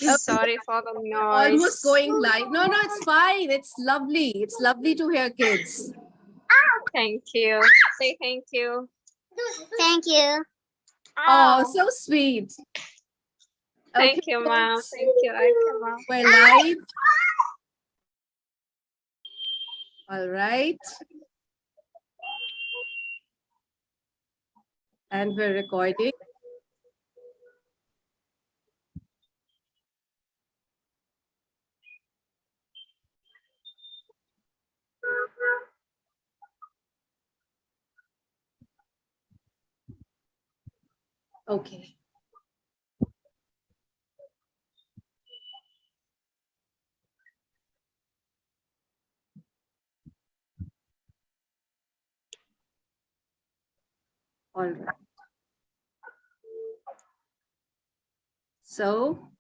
Sorry for the noise. Almost going live. No, it's fine. It's lovely. It's lovely to hear kids. Thank you. Say thank you. Thank you. Oh, so sweet. Thank you, Mom. Thank you. Mom. We're live. All right. And we're recording. Okay. All right. So,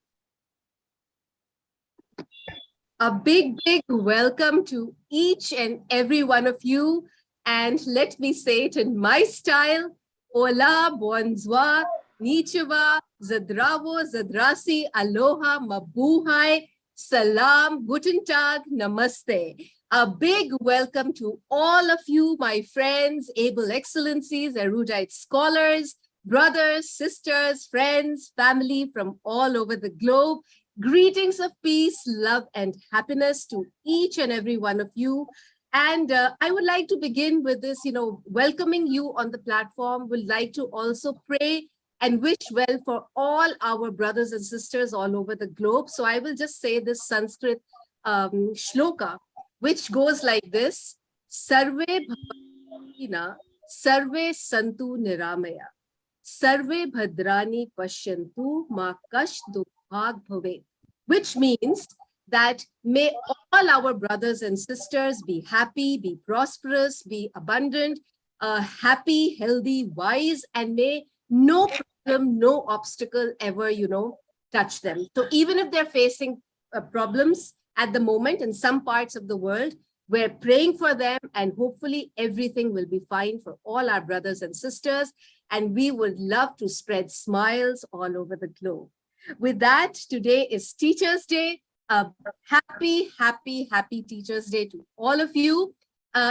a big welcome to each and every one of you. And let me say it in my style. Hola, bonsoir, nichiwa, zadravo, zadrasi, aloha, mabuhay, salam, guten tag, namaste. A big welcome to all of you, my friends, able excellencies, erudite scholars, brothers, sisters, friends, family from all over the globe. Greetings of peace, love, and happiness to each and every one of you. And I would like to begin with this, welcoming you on the platform. Would like to also pray and wish well for all our brothers and sisters all over the globe. So I will just say this Sanskrit shloka, which goes like this: Sarve bhavina, sarve santu niramaya, sarve bhadrani pashyantu ma kashtu bhag bhave, which means that may all our brothers and sisters be happy, be prosperous, be abundant, happy, healthy, wise, and may no problem, no obstacle ever, touch them. So even if they're facing problems at the moment in some parts of the world, we're praying for them, and hopefully everything will be fine for all our brothers and sisters. And we would love to spread smiles all over the globe. With that, today is Teachers' Day. Happy Teachers' Day to all of you.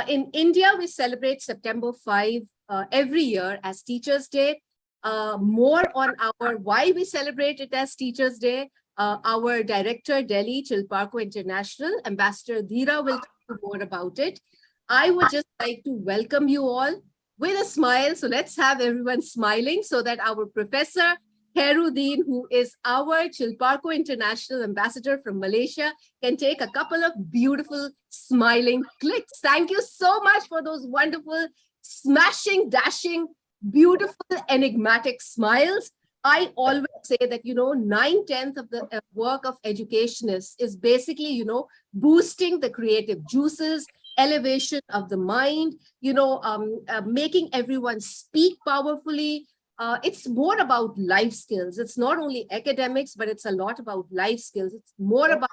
In India, we celebrate September 5 every year as Teachers' Day. More on our why we celebrate it as Teachers' Day. Our director, Delhi, Chilparco International, Ambassador Dhira will talk more about it. I would just like to welcome you all with a smile. So let's have everyone smiling so that our professor, Khairuddin, who is our Chilparco International Ambassador from Malaysia, can take a couple of beautiful smiling clicks. Thank you so much for those wonderful, smashing, dashing, beautiful, enigmatic smiles. I always say that, 9/10 of the work of educationists is basically, boosting the creative juices, elevation of the mind, making everyone speak powerfully. It's more about life skills. It's not only academics, but it's a lot about life skills. It's more about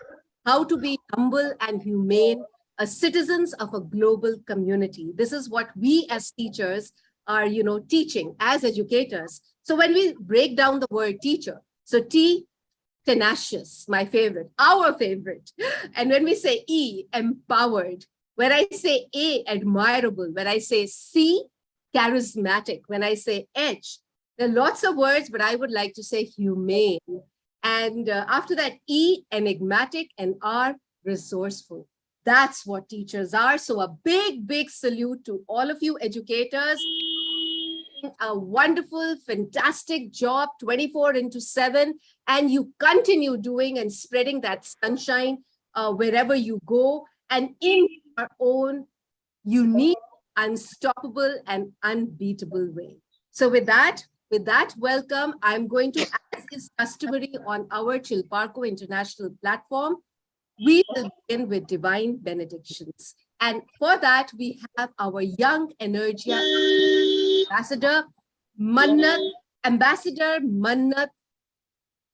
how to be humble and humane, citizens of a global community. This is what we as teachers are, teaching as educators. So when we break down the word teacher, so T, tenacious, my favorite, our favorite. And when we say E, empowered, when I say A, admirable, when I say C, charismatic, when I say H, there are lots of words, but I would like to say humane. And after that, E, enigmatic, and R, resourceful. That's what teachers are. So a big salute to all of you educators. A wonderful, fantastic job 24/7, and you continue doing and spreading that sunshine wherever you go, and in your own unique, unstoppable, and unbeatable way. So with that welcome, I'm going to, as is customary on our Chilparco International platform, we will begin with divine benedictions. And for that, we have our young energy Ambassador Mannat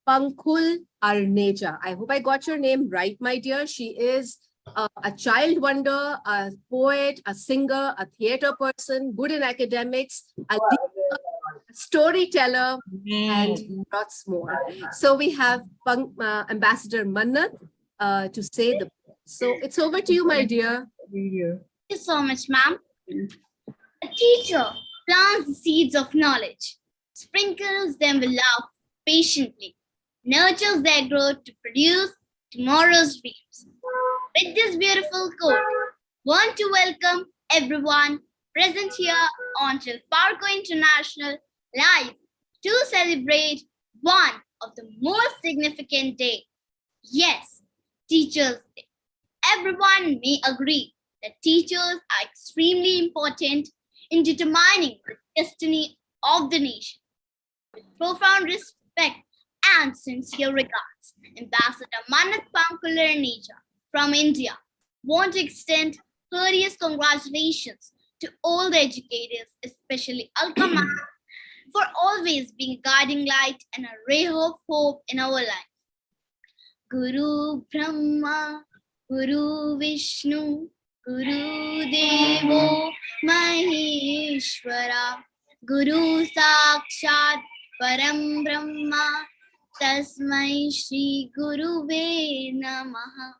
Pankul Arneja. I hope I got your name right, my dear. She is a child wonder, a poet, a singer, a theater person, good in academics, a leader, a storyteller, and lots more. So we have Ambassador Mannat to say the. So it's over to you, my dear. Thank you so much, ma'am. A teacher plants the seeds of knowledge, sprinkles them with love patiently, nurtures their growth to produce tomorrow's dreams. With this beautiful quote, want to welcome everyone present here on Chilparco International Live to celebrate one of the most significant day. Yes, Teachers Day. Everyone may agree that teachers are extremely important in determining the destiny of the nation. With profound respect and sincere regards, Ambassador Manat Pankular Neja from India want to extend courteous congratulations to all the educators, especially Alkama, for always being a guiding light and a ray of hope in our life. Guru Brahma, Guru Vishnu, Guru Devo Maheshwara, Guru Sakshat Param Brahma, Tasmai Shri Guruve Namaha.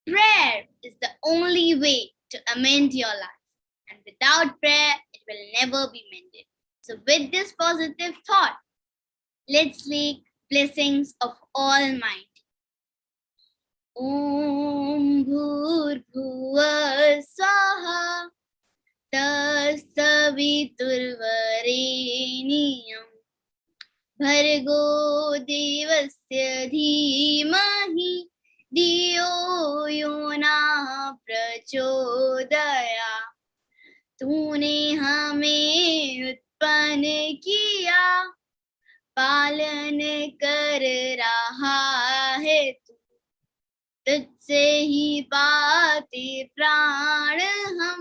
Prayer is the only way to amend your life, and without prayer, it will never be mended. So with this positive thought, let's seek blessings of Almighty. Om Bhur Bhuva Swaha Tasaviturvareniyam Bhargo Devasya Dhimahi Diyo Yona Prachodaya तूने हमें उत्पन्न किया पालन कर रहा है तू तुझसे ही पाते प्राण हम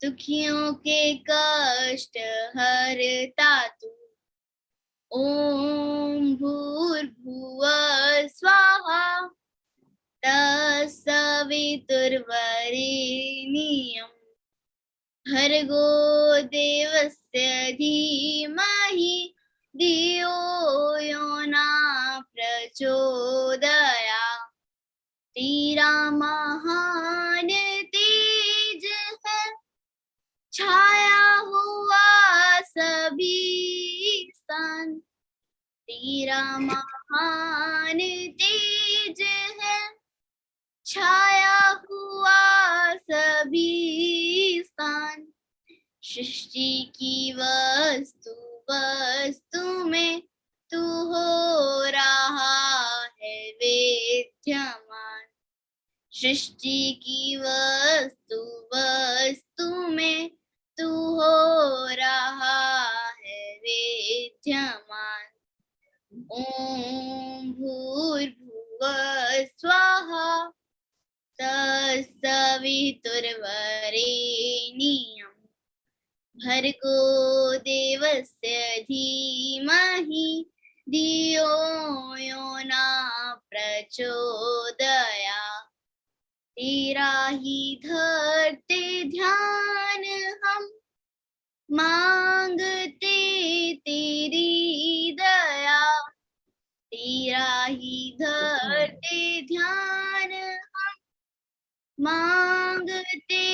दुखियों के कष्ट हरता तू ओम भूर्भुवः स्वाहा तत्सवितुर्वरेण्यं भर्गो देवस्य धीमहि धियो यो न प्रचोदयात् तेरा महान तेज है छाया हुआ सभी स्थान तेरा महान तेज है छाया हुआ सभी स्थान सृष्टि की वस्तु वस्तु में तू हो रहा है विद्यमान सृष्टि की वस्तु वस्तु में तू हो रहा है विद्यमान ओम भूर्भुवः स्वाहा तत्सवितुर्वरेण्यं भर्गो देवस्य धीमहि धियो यो न प्रचोदयात् तेरा ही धरते ध्यान हम मांगते तेरी दया तेरा ही धरते ध्यान हम मांगते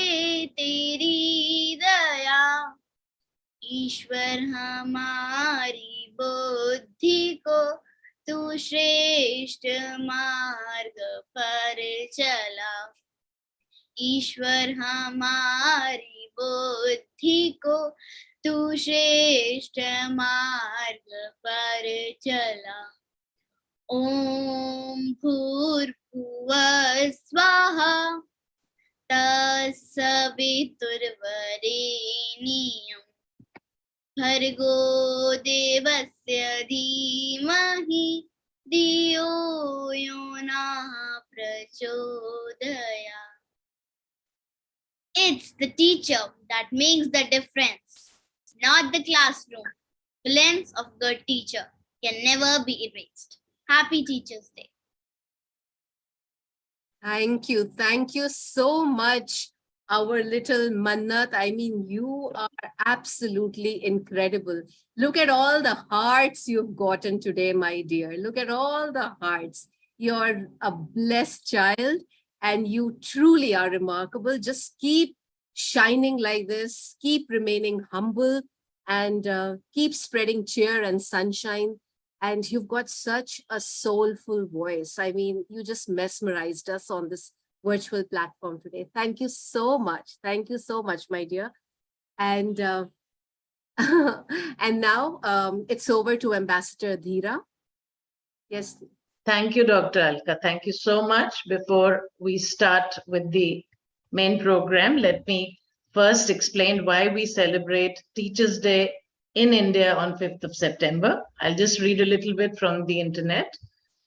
तेरी दया ईश्वर हमारी बुद्धि को तू श्रेष्ठ मार्ग पर चला ईश्वर हमारी बुद्धि को तू श्रेष्ठ मार्ग पर चला ओम भूर्भुवः स्वाहा तत्सवितुर्वरेण्यं भर्गो देवस्य धीमहि धियो यो न प्रचोदयात्. It's the teacher that makes the difference, not the classroom. The lens of good teacher can never be erased. Happy Teachers Day. Thank you. Thank you so much, our little Mannat. I mean, you are absolutely incredible. Look at all the hearts you've gotten today, my dear. Look at all the hearts. You're a blessed child and you truly are remarkable. Just keep shining like this, keep remaining humble, and keep spreading cheer and sunshine. And you've got such a soulful voice. I mean, you just mesmerized us on this virtual platform today. Thank you so much. Thank you so much, my dear. And and now it's over to Ambassador Dheera. Yes. Thank you, Dr. Alka. Thank you so much. Before we start with the main program, let me first explain why we celebrate Teachers' Day in India on 5th of September. I'll just read a little bit from the internet.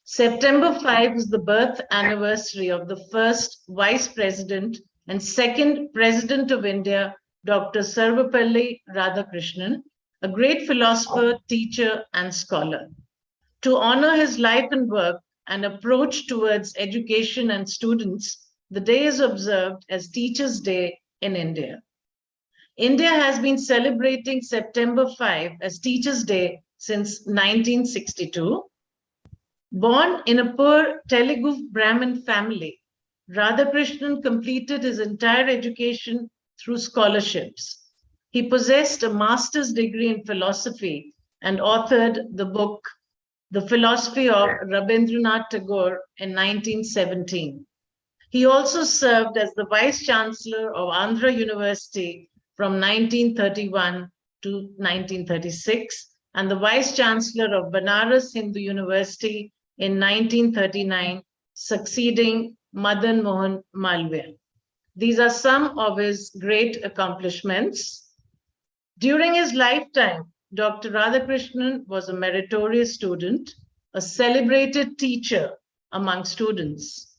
September 5 is the birth anniversary of the first Vice President and second President of India, Dr. Sarvepalli Radhakrishnan, a great philosopher, teacher, and scholar. To honor his life and work and approach towards education and students, the day is observed as Teachers' Day in India. India has been celebrating September 5 as Teachers' Day since 1962. Born in a poor Telugu Brahmin family, Radhakrishnan completed his entire education through scholarships. He possessed a master's degree in philosophy and authored the book The Philosophy of Rabindranath Tagore in 1917. He also served as the Vice Chancellor of Andhra University from 1931 to 1936 and the Vice Chancellor of Banaras Hindu University in 1939, succeeding Madan Mohan Malviya. These are some of his great accomplishments. During his lifetime, Dr. Radhakrishnan was a meritorious student, a celebrated teacher among students.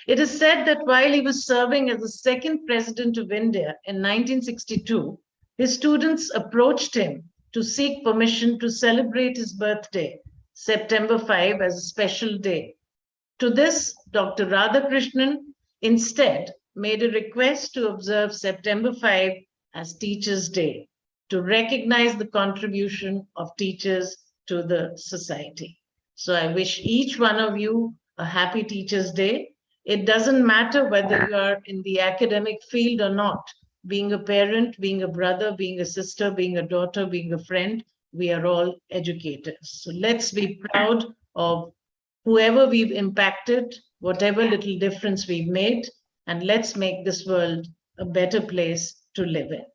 It is said that while he was serving as the second President of India in 1962, his students approached him to seek permission to celebrate his birthday, September 5, as a special day. To this, Dr. Radhakrishnan instead made a request to observe September 5 as Teachers' Day, to recognize the contribution of teachers to the society. So I wish each one of you a happy Teachers' Day. It doesn't matter whether you are in the academic field or not. Being a parent, being a brother, being a sister, being a daughter, being a friend, we are all educators. So let's be proud of whoever we've impacted, whatever little difference we've made, and let's make this world a better place to live in.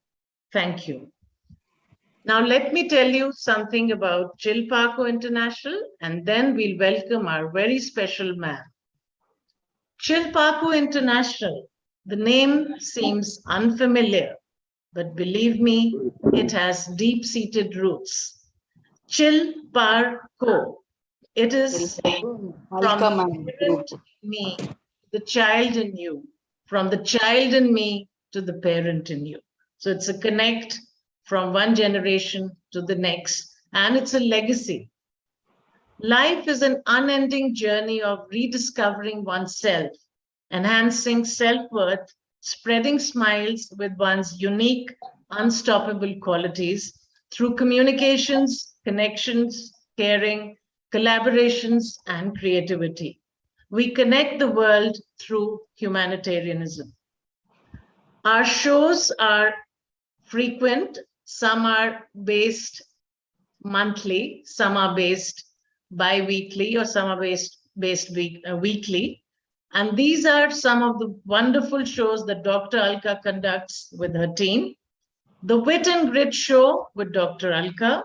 Thank you. Now, let me tell you something about Chilparco International, and then we'll welcome our very special man. Chilparco International, the name seems unfamiliar, but believe me, it has deep-seated roots. Chilparco, it is from the parent in me, the child in you, from the child in me to the parent in you. So it's a connect from one generation to the next, and it's a legacy. Life is an unending journey of rediscovering oneself, enhancing self-worth, spreading smiles with one's unique, unstoppable qualities through communications, connections, caring, collaborations, and creativity. We connect the world through humanitarianism. Our shows are frequent. Some are based monthly, some are based bi-weekly, or some are based weekly. And these are some of the wonderful shows that Dr. Alka conducts with her team. The Wit and Grit Show with Dr. Alka.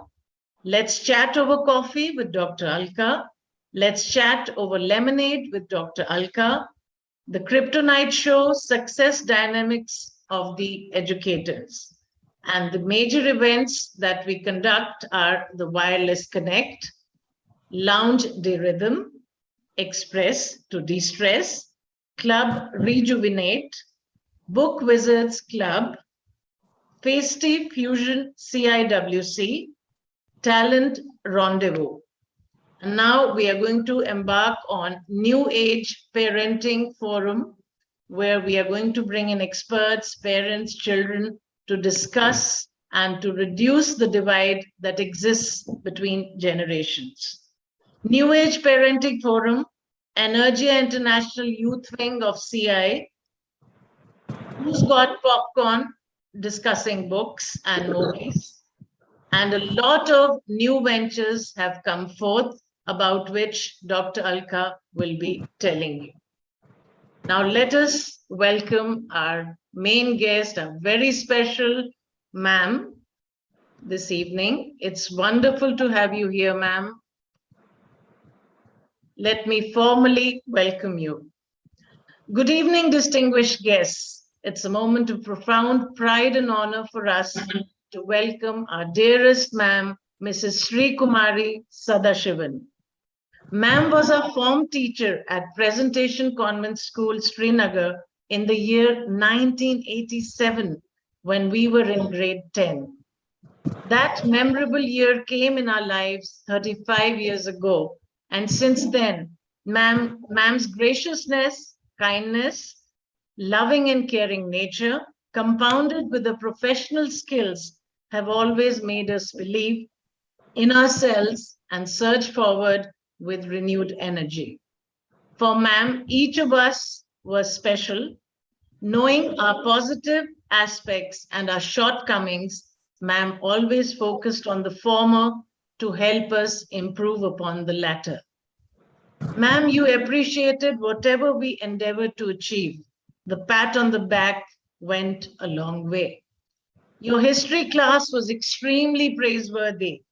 Let's Chat Over Coffee with Dr. Alka. Let's Chat Over Lemonade with Dr. Alka. The Kryptonite Show, Success Dynamics of the Educators. And the major events that we conduct are the Wireless Connect, Lounge de Rhythm, Express to De-Stress, Club Rejuvenate, Book Wizards Club, Festive Fusion CIWC, Talent Rendezvous. And now we are going to embark on New Age Parenting Forum where we are going to bring in experts, parents, children to discuss and to reduce the divide that exists between generations. New Age Parenting Forum, Energia International Youth Wing of CI, Who's Got Popcorn, discussing books and movies. And a lot of new ventures have come forth about which Dr. Alka will be telling you. Now let us welcome our main guest, a very special ma'am this evening. It's wonderful to have you here, ma'am. Let me formally welcome you. Good evening, distinguished guests. It's a moment of profound pride and honor for us to welcome our dearest ma'am, Mrs. Sri Kumari Sadashivan. Ma'am was our form teacher at Presentation Convent School, Srinagar, in the year 1987, when we were in grade 10. That memorable year came in our lives 35 years ago. And since then, ma'am's graciousness, kindness, loving and caring nature, compounded with the professional skills, have always made us believe in ourselves and surge forward with renewed energy. For ma'am, each of us was special. Knowing our positive aspects and our shortcomings, ma'am always focused on the former to help us improve upon the latter. Ma'am, you appreciated whatever we endeavored to achieve. The pat on the back went a long way. Your history class was extremely praiseworthy,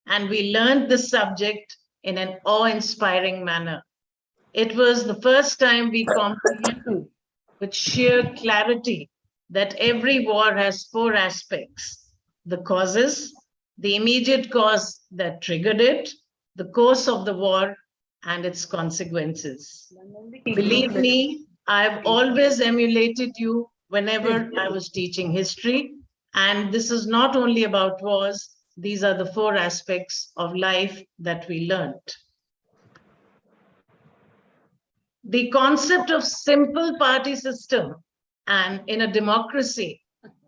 and we learned the subject in an awe-inspiring manner. It was the first time we comprehended with sheer clarity that every war has four aspects: the causes, the immediate cause that triggered it, the course of the war, and its consequences. Believe me, I've always emulated you whenever I was teaching history, and this is not only about wars, these are the four aspects of life that we learned. The concept of simple party system and in a democracy,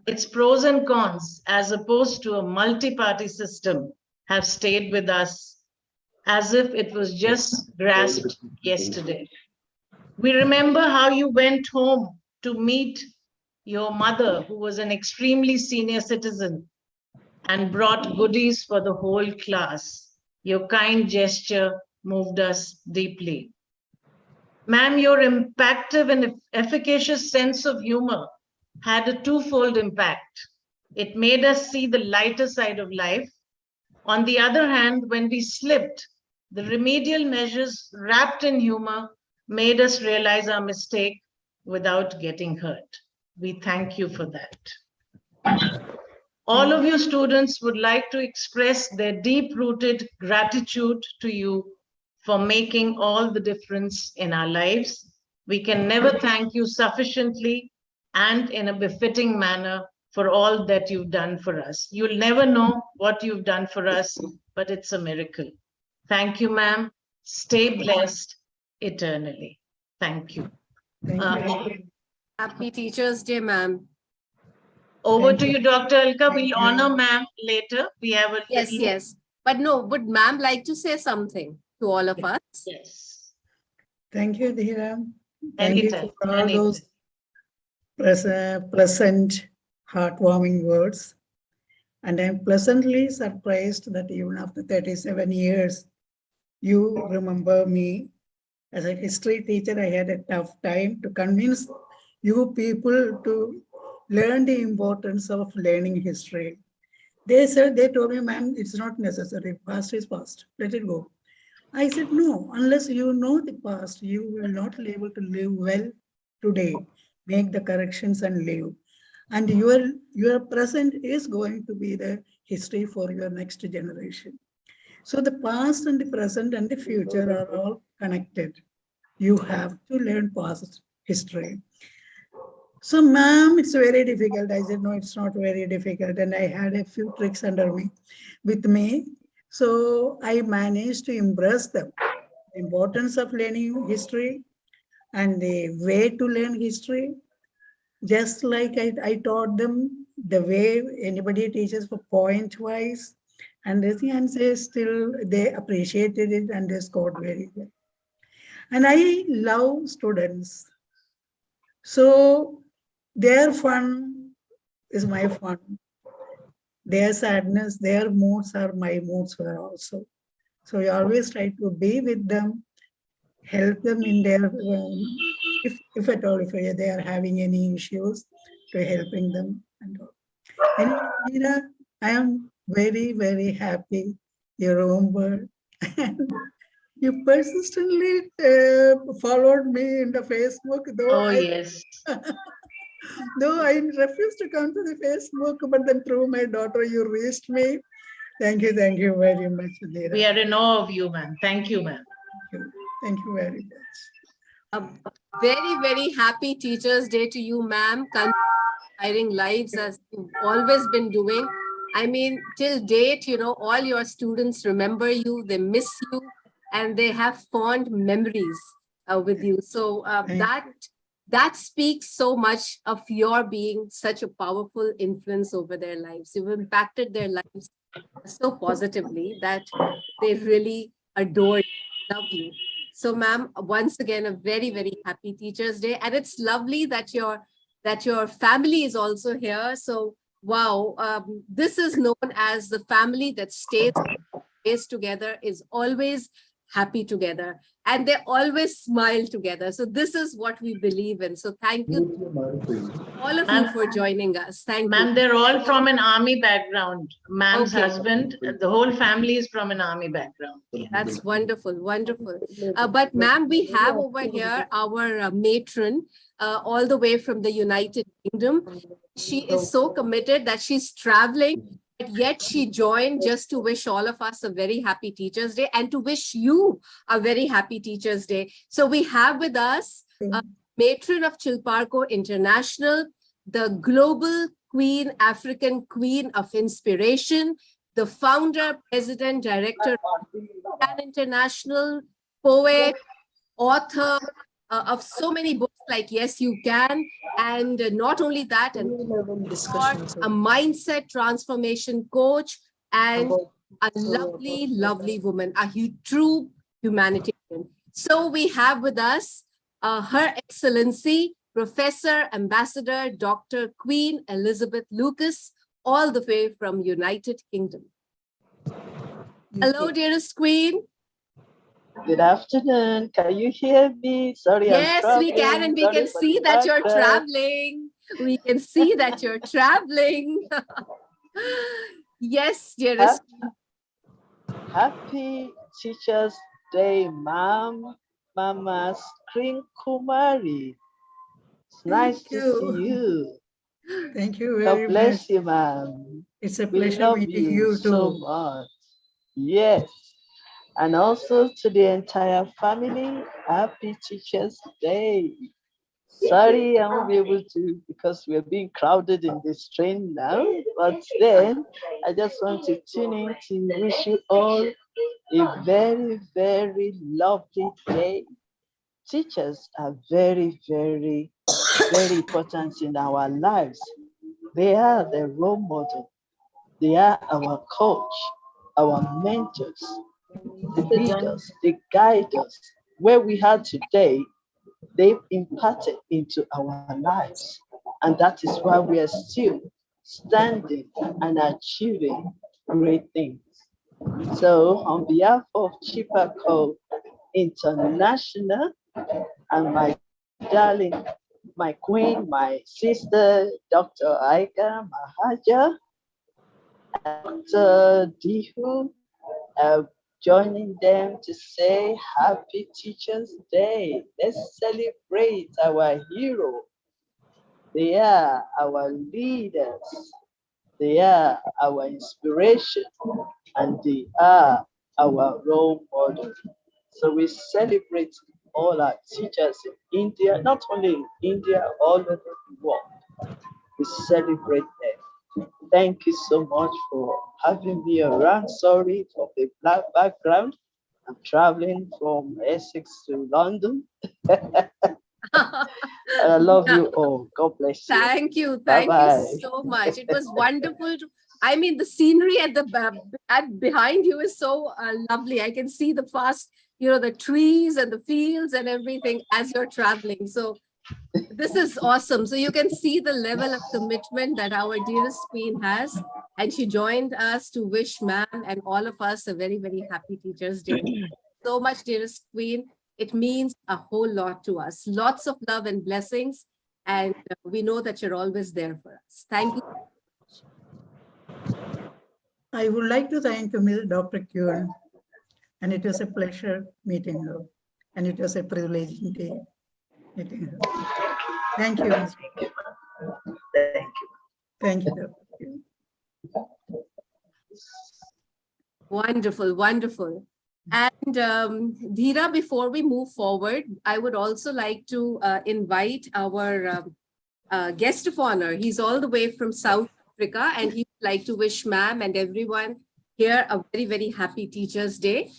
its pros and cons as opposed to a multi-party system have stayed with us as if it was just grasped yesterday. We remember how you went home to meet your mother, who was an extremely senior citizen, and brought goodies for the whole class. Your kind gesture moved us deeply. Ma'am, your impactful and efficacious sense of humor had a twofold impact. It made us see the lighter side of life. On the other hand, when we slipped, the remedial measures wrapped in humor made us realize our mistake without getting hurt. We thank you for that. All of you students would like to express their deep-rooted gratitude to you for making all the difference in our lives. We can never thank you sufficiently and in a befitting manner for all that you've done for us. You'll never know what you've done for us, but it's a miracle. Thank you, ma'am. Stay blessed eternally. Thank you. Happy Teachers' Day, ma'am. Over to you, Dr. Alka. We'll honor ma'am later. We have a Yes. But no, would ma'am like to say something to all of us? Yes. Thank you, Dhira. Thank you Anytime. for all those pleasant, heartwarming words. And I'm pleasantly surprised that even after 37 years, you remember me. As a history teacher, I had a tough time to convince you people to learn the importance of learning history. They told me, ma'am, it's not necessary. Past is past. Let it go. I said, no, unless you know the past, you will not be able to live well today, make the corrections and live. And your present is going to be the history for your next generation. So the past and the present and the future are all connected. You have to learn past history. So, ma'am, it's very difficult. I said, no, it's not very difficult. And I had a few tricks with me. So I managed to impress them. The importance of learning history, and the way to learn history, just like I taught them the way anybody teaches for point wise, and the thing and say still they appreciated it and they scored very well. And I love students. So their fun is my fun. Their sadness, their moods are my moods were also. So I always try to be with them, help them in their, if at all, if they are having any issues, to helping them and all. Anyway, Meera, I am very, very happy your own word. You persistently followed me in the Facebook, Oh, yes. though I refused to come to the Facebook, but then through my daughter, you reached me. Thank you very much, Meera. We are in awe of you, ma'am. Thank you, ma'am. Thank you very much. A very, very happy Teachers' Day to you, ma'am. Inspiring lives as you've always been doing. I mean, till date, you know, all your students remember you, they miss you, and they have fond memories with you. So that speaks so much of your being such a powerful influence over their lives. You've impacted their lives so positively that they really adore you, love you. So, ma'am, once again, a very, very happy Teachers' Day. And it's lovely that your family is also here. So, wow, this is known as the family that stays together, is always happy together, and they always smile together. So this is what we believe in. So thank you all of you for joining us. Thank you. Ma'am, they're all from an army background. Ma'am's Okay. husband, the whole family is from an army background. That's wonderful, wonderful. But ma'am, we have over here our matron, all the way from the United Kingdom. She is so committed that she's traveling, but yet she joined just to wish all of us a very happy Teachers' Day and to wish you a very happy Teachers' Day. So we have with us matron of Chilparco International, the global queen, African queen of inspiration, the founder, president, director of International, poet, author of so many books like Yes, You Can. And not only that, a mindset transformation coach and a lovely, lovely woman, a true humanitarian. So we have with us Her Excellency, Professor Ambassador Dr. Queen Elizabeth Lucas, all the way from United Kingdom. Hello, dearest Queen. Good afternoon. Can you hear me? Sorry, yes, we can, and we can see that you're traveling. We can see that you're traveling. Yes, dearest. Happy Teachers' Day, Ma'am, Mama Screen Kumari. It's nice to see you. Thank you very much. God bless you, ma'am. It's a pleasure love meeting you you too. So much. Yes. And also to the entire family, happy Teachers' Day. Sorry, I won't be able to because we're being crowded in this train now. But then I just want to tune in to wish you all a very, very lovely day. Teachers are very, very, very important in our lives. They are the role model. They are our coach, our mentors. They lead us, they guide us. Where we are today, they've imparted into our lives. And that is why we are still standing and achieving great things. So on behalf of Chilparco International and my darling, my queen, my sister, Dr. Aika Mahaja, Dr. Dihu, joining them to say Happy Teachers' Day. Let's celebrate our hero. They are our leaders. They are our inspiration, and they are our role model. So we celebrate all our teachers in India, not only in India, all over the world. We celebrate them. Thank you so much for having me around. Sorry for the black background. I'm traveling from Essex to London. And I love you all. God bless you. Thank you. Thank Bye-bye. you so much. It was wonderful. I mean, the scenery at behind you is so lovely. I can see the fast, the trees and the fields and everything as you're traveling. So this is awesome. So you can see the level of commitment that our dearest queen has. And she joined us to wish ma'am and all of us a very, very happy Teachers' Day. So much, dearest queen. It means a whole lot to us. Lots of love and blessings. And we know that you're always there for us. Thank you. I would like to thank Dr. Kuhn, and it was a pleasure meeting her, and it was a privilege meeting her. Thank you. Ms. Thank you, Dr. Kuhn. Wonderful, wonderful. And Dheera, before we move forward, I would also like to invite our guest of honor. He's all the way from South Africa, and he would like to wish ma'am and everyone here a very, very happy Teachers' Day.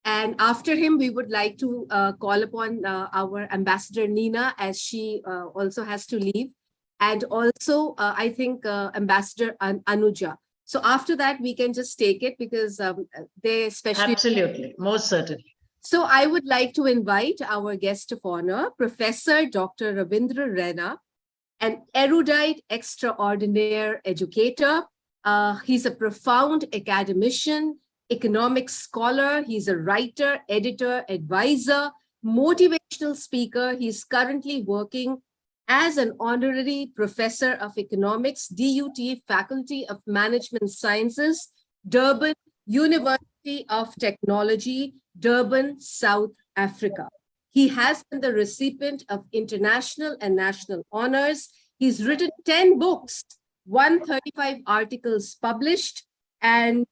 And after him, we would like to call upon our Ambassador Nina, as she also has to leave. And also, I think, Ambassador Anuja. So after that, we can just take it because they especially... Absolutely, most certainly. So I would like to invite our guest of honor, Professor Dr. Ravindra Rena, an erudite, extraordinaire educator. He's a profound academician, economic scholar. He's a writer, editor, advisor, motivational speaker. He's currently working as an honorary professor of economics, DUT Faculty of Management Sciences, Durban University of Technology, Durban, South Africa. He has been the recipient of international and national honors. He's written 10 books, 135 articles published, and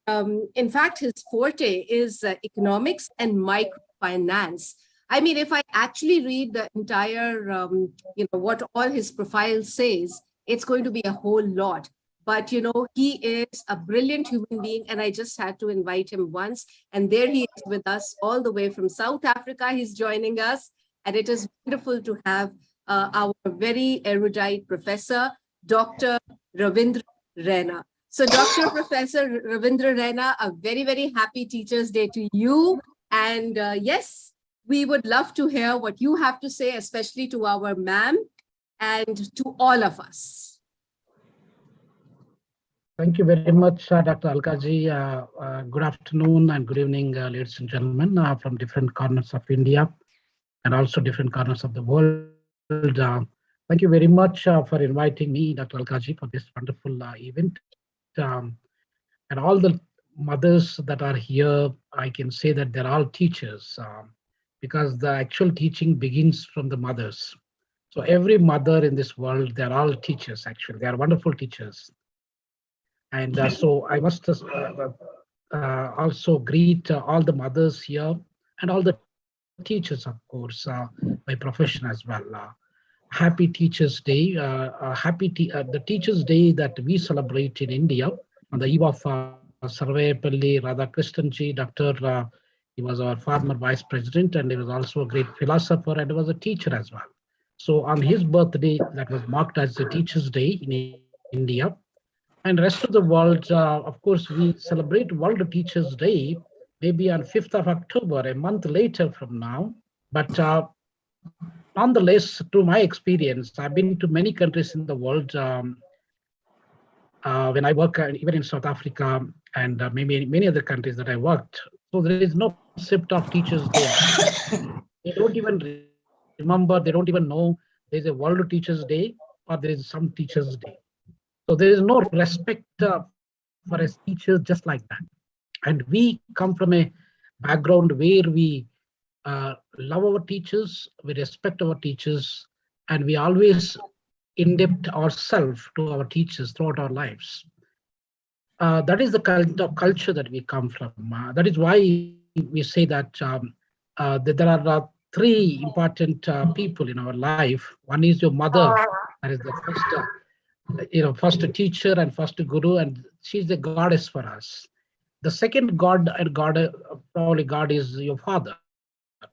in fact, his forte is economics and microfinance. I mean, if I actually read the entire, what all his profile says, it's going to be a whole lot. But, he is a brilliant human being, and I just had to invite him once. And there he is with us all the way from South Africa. He's joining us. And it is wonderful to have our very erudite professor, Dr. Ravindra Rena. So, Dr. Professor Ravindra Rena, a very, very happy Teachers' Day to you. And yes, we would love to hear what you have to say, especially to our ma'am and to all of us. Thank you very much, Dr. Alkaji. Good afternoon and good evening, ladies and gentlemen, from different corners of India and also different corners of the world. Thank you very much for inviting me, Dr. Alkaji, for this wonderful event. And all the mothers that are here, I can say that they're all teachers because the actual teaching begins from the mothers. So every mother in this world, they're all teachers, actually. They are wonderful teachers. And so I must also greet all the mothers here and all the teachers, of course, by profession as well. Happy Teachers' Day. The Teachers' Day that we celebrate in India on the eve of Sarvepalli Radhakrishnanji, Dr. He was our former vice president, and he was also a great philosopher, and he was a teacher as well. So on his birthday, that was marked as the Teachers' Day in India. And rest of the world, of course, we celebrate World Teachers' Day maybe on 5th of October, a month later from now. But nonetheless, through my experience, I've been to many countries in the world when I work even in South Africa and maybe many other countries that I worked. So there is no concept of Teachers' Day. They don't even remember, they don't even know there's a World Teachers' Day or there is some Teachers' Day. So there is no respect for us teachers just like that. And we come from a background where we love our teachers, we respect our teachers, and we always in-depth ourselves to our teachers throughout our lives. That is the kind of culture that we come from. That is why we say that, that there are three important people in our life. One is your mother, that is the first, first teacher and first guru, and she's the goddess for us. The second god and probably God is your father.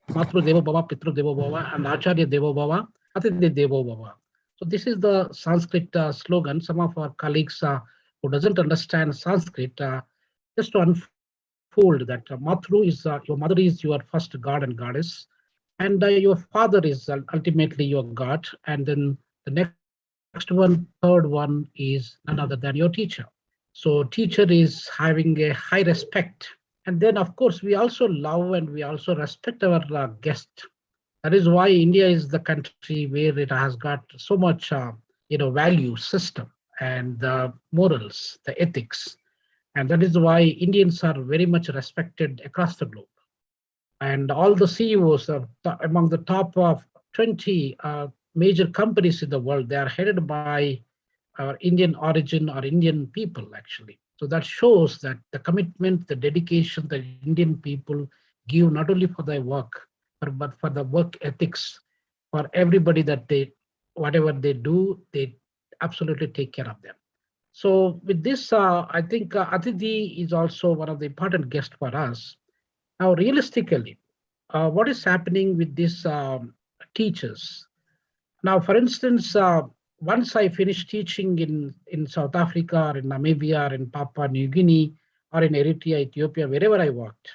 Matru Devo Bhava, Pitru Devo Bhava, and Acharya Devo Bhava, Atithi Devo Bhava. So this is the Sanskrit slogan. Some of our colleagues who doesn't understand Sanskrit, just to unfold that Matru is your mother is your first god and goddess, and your father is ultimately your god, and then the next one, third one is none other than your teacher. So teacher is having a high respect. And then, of course, we also love and we also respect our guest. That is why India is the country where it has got so much, value system and the morals, the ethics. And that is why Indians are very much respected across the globe. And all the CEOs are among the top of 20 major companies in the world. They are headed by our Indian origin or Indian people, actually. So that shows that the commitment, the dedication that Indian people give not only for their work, but for the work ethics, for everybody that they, whatever they do, they absolutely take care of them. So with this, I think Atiti is also one of the important guests for us. Now, realistically, what is happening with these teachers? Now, for instance, once I finished teaching in South Africa or in Namibia or in Papua New Guinea or in Eritrea, Ethiopia, wherever I worked,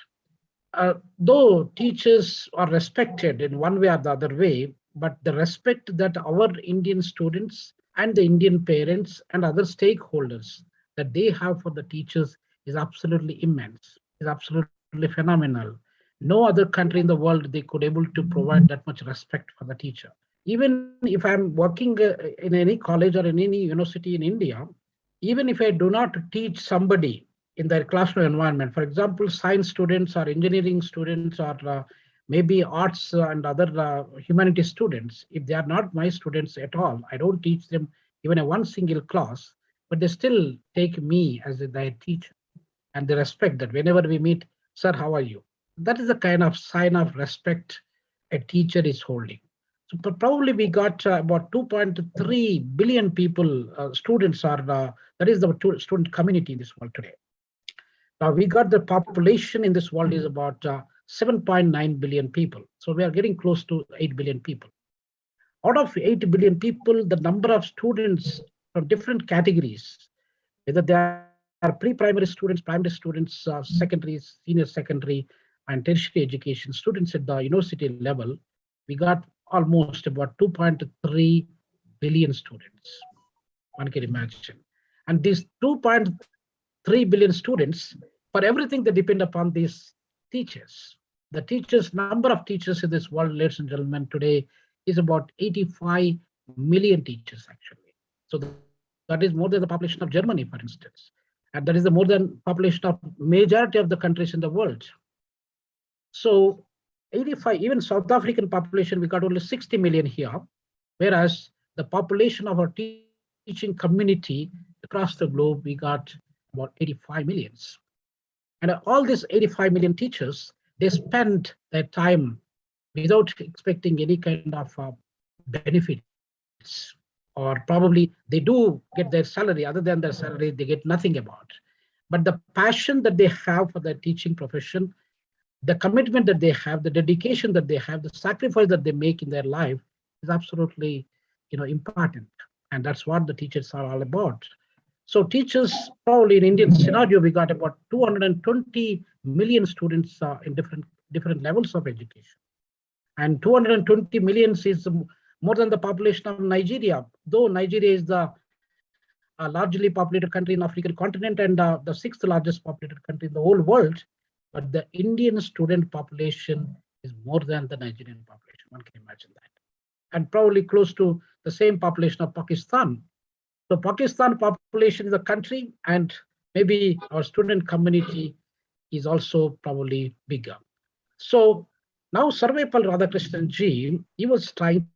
though teachers are respected in one way or the other way, but the respect that our Indian students and the Indian parents and other stakeholders that they have for the teachers is absolutely immense, is absolutely phenomenal. No other country in the world they could able to provide that much respect for the teacher. Even if I'm working in any college or in any university in India, even if I do not teach somebody in their classroom environment, for example, science students or engineering students or maybe arts and other humanities students, if they are not my students at all, I don't teach them even a one single class, but they still take me as their teacher and they respect that whenever we meet, sir, how are you? That is the kind of sign of respect a teacher is holding. So probably we got about 2.3 billion people, students are, that is the student community in this world today. Now we got the population in this world is about 7.9 billion people. So we are getting close to 8 billion people. Out of 8 billion people, the number of students from different categories, whether they are pre-primary students, primary students, secondary, senior secondary, and tertiary education students at the university level, we got almost about 2.3 billion students. One can imagine. And these 2.3 billion students, for everything they depend upon these teachers. The teachers, number of teachers in this world, ladies and gentlemen, today is about 85 million teachers actually. So that is more than the population of Germany, for instance. And that is the more than population of majority of the countries in the world. So 85, even South African population, we got only 60 million here, whereas the population of our teaching community across the globe, we got about 85 millions. And all these 85 million teachers, they spend their time without expecting any kind of benefits. Or probably they do get their salary, other than their salary, they get nothing about. But the passion that they have for their teaching profession, the commitment that they have, the dedication that they have, the sacrifice that they make in their life is absolutely, important. And that's what the teachers are all about. So teachers, probably in Indian scenario, we got about 220 million students in different levels of education. And 220 millions is more than the population of Nigeria, though Nigeria is the largely populated country in African continent and the sixth largest populated country in the whole world. But the Indian student population is more than the Nigerian population. One can imagine that. And probably close to the same population of Pakistan. So Pakistan population is a country, and maybe our student community is also probably bigger. So now Sarvepal Radhakrishnan ji, he was trying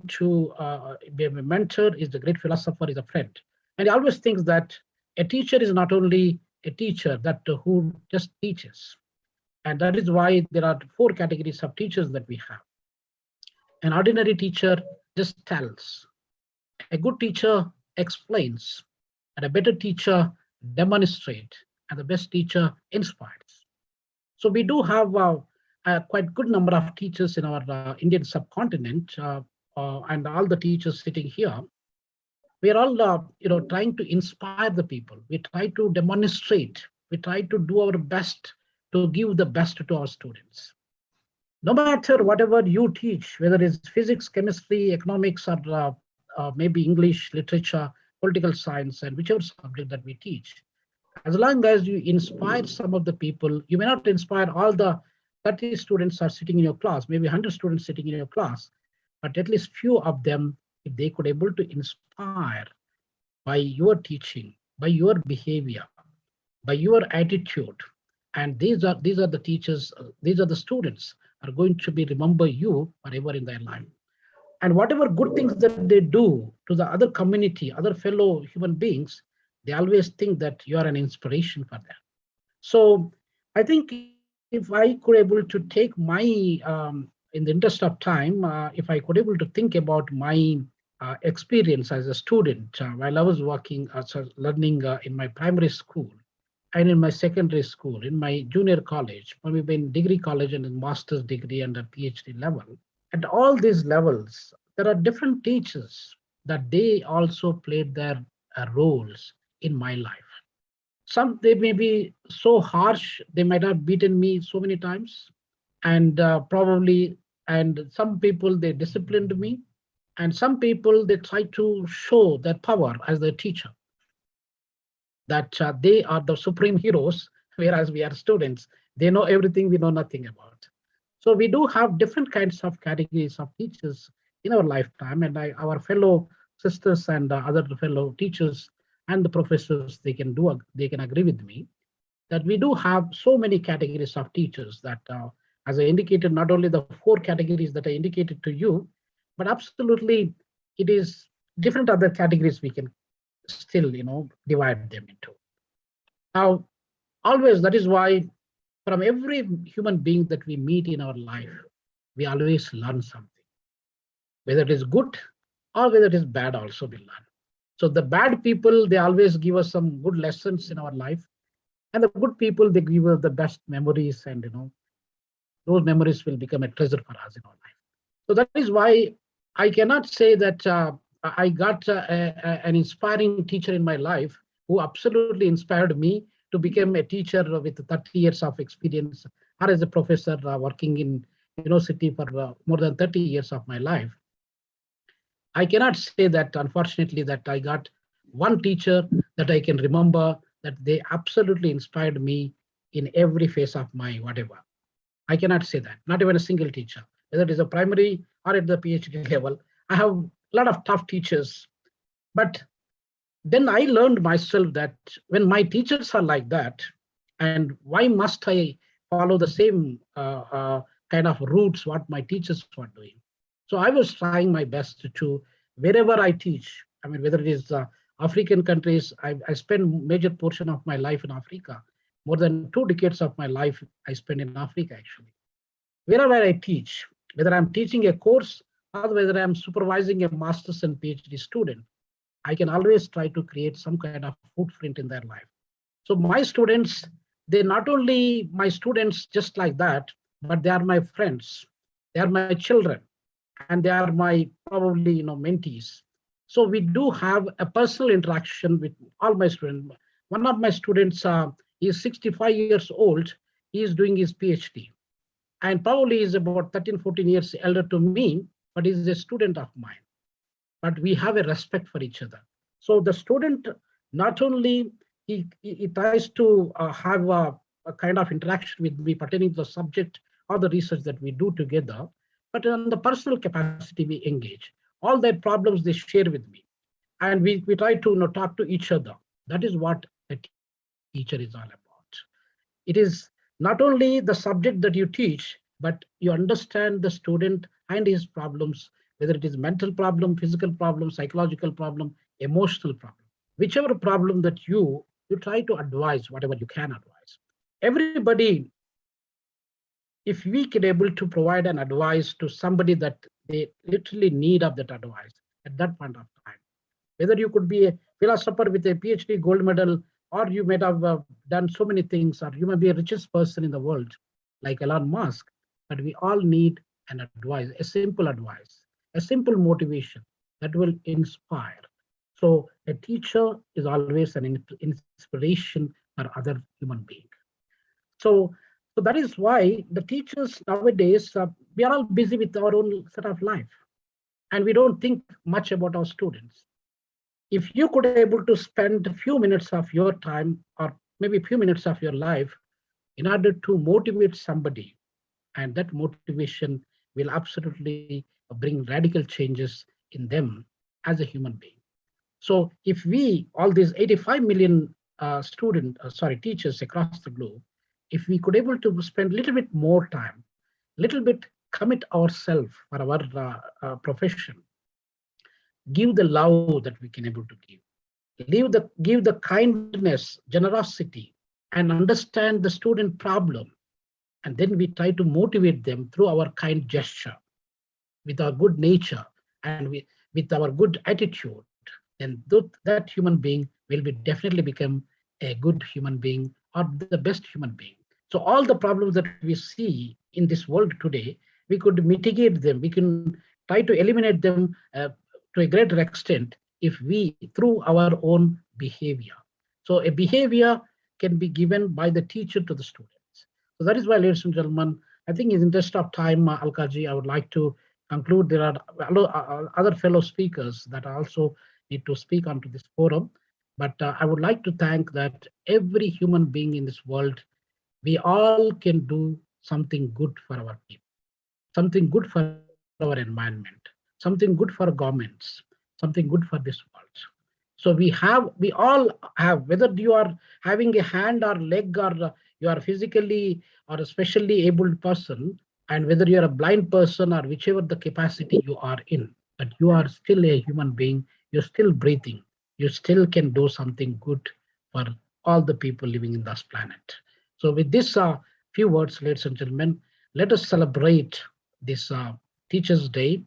to be a mentor, is a great philosopher, is a friend. And he always thinks that a teacher is not only a teacher that who just teaches. And that is why there are 4 categories of teachers that we have. An ordinary teacher just tells. A good teacher explains. And a better teacher demonstrates. And the best teacher inspires. So we do have a quite good number of teachers in our Indian subcontinent, and all the teachers sitting here. We are all, trying to inspire the people. We try to demonstrate. We try to do our best to give the best to our students. No matter whatever you teach, whether it's physics, chemistry, economics, or maybe English, literature, political science, and whichever subject that we teach, as long as you inspire some of the people, you may not inspire all the 30 students are sitting in your class, maybe 100 students sitting in your class, but at least few of them, if they could able to inspire by your teaching, by your behavior, by your attitude, and these are the teachers, these are the students are going to be remember you forever in their life. And whatever good things that they do to the other community, other fellow human beings, they always think that you are an inspiration for them. So I think if I could able to take my, in the interest of time, if I could able to think about my experience as a student while I was working as a learning in my primary school and in my secondary school, in my junior college, maybe in degree college and in master's degree and a PhD level. At all these levels, there are different teachers that they also played their roles in my life. Some they may be so harsh, they might have beaten me so many times, and probably, and some people they disciplined me, and some people they try to show their power as their teacher, that they are the supreme heroes, whereas we are students. They know everything, we know nothing about. So we do have different kinds of categories of teachers in our lifetime, and our fellow sisters and other fellow teachers and the professors, they can agree with me that we do have so many categories of teachers that, as I indicated, not only the four categories that I indicated to you, but absolutely it is different other categories we can still, divide them into. Now, always that is why from every human being that we meet in our life, we always learn something, whether it is good or whether it is bad also we learn. So the bad people, they always give us some good lessons in our life. And the good people, they give us the best memories, and those memories will become a treasure for us in our life. So that is why I cannot say that I got an inspiring teacher in my life who absolutely inspired me to become a teacher with 30 years of experience, or as a professor working in university for more than 30 years of my life. I cannot say that, unfortunately, that I got one teacher that I can remember that they absolutely inspired me in every phase of my whatever. I cannot say that, not even a single teacher, whether it is a primary or at the PhD level. I have a lot of tough teachers, but then I learned myself that when my teachers are like that, and why must I follow the same kind of routes what my teachers were doing? So I was trying my best to, wherever I teach, I mean, whether it is African countries, I spend major portion of my life in Africa. More than 2 decades of my life I spend in Africa, actually. Wherever I teach, whether I'm teaching a course or whether I'm supervising a master's and PhD student, I can always try to create some kind of footprint in their life. So my students, they're not only my students just like that, but they are my friends, they are my children, and they are my probably mentees. So we do have a personal interaction with all my students. One of my students is 65 years old. He is doing his PhD, and probably is about 13, 14 years elder to me, but he's a student of mine. But we have a respect for each other. So the student, not only he tries to have a kind of interaction with me pertaining to the subject or the research that we do together, but on the personal capacity we engage. All their problems they share with me, and we try to talk to each other. That is what a teacher is all about. It is not only the subject that you teach, but you understand the student and his problems, whether it is mental problem, physical problem, psychological problem, emotional problem. Whichever problem that you try to advise whatever you can advise. Everybody, if we can able to provide an advice to somebody that they literally need of that advice at that point of time, whether you could be a philosopher with a PhD gold medal, or you might have done so many things, or you may be the richest person in the world, like Elon Musk, but we all need an advice, a simple motivation that will inspire. So a teacher is always an inspiration for other human beings. So, so that is why the teachers nowadays, we are all busy with our own set of life, and we don't think much about our students. If you could able to spend a few minutes of your time, or maybe a few minutes of your life, in order to motivate somebody, and that motivation will absolutely bring radical changes in them as a human being. So if we, all these 85 million teachers across the globe, if we could able to spend a little bit more time, little bit commit ourselves for our profession, give the love that we can able to give the kindness, generosity, and understand the student problem, and then we try to motivate them through our kind gesture, with our good nature, and with our good attitude, then that human being will be definitely become a good human being or the best human being. So all the problems that we see in this world today, we could mitigate them. We can try to eliminate them to a greater extent if we, through our own behavior. So a behavior can be given by the teacher to the students. So that is why, ladies and gentlemen, I think in the interest of time, Alkaji, I would like to conclude. There are other fellow speakers that also need to speak onto this forum. But I would like to thank that every human being in this world, we all can do something good for our people, something good for our environment, something good for governments, something good for this world. So we all have, whether you are having a hand or leg, or you are physically or a specially abled person, and whether you are a blind person or whichever the capacity you are in, but you are still a human being, you're still breathing, you still can do something good for all the people living in this planet. So with this few words, ladies and gentlemen, let us celebrate this Teachers' Day,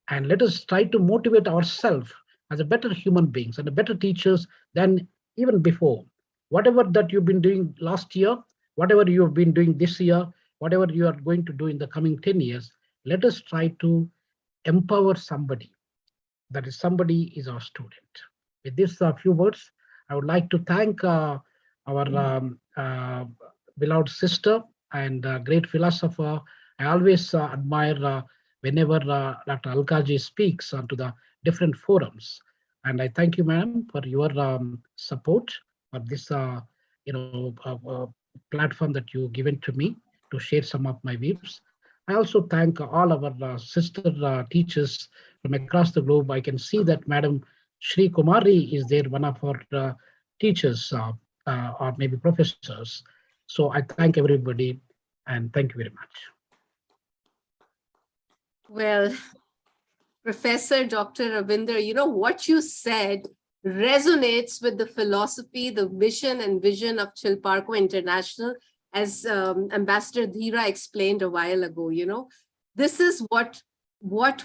and let us try to motivate ourselves as a better human beings and a better teachers than even before. Whatever that you've been doing last year, whatever you have been doing this year, whatever you are going to do in the coming 10 years, let us try to empower somebody. That is, somebody is our student. With these few words, I would like to thank our beloved sister and great philosopher. I always admire whenever Dr. Alkaji speaks onto the different forums. And I thank you, ma'am, for your support for this platform that you given to me to share some of my views. I also thank all our sister teachers from across the globe. I can see that Madam Shri Kumari is there, one of our teachers or maybe professors. So I thank everybody, and thank you very much. Well, Professor Dr. Ravinder, you know, what you said resonates with the philosophy, the mission and vision of Chilparco International, as Ambassador Dhira explained a while ago. You know, this is what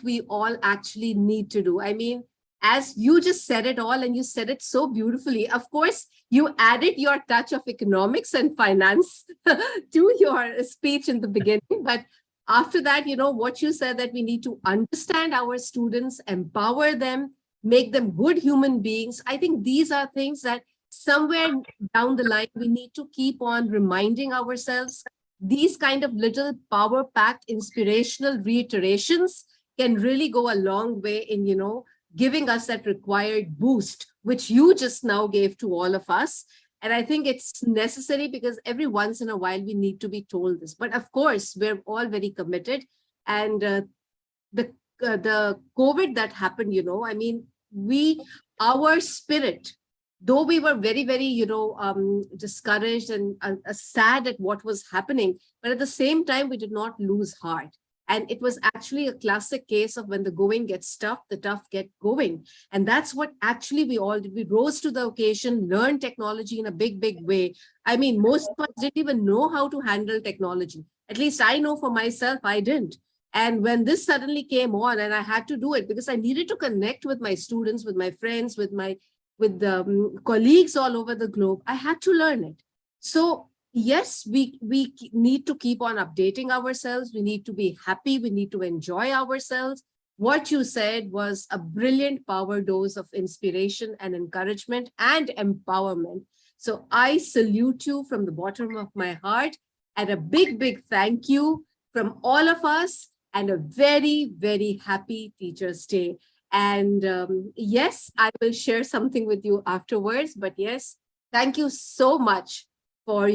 we all actually need to do. I mean, as you just said it all, and you said it so beautifully. Of course, you added your touch of economics and finance to your speech in the beginning, but after that, you know, what you said, that we need to understand our students, empower them, make them good human beings. I think these are things that somewhere down the line, we need to keep on reminding ourselves. These kind of little power-packed inspirational reiterations can really go a long way in, you know, giving us that required boost, which you just now gave to all of us. And I think it's necessary, because every once in a while we need to be told this. But of course, we're all very committed. And the COVID that happened, you know, I mean, our spirit, though we were very, very, you know, discouraged and sad at what was happening, but at the same time, we did not lose heart. And it was actually a classic case of when the going gets tough, the tough get going. And that's what actually we all did. We rose to the occasion, learned technology in a big, big way. I mean, most of us didn't even know how to handle technology. At least I know for myself, I didn't. And when this suddenly came on, and I had to do it because I needed to connect with my students, with my friends, with the colleagues all over the globe, I had to learn it. So, yes, we need to keep on updating ourselves. We need to be happy. We need to enjoy ourselves. What you said was a brilliant power dose of inspiration and encouragement and empowerment. So I salute you from the bottom of my heart, and a big, big thank you from all of us, and a very, very happy Teachers' Day. And yes, I will share something with you afterwards, but yes, thank you so much for,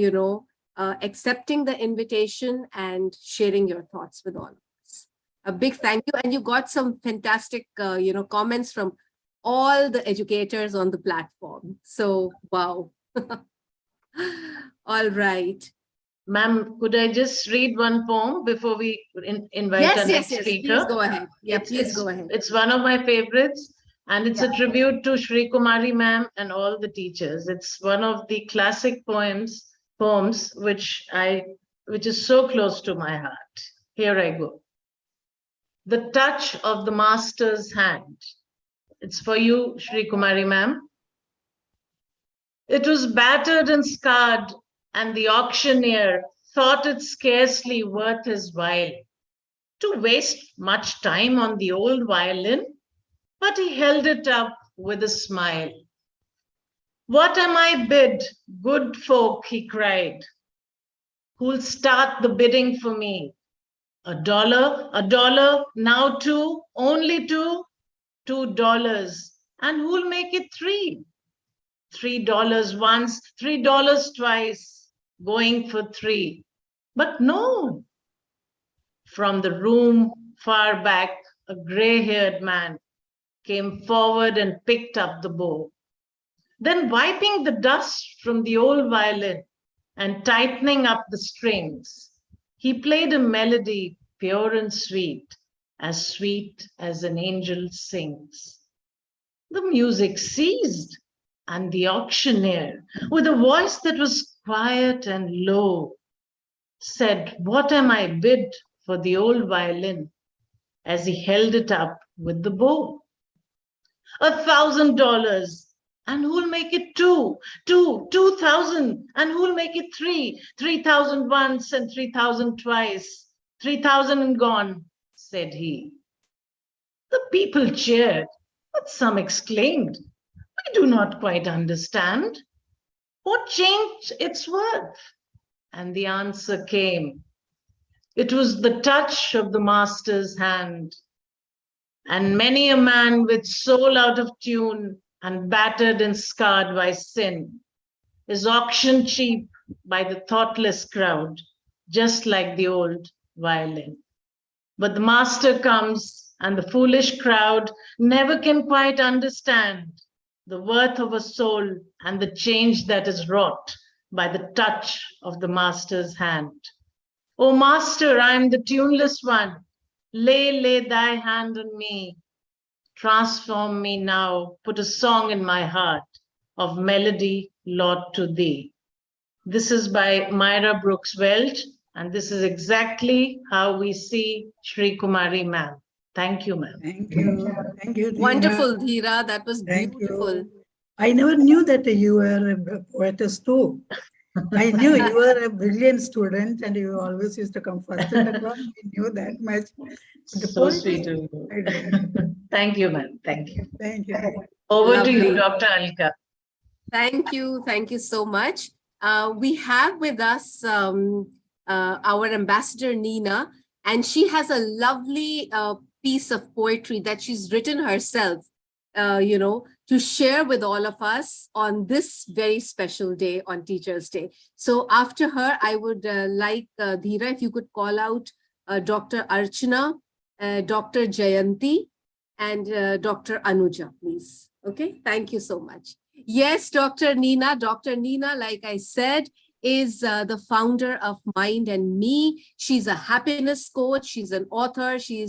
accepting the invitation and sharing your thoughts with all of us. A big thank you. And you got some fantastic, comments from all the educators on the platform. So, wow. All right. Ma'am, could I just read one poem before we invite Yes, our yes, next yes. speaker? Please go ahead. Yeah, It's- please it's- go ahead. It's one of my favorites, and it's Yeah. a tribute to Shri Kumari ma'am and all the teachers. It's one of the classic poems which is so close to my heart. Here I go. The touch of the master's hand. It's for you, Shri Kumari ma'am. It was battered and scarred, and the auctioneer thought it scarcely worth his while to waste much time on the old violin, but he held it up with a smile. What am I bid, good folk, he cried, who'll start the bidding for me? $1, now two, only two, $2, and who'll make it three? $3 once, $3 twice, going for three. But no, from the room far back, a gray-haired man came forward and picked up the bow. Then wiping the dust from the old violin and tightening up the strings, he played a melody pure and sweet as an angel sings. The music ceased, and the auctioneer, with a voice that was quiet and low, said, "What am I bid for the old violin?" as he held it up with the bow. $1,000. And who'll make it two? 2,000. And who'll make it three? 3,000 once and 3,000 twice. 3,000 and gone, said he. The people cheered, but some exclaimed, "We do not quite understand. What changed its worth?" And the answer came. It was the touch of the master's hand. And many a man with soul out of tune and battered and scarred by sin is auctioned cheap by the thoughtless crowd, just like the old violin. But the master comes, and the foolish crowd never can quite understand the worth of a soul and the change that is wrought by the touch of the master's hand. "O master, I am the tuneless one. Lay thy hand on me. Transform me now, put a song in my heart of melody, Lord, to thee." This is by Myra Brooks Welch, and this is exactly how we see Shri Kumari ma'am. Thank you, ma'am. Thank you. Thank you, Dheera. Wonderful, Dheera. That was Thank beautiful. you. I never knew that you were a poetess too. I knew you were a brilliant student and you always used to come first in the class. I knew that much. The So poetess, sweet of you. I didn't. Thank you, ma'am. Thank you. Thank you. Over to you, Lovely. Dr. Alka. Thank you. Thank you so much. We have with us our ambassador, Nina, and she has a lovely piece of poetry that she's written herself, to share with all of us on this very special day on Teachers' Day. So after her, I would like Dheera, if you could call out Dr. Archana, Dr. Jayanti, and Dr. Anuja, please. Okay, thank you so much. Yes, Dr. Nina. Dr. Nina, like I said, is the founder of Mind and Me. She's a happiness coach. She's an author. She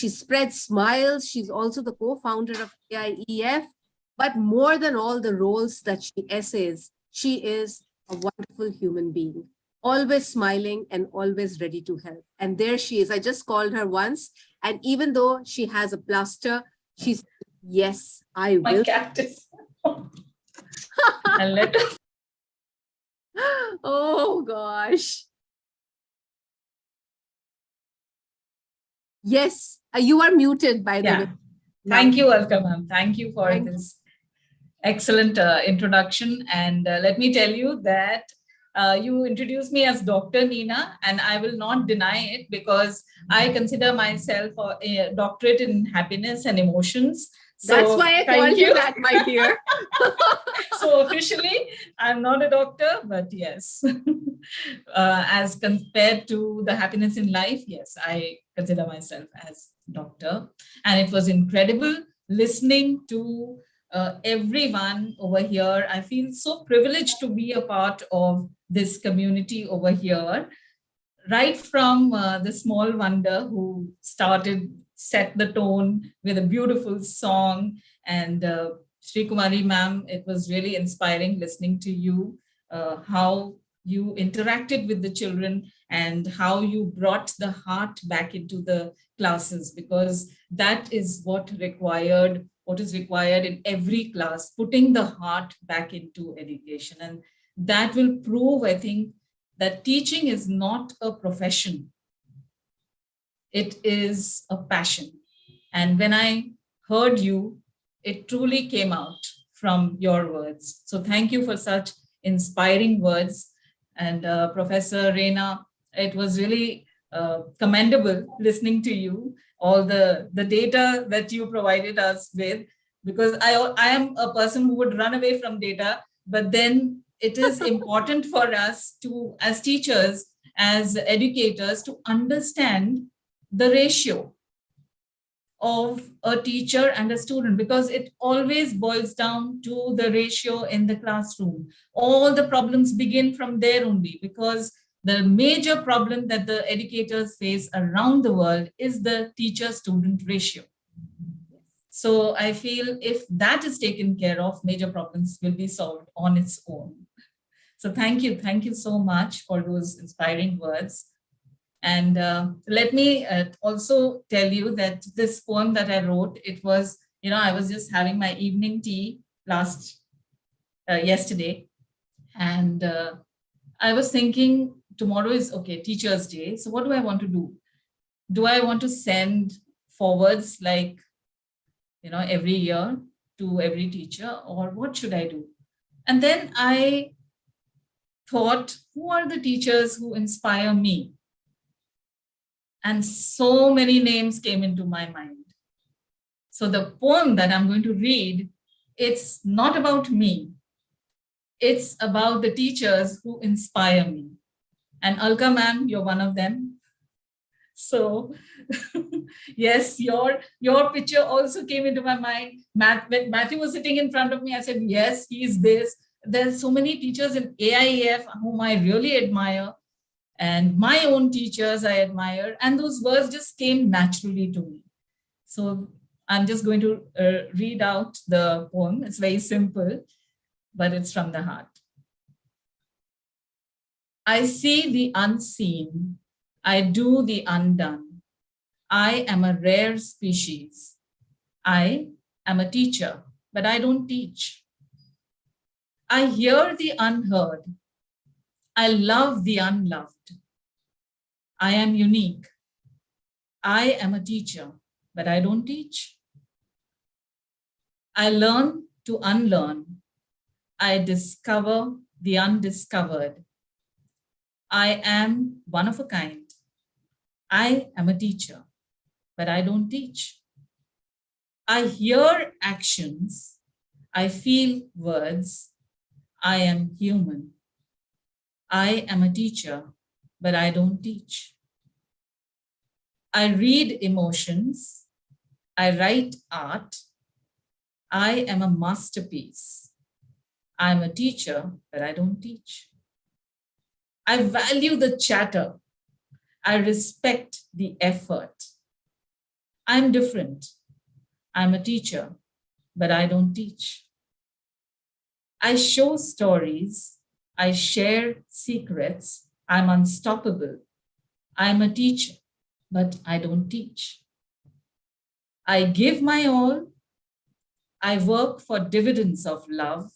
spreads smiles. She's also the co-founder of AIEF. But more than all the roles that she essays, she is a wonderful human being, always smiling and always ready to help. And there she is. I just called her once. And even though she has a plaster, she said, "Yes, I will." My cactus. And let Oh gosh. Yes, you are muted, by the Yeah. way. Thank you, welcome, ma'am. Thank you for Thank you. this excellent introduction. And let me tell you that you introduced me as Dr. Nina, and I will not deny it because I consider myself a doctorate in happiness and emotions. So That's why I called you that, my dear. So officially, I'm not a doctor, but yes, as compared to the happiness in life, yes, I consider myself as doctor. And it was incredible listening to everyone over here. I feel so privileged to be a part of this community over here, right from the small wonder who set the tone with a beautiful song. And Sri Kumari ma'am, it was really inspiring listening to you, how you interacted with the children and how you brought the heart back into the classes, because that is what is required in every class, putting the heart back into education. And that will prove, I think, that teaching is not a profession. It is a passion. And when I heard you, it truly came out from your words. So thank you for such inspiring words. And Professor Reina, it was really commendable listening to you, all the data that you provided us with, because I am a person who would run away from data, but then it is important for us to, as teachers, as educators, to understand the ratio of a teacher and a student, because it always boils down to the ratio in the classroom. All the problems begin from there only, because the major problem that the educators face around the world is the teacher-student ratio. So I feel if that is taken care of, major problems will be solved on its own. So thank you so much for those inspiring words. And let me also tell you that this poem that I wrote, it was, I was just having my evening tea yesterday. And I was thinking, tomorrow is, Teacher's Day. So what do I want to do? Do I want to send forwards like, every year to every teacher, or what should I do? And then I thought, who are the teachers who inspire me? And so many names came into my mind. So the poem that I'm going to read, it's not about me. It's about the teachers who inspire me. And Alka ma'am, you're one of them. So yes, your picture also came into my mind. When Matthew was sitting in front of me, I said, yes, he is this. There's so many teachers in AIEF whom I really admire. And my own teachers I admire, and those words just came naturally to me. So I'm just going to read out the poem. It's very simple, but it's from the heart. I see the unseen. I do the undone. I am a rare species. I am a teacher, but I don't teach. I hear the unheard. I love the unloved. I am unique. I am a teacher, but I don't teach. I learn to unlearn. I discover the undiscovered. I am one of a kind. I am a teacher, but I don't teach. I hear actions. I feel words. I am human. I am a teacher, but I don't teach. I read emotions. I write art. I am a masterpiece. I am a teacher, but I don't teach. I value the chatter. I respect the effort. I'm different. I'm a teacher, but I don't teach. I show stories. I share secrets. I'm unstoppable. I'm a teacher, but I don't teach. I give my all. I work for dividends of love.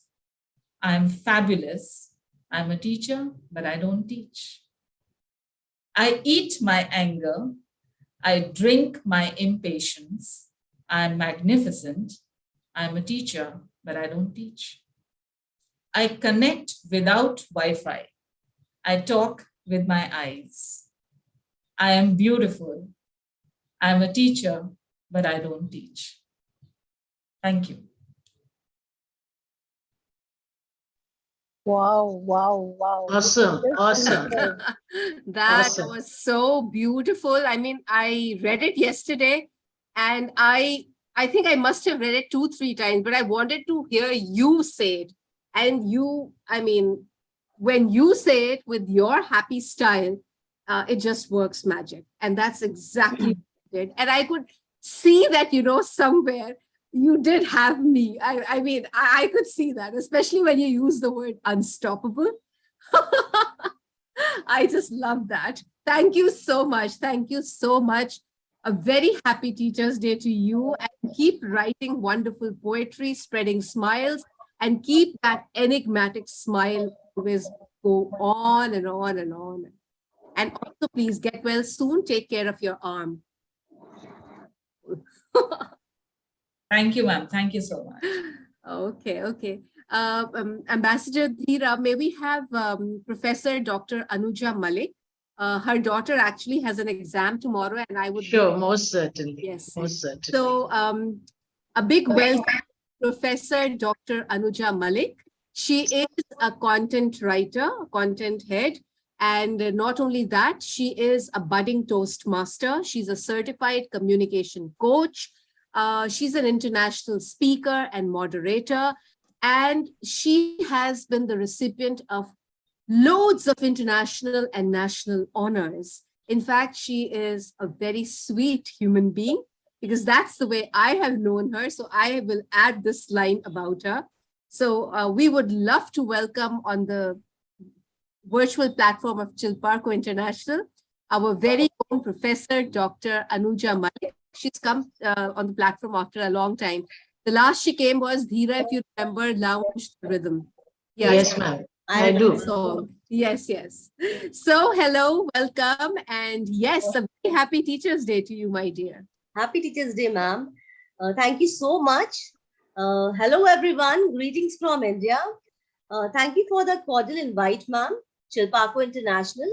I'm fabulous. I'm a teacher, but I don't teach. I eat my anger. I drink my impatience. I'm magnificent. I'm a teacher, but I don't teach. I connect without Wi-Fi. I talk with my eyes. I am beautiful. I'm a teacher, but I don't teach. Thank you. Wow, wow, wow. Awesome, awesome. That Awesome. was so beautiful. I mean, I read it yesterday and I think I must have read it 2-3 times, but I wanted to hear you say it. And you, I mean, when you say it with your happy style, it just works magic. And that's exactly what it did. And I could see that, somewhere you did have me. I mean, I could see that, especially when you use the word unstoppable. I just love that. Thank you so much. Thank you so much. A very happy Teachers' Day to you, and keep writing wonderful poetry, spreading smiles, and keep that enigmatic smile always go on and on and on. And also, please get well soon. Take care of your arm. Thank you, ma'am. Thank you so much. Okay, okay. Ambassador Dhira, may we have Professor Dr. Anuja Malik? Her daughter actually has an exam tomorrow, and I would Sure, most certainly. yes. Most certainly. So a big welcome, Professor Dr. Anuja Malik. She is a content writer, a content head, and not only that, she is a budding Toastmaster. She's a certified communication coach. She's an international speaker and moderator, and she has been the recipient of loads of international and national honors. In fact, she is a very sweet human being, because that's the way I have known her. So I will add this line about her. So we would love to welcome on the virtual platform of Chilparco International, our very own Professor Dr. Anuja Malik. She's come on the platform after a long time. The last she came was Dhira, if you remember, Lounge Rhythm. Yes, ma'am. I do. So, yes, yes. So, hello, welcome. And yes, a very happy Teachers' Day to you, my dear. Happy Teachers' Day, ma'am. Thank you so much. Hello, everyone. Greetings from India. Thank you for the cordial invite, ma'am. Chilparco International.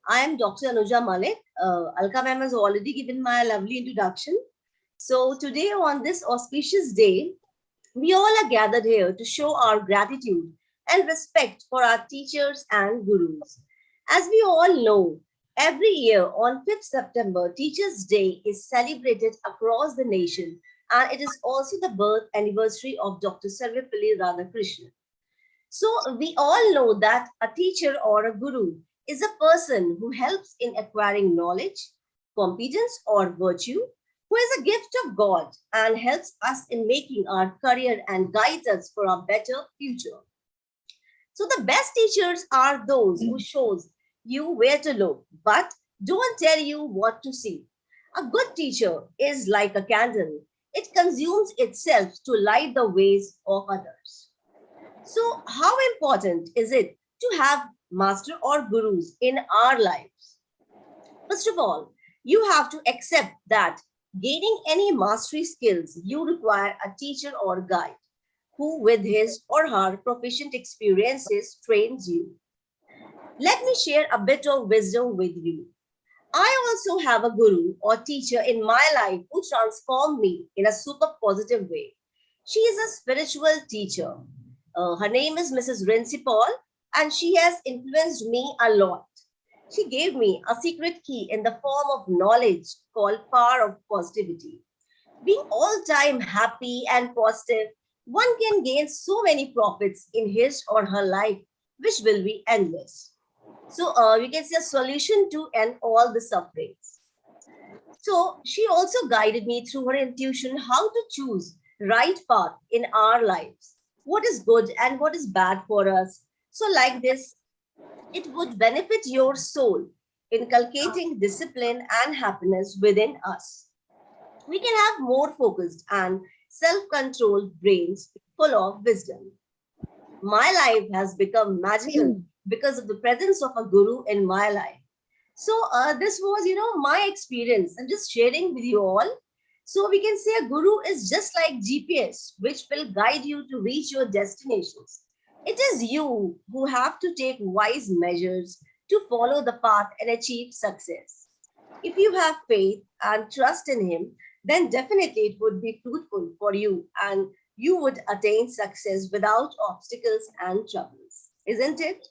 I am Dr. Anuja Malik. Alka ma'am has already given my lovely introduction. So today on this auspicious day, we all are gathered here to show our gratitude and respect for our teachers and gurus. As we all know, every year on 5th September, Teachers' Day is celebrated across the nation, and it is also the birth anniversary of Dr. Sarvepalli Radhakrishnan. So we all know that a teacher or a guru is a person who helps in acquiring knowledge, competence, or virtue, who is a gift of God and helps us in making our career and guides us for a better future. So the best teachers are those who shows you where to look, but don't tell you what to see. A good teacher is like a candle. It consumes itself to light the ways of others. So how important is it to have master or gurus in our lives? First of all, you have to accept that gaining any mastery skills, you require a teacher or guide who with his or her proficient experiences trains you. Let me share a bit of wisdom with you. I also have a guru or teacher in my life who transformed me in a super positive way. She is a spiritual teacher. Her name is Mrs. Rincy Paul, and she has influenced me a lot. She gave me a secret key in the form of knowledge called power of positivity. Being all-time happy and positive, one can gain so many profits in his or her life, which will be endless. So we can say a solution to end all the sufferings. So she also guided me through her intuition how to choose right path in our lives. What is good and what is bad for us. So like this, it would benefit your soul, inculcating discipline and happiness within us. We can have more focused and self-controlled brains full of wisdom. My life has become magical because of the presence of a guru in my life. So this was, my experience. I'm just sharing with you all. So we can say a guru is just like GPS, which will guide you to reach your destinations. It is you who have to take wise measures to follow the path and achieve success. If you have faith and trust in him, then definitely it would be fruitful for you and you would attain success without obstacles and troubles. Isn't it?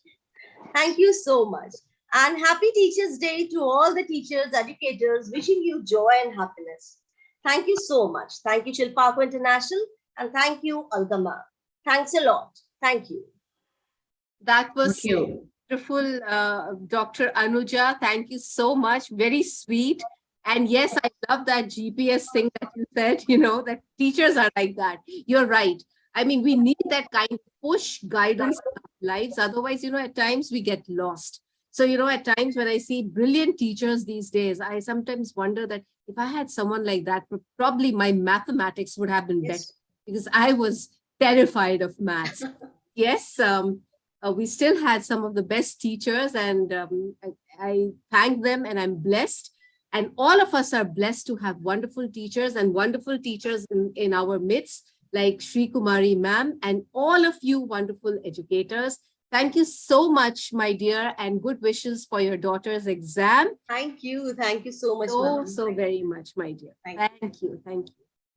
Thank you so much. And happy Teachers' Day to all the teachers, educators, wishing you joy and happiness. Thank you so much. Thank you, Chilparco International, and thank you, Algama. Thanks a lot. Thank you. That was Thank you. beautiful, Dr. Anuja. Thank you so much. Very sweet. And yes, I love that GPS thing that you said, that teachers are like that. You're right. I mean, we need that kind of push guidance in our lives. Otherwise, at times we get lost. So, at times when I see brilliant teachers these days, I sometimes wonder that if I had someone like that, probably my mathematics would have been better because I was terrified of maths. Yes, we still had some of the best teachers, and I thank them, and I'm blessed. And all of us are blessed to have wonderful teachers and wonderful teachers in our midst, like Sri Kumari ma'am, and all of you wonderful educators. Thank you so much, my dear, and good wishes for your daughter's exam. Thank you. Thank you so much. So very much, my dear. Thank you. Thank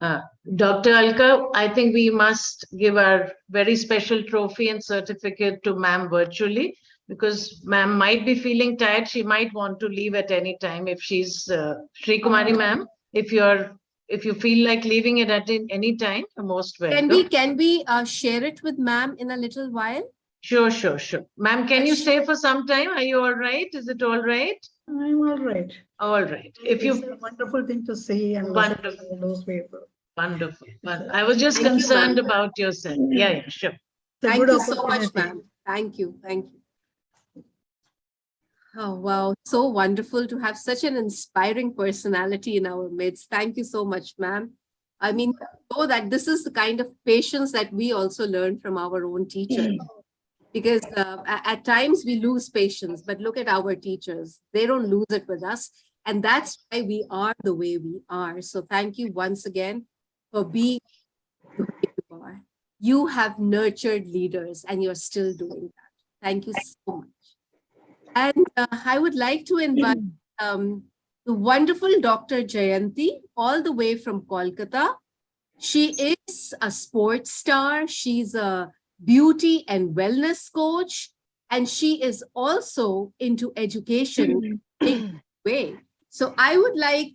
you. Dr. Alka, I think we must give our very special trophy and certificate to ma'am virtually, because ma'am might be feeling tired. She might want to leave at any time. If she's Sri Kumari ma'am, if you feel like leaving it at any time, you're most welcome. Can we share it with ma'am in a little while? Sure. Ma'am, can you stay for some time? Are you all right? Is it all right? I'm all right. All right. It's a wonderful thing to see and Wonderful. all those people. Wonderful. I was just concerned about yourself. Yeah, sure. Thank you so much, ma'am. Thank you. Oh, wow. So wonderful to have such an inspiring personality in our midst. Thank you so much, ma'am. I mean, know that this is the kind of patience that we also learn from our own teachers. Because at times we lose patience, but look at our teachers. They don't lose it with us. And that's why we are the way we are. So thank you once again for being the way you are. You have nurtured leaders and you're still doing that. Thank you so much. And I would like to invite the wonderful Dr. Jayanti, all the way from Kolkata. She is a sports star. She's a beauty and wellness coach, and she is also into education in a way. So I would like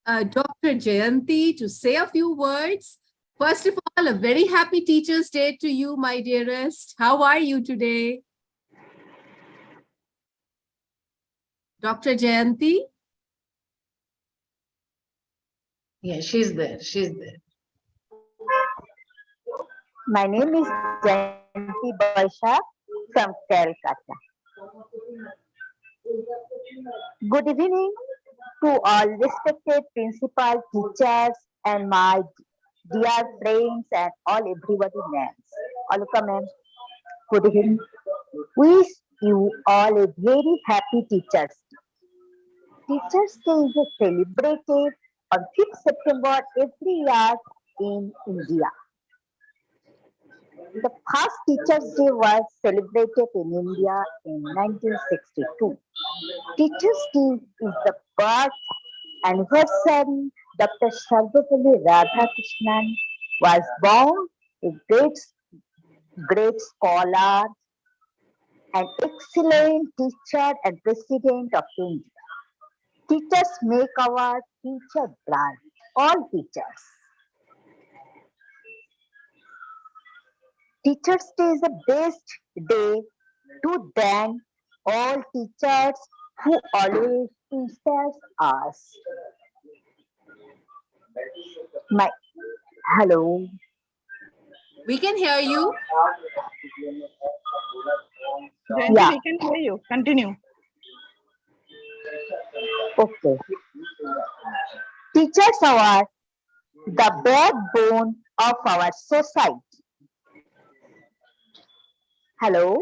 Dr. Jayanti to say a few words. First of all, a very happy Teachers' Day to you, my dearest. How are you today? Dr. Jayanti? Yeah, she's there. My name is Jayanti Baisha from Calcutta. Good evening to all respected principal, teachers, and my dear friends and all everybody names. Alka ma'am, good evening. Wish you all a very happy Teachers Day. Teachers Day is celebrated on 5th September every year in India. The first Teachers' Day was celebrated in India in 1962. Teachers' Day is the birth anniversary. Dr. Sarvapalli Radhakrishnan was born a great scholar, an excellent teacher and president of India. Teachers make our future bright. All teachers. Teachers' Day is the best day to thank all teachers who always inspire us. Hello. We can hear you. Yeah. We can hear you. Continue. Okay. Teachers are the backbone of our society. Hello.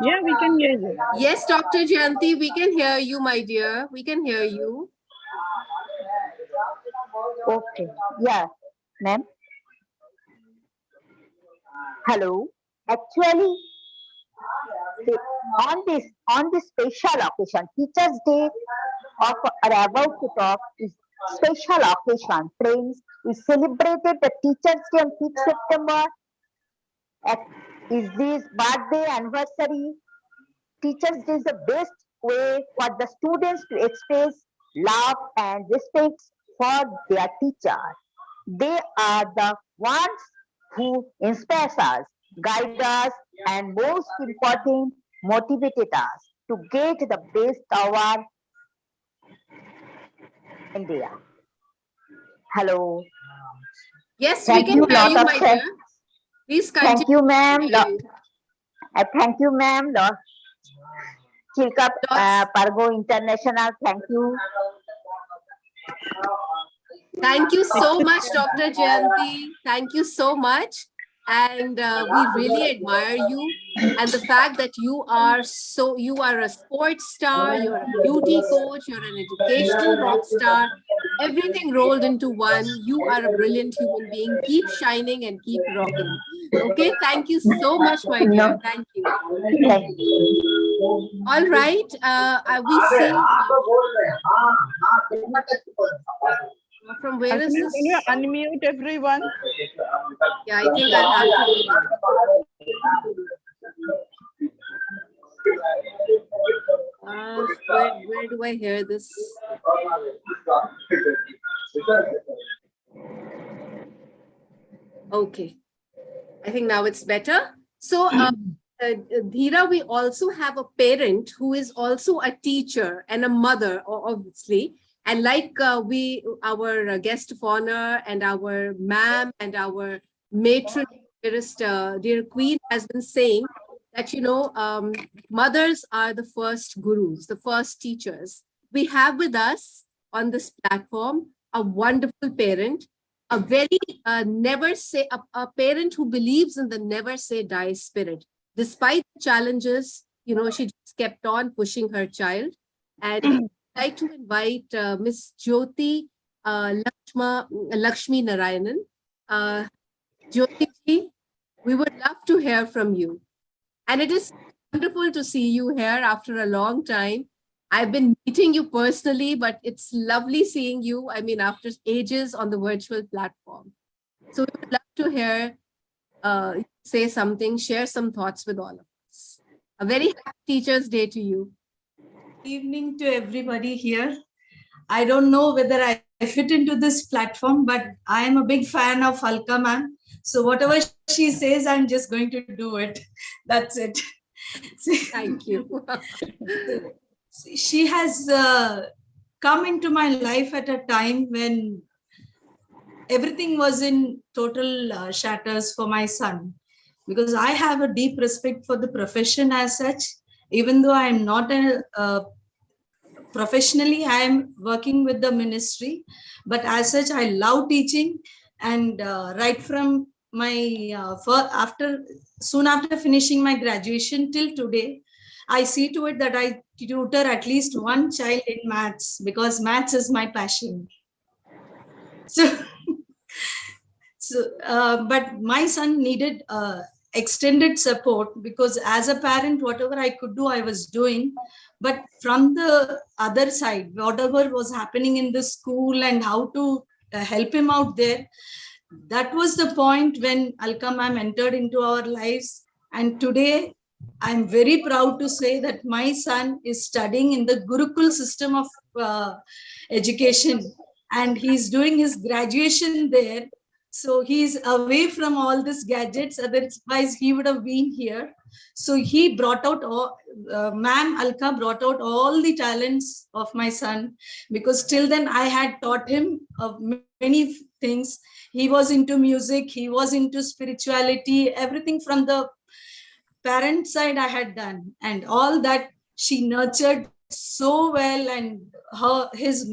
Yeah, we can hear you. Yes, Dr. Jayanti, we can hear you, my dear. We can hear you. Okay. Yeah, ma'am. Hello. Actually, on this special occasion, Teachers' Day of are about to talk is special occasion. Friends, we celebrated the Teachers' Day on 5th September. Is this birthday anniversary? Teachers' Day is the best way for the students to express love and respect for their teachers. They are the ones who inspire us, guide us, and most important, motivated us to get the best our India. Hello. Yes, we Thank can you, hear you, lot of my dear. Please continue. thank you, ma'am. We can hear you. Thank you, ma'am. Lots. Chilparco International. Thank you. Thank you so much, Dr. Jayanti. Thank you so much. And we really admire you. And the fact that you are a sports star, you're a beauty coach, you're an educational rock star, everything rolled into one. You are a brilliant human being. Keep shining and keep rocking. Okay, thank you so much, my dear. No. Thank you. Thank you. All right, we see from where is this? Can you unmute everyone? Yeah, I think I'll have to do that. Where do I hear this? Okay, I think now it's better. So, Dheera, we also have a parent who is also a teacher and a mother, obviously. And like our guest of honor and our ma'am and our matron, dear Queen has been saying that, mothers are the first gurus, the first teachers. We have with us on this platform a wonderful parent, a very a parent who believes in the never say die spirit. Despite the challenges, she just kept on pushing her child. And I'd like to invite Miss Jyoti Lakshmi Narayanan. Jyoti ji, we would love to hear from you. And it is wonderful to see you here after a long time. I've been meeting you personally, but it's lovely seeing you, after ages on the virtual platform. So we would love to hear say something, share some thoughts with all of us. A very happy Teachers' Day to you. Evening to everybody here. I don't know whether I fit into this platform, but I am a big fan of Alka ma'am. So whatever she says, I'm just going to do it. That's it. Thank you. She has come into my life at a time when everything was in total shatters for my son, because I have a deep respect for the profession as such. Even though I am not professionally, I am working with the ministry, but as such, I love teaching. And right from my soon after finishing my graduation till today, I see to it that I tutor at least one child in maths, because maths is my passion. But my son needed extended support, because as a parent, whatever I could do, I was doing. But from the other side, whatever was happening in the school and how to help him out there, that was the point when Alka ma'am entered into our lives. And today, I'm very proud to say that my son is studying in the Gurukul system of education, and he's doing his graduation there. So he's away from all these gadgets, otherwise he would have been here. So he brought out Ma'am Alka brought out all the talents of my son, because till then I had taught him of many things. He was into music, he was into spirituality, everything from the parent side I had done, and all that she nurtured so well, and his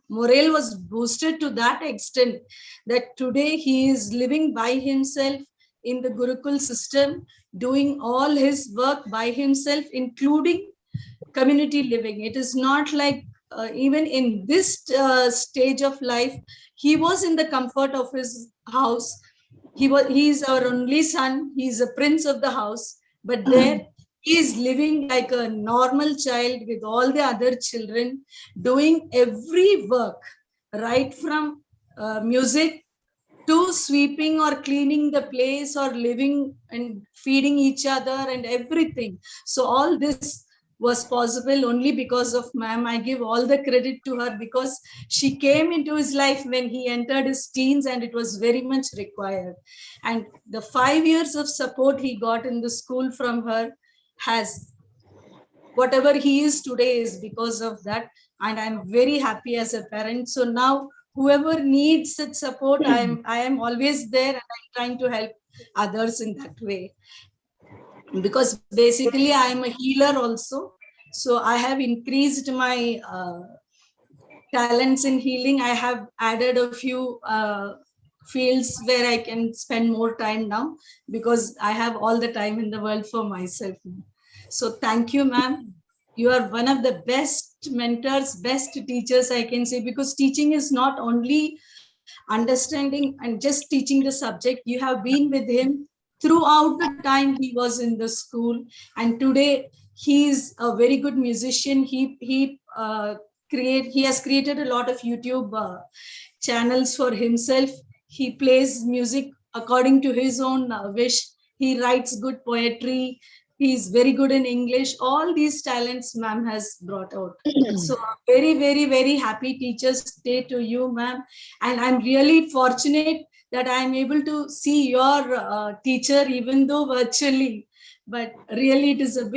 morale was boosted to that extent that today he is living by himself in the Gurukul system, doing all his work by himself, including community living. It is not like even in this stage of life, he was in the comfort of his house. He is our only son. He is a prince of the house. But there he is living like a normal child with all the other children, doing every work, right from music to sweeping or cleaning the place or living and feeding each other and everything. So all this was possible only because of ma'am. I give all the credit to her because she came into his life when he entered his teens and it was very much required. And the 5 years of support he got in the school from her has, whatever he is today is because of that. And I'm very happy as a parent. So now whoever needs such support, I am always there, and I'm trying to help others in that way. Because basically I am a healer also. So I have increased my talents in healing. I have added a few fields where I can spend more time now because I have all the time in the world for myself. So thank you, ma'am. You are one of the best mentors, best teachers, I can say, because teaching is not only understanding and just teaching the subject. You have been with him throughout the time he was in the school, and today he is a very good musician. He has created a lot of YouTube channels for himself. He plays music according to his own wish. He writes good poetry. He's very good in English. All these talents ma'am has brought out. So very, very, very happy Teachers Day to you, ma'am. And I'm really fortunate that I'm able to see your teacher, even though virtually. But really, it is a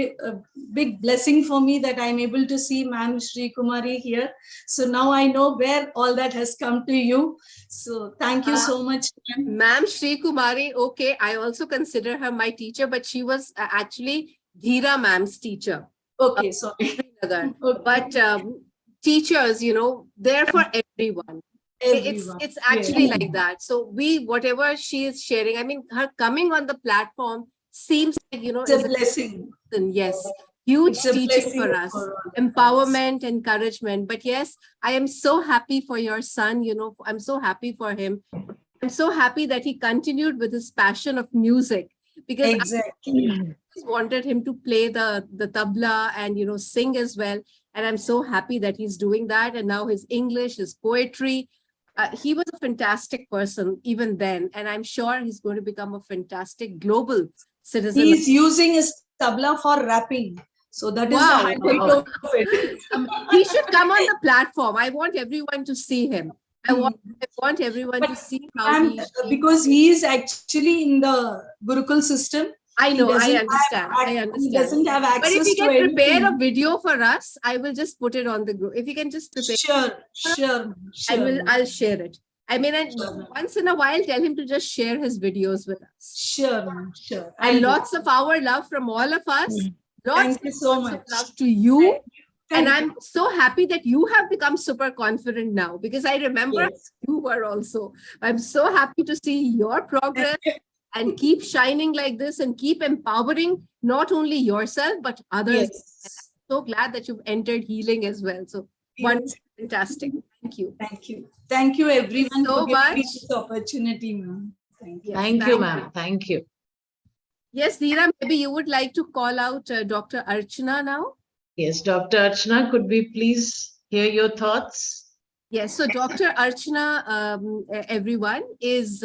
big blessing for me that I'm able to see ma'am Shri Kumari here. So now I know where all that has come to you. So thank you so much, ma'am. Ma'am Shri Kumari, okay, I also consider her my teacher, but she was actually Dheera ma'am's teacher. Okay, sorry. Okay. But teachers, you know, they're for everyone. It's actually like that. So whatever she is sharing, I mean, her coming on the platform seems like, you know, it's a blessing. Yes, huge teaching for us, empowerment, encouragement. But yes, I am so happy for your son. You know, I'm so happy for him. I'm so happy that he continued with his passion of music, because I wanted him to play the tabla and, you know, sing as well. And I'm so happy that he's doing that. And now his English, his poetry. He was a fantastic person even then. And I'm sure he's going to become a fantastic global citizen. He's using his tabla for rapping. So that is the highlight of it. He should come on the platform. I want everyone to see him. I want everyone to see how because he is actually in the Gurukul system. I know, I understand. I understand. He doesn't have access. But if you to can prepare anything. a video for us, I will just put it on the group. If you can just prepare. Sure. I'll share it. I mean, and once in a while, tell him to just share his videos with us. Sure. And lots of our love from all of us. Thank you so much. Of love to you. And I'm so happy that you have become super confident now, because I remember you were also. I'm so happy to see your progress and keep shining like this and keep empowering not only yourself, but others. And I'm so glad that you've entered healing as well. So wonderful, fantastic. Thank you. Thank you, everyone, Thank you so for giving me this opportunity, ma'am. Thank you. Thank you, ma'am. Thank you. Yes, Dheera, maybe you would like to call out Dr. Archana now? Yes, Dr. Archana, could we please hear your thoughts? Yes, so Dr. Archana, everyone, is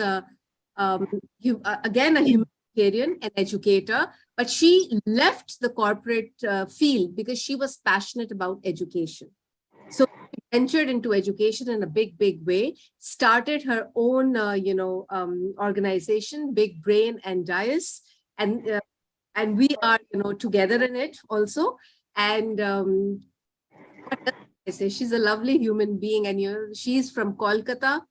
again a humanitarian, an educator, but she left the corporate field because she was passionate about education. So she ventured into education in a big way, started her own, organization, Big Brain and Dias, and we are, together in it also. And what does I say? She's a lovely human being, and she's from Kolkata,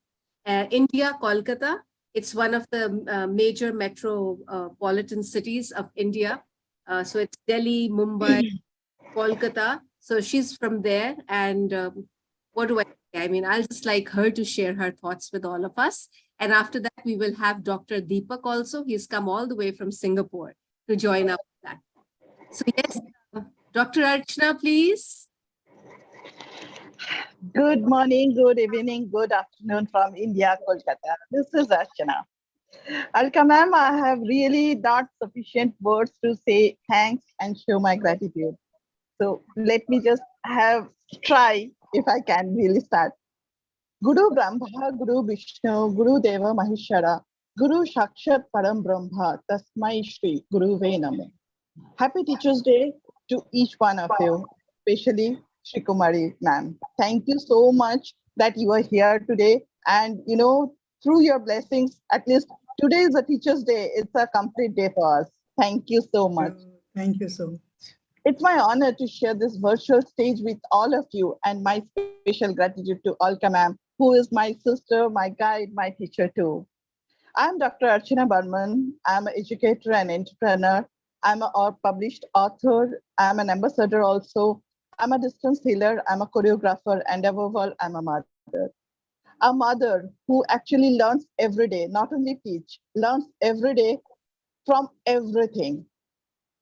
India, Kolkata. It's one of the major metropolitan cities of India. So it's Delhi, Mumbai, Kolkata. So she's from there, and what do I say? I mean, I'll just like her to share her thoughts with all of us. And after that, we will have Dr. Deepak also. He's come all the way from Singapore to join up with that. So yes, Dr. Archana, please. Good morning, good evening, good afternoon from India, Kolkata. This is Archana. Alka ma'am, I have really not sufficient words to say thanks and show my gratitude. So let me just try if I can really start. Guru Brahma, Guru Vishnu, Guru Deva Maheshwara, Guru Shakshat Param Brahma, Tasmai Shri, Guru Namo. Happy Teachers Day to each one of you, especially Shri Kumari ma'am. Thank you so much that you are here today. And through your blessings, at least today is a Teachers Day. It's a complete day for us. Thank you so much. Thank you so much. It's my honor to share this virtual stage with all of you, and my special gratitude to Alka ma'am, who is my sister, my guide, my teacher too. I'm Dr. Archana Burman. I'm an educator and entrepreneur. I'm a published author. I'm an ambassador also. I'm a distance healer. I'm a choreographer, and above all, I'm a mother. A mother who actually learns every day, not only teach, learns every day from everything.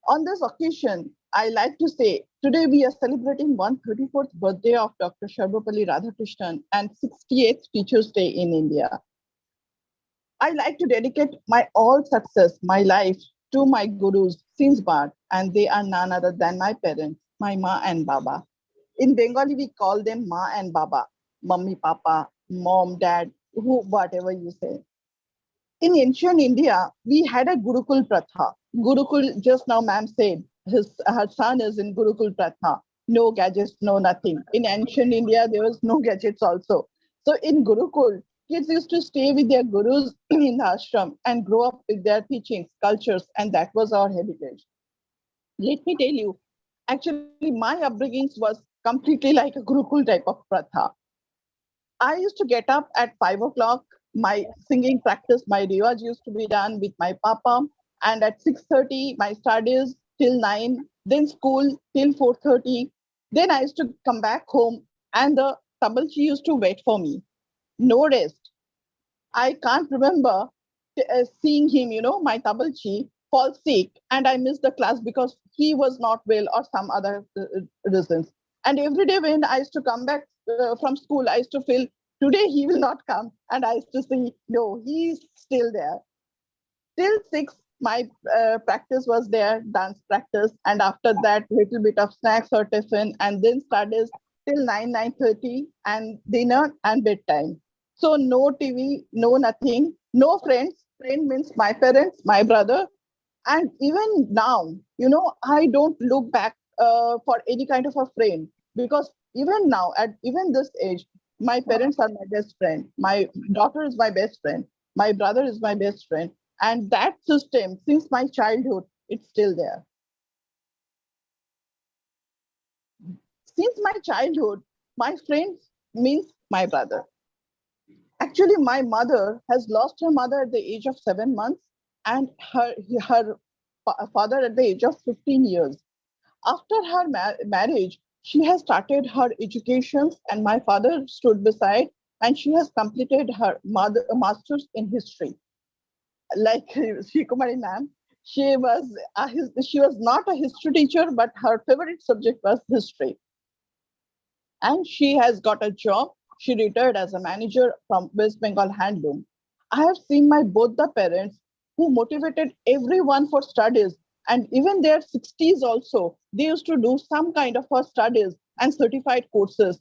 On this occasion, I like to say, today we are celebrating 134th birthday of Dr. Sarvepalli Radhakrishnan and 68th Teachers' Day in India. I like to dedicate my all success, my life, to my gurus since birth, and they are none other than my parents, my Ma and Baba. In Bengali, we call them Ma and Baba, Mummy, Papa, Mom, Dad, whatever you say. In ancient India, we had a Gurukul Pratha. Gurukul, just now ma'am said, her son is in Gurukul Pratha. No gadgets, no nothing. In ancient India, there was no gadgets also. So in Gurukul, kids used to stay with their gurus in the ashram and grow up with their teachings, cultures, and that was our heritage. Let me tell you, actually, my upbringings was completely like a Gurukul type of Pratha. I used to get up at 5 o'clock. My singing practice, my riwaj used to be done with my papa. And at 6:30, my studies till 9, then school till 4:30. Then I used to come back home and the tabalchi used to wait for me. No rest. I can't remember seeing him, my tabalchi fall sick and I missed the class because he was not well or some other reasons. And every day when I used to come back from school, I used to feel today he will not come. And I used to see, no, he's still there. Till 6, my practice was there, dance practice. And after that, little bit of snacks or tiffin, and then studies till 9:30 and dinner and bedtime. So no TV, no nothing, no friends. Friend means my parents, my brother. And even now, I don't look back for any kind of a friend because even now, at even this age, my parents are my best friend. My daughter is my best friend. My brother is my best friend. And that system, since my childhood, it's still there. Since my childhood, my friend means my brother. Actually, my mother has lost her mother at the age of 7 months and her father at the age of 15 years. After her marriage, she has started her education and my father stood beside and she has completed her master's in history. Like Sri Kumari ma'am, she was not a history teacher, but her favorite subject was history. And she has got a job. She retired as a manager from West Bengal Handloom. I have seen my both the parents who motivated everyone for studies, and even their 60s also, they used to do some kind of studies and certified courses.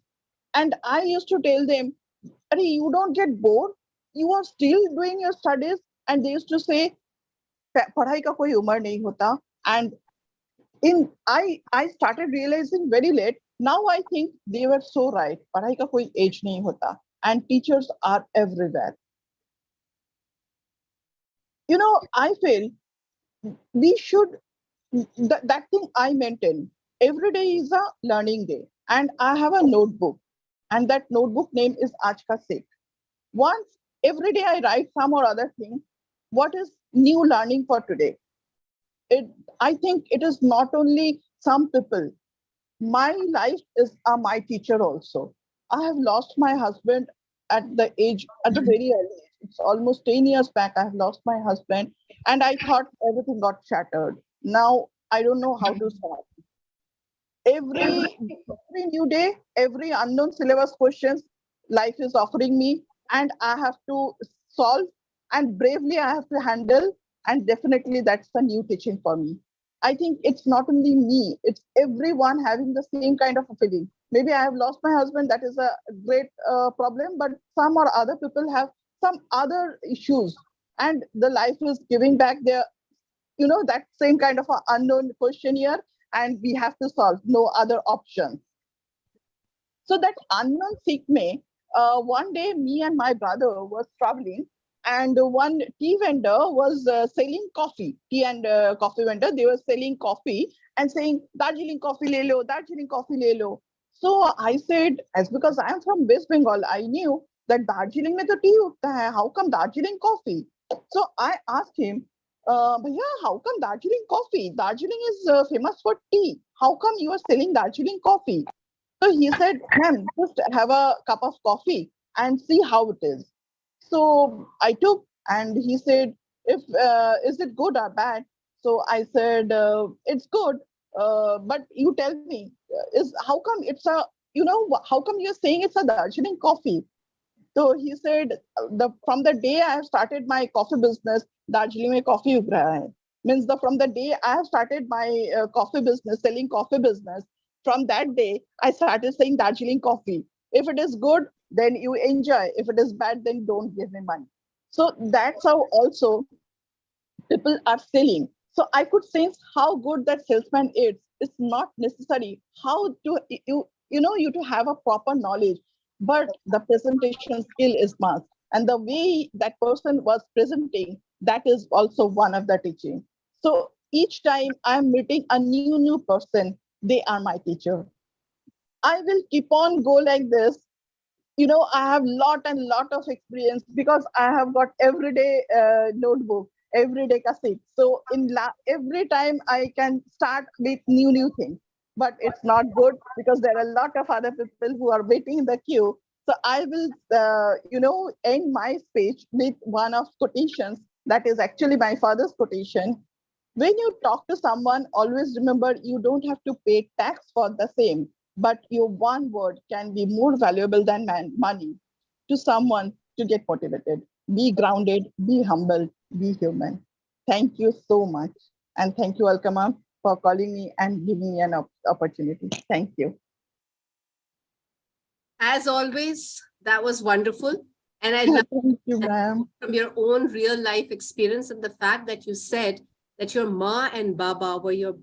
And I used to tell them, you don't get bored? You are still doing your studies? And they used to say, "Padhai ka koi umar nahi hota." And I started realizing very late. Now I think they were so right. Padhai ka koi age nahi hota. And teachers are everywhere. I feel we should, that thing I maintain. Every day is a learning day. And I have a notebook. And that notebook name is Aaj Ka Sikh. Once every day I write some or other thing. What is new learning for today? I think it is not only some people. My life is my teacher also. I have lost my husband at a very early age. It's almost 10 years back. I have lost my husband, and I thought everything got shattered. Now I don't know how to start. Every new day, every unknown syllabus questions life is offering me, and I have to solve, and bravely I have to handle, and definitely that's the new teaching for me. I think it's not only me, it's everyone having the same kind of a feeling. Maybe I have lost my husband, that is a great problem, but some or other people have some other issues, and the life is giving back their, that same kind of a unknown question here, and we have to solve, no other option. So that unknown seek me, one day me and my brother was traveling, and one tea vendor was selling coffee, tea and coffee vendor, they were selling coffee and saying, Darjeeling coffee le lo, Darjeeling coffee le lo. So I said, as because I am from West Bengal, I knew that Darjeeling mein to tea hota hai, how come Darjeeling coffee? So I asked him, Bhaiya, how come Darjeeling coffee? Darjeeling is famous for tea. How come you are selling Darjeeling coffee? So he said, ma'am, just have a cup of coffee and see how it is. So I took, and he said, if is it good or bad? So I said, it's good. But you tell me, is how come it's a, how come you're saying it's a Darjeeling coffee? So he said, from the day I have started my coffee business, Darjeeling mein coffee ug raha hai. Means from the day I have started my coffee business, selling coffee business, from that day I started saying Darjeeling coffee. If it is good, then you enjoy. If it is bad, then don't give me money. So that's how also people are selling. So I could sense how good that salesman is. It's not necessary how to you to have a proper knowledge, but the presentation skill is must. And the way that person was presenting, that is also one of the teaching. So each time I'm meeting a new person, they are my teacher. I will keep on go like this. I have lot of experience because I have got everyday notebook, everyday cassette. So every time I can start with new things, but it's not good because there are a lot of other people who are waiting in the queue. So I will end my speech with one of quotations that is actually my father's quotation. When you talk to someone, always remember you don't have to pay tax for the same, but your one word can be more valuable than money to someone to get motivated. Be grounded, be humble, be human. Thank you so much. And thank you, Alkama, for calling me and giving me an opportunity. Thank you. As always, that was wonderful. And I love Thank you, ma'am. From your own real life experience and the fact that you said that your Ma and Baba were your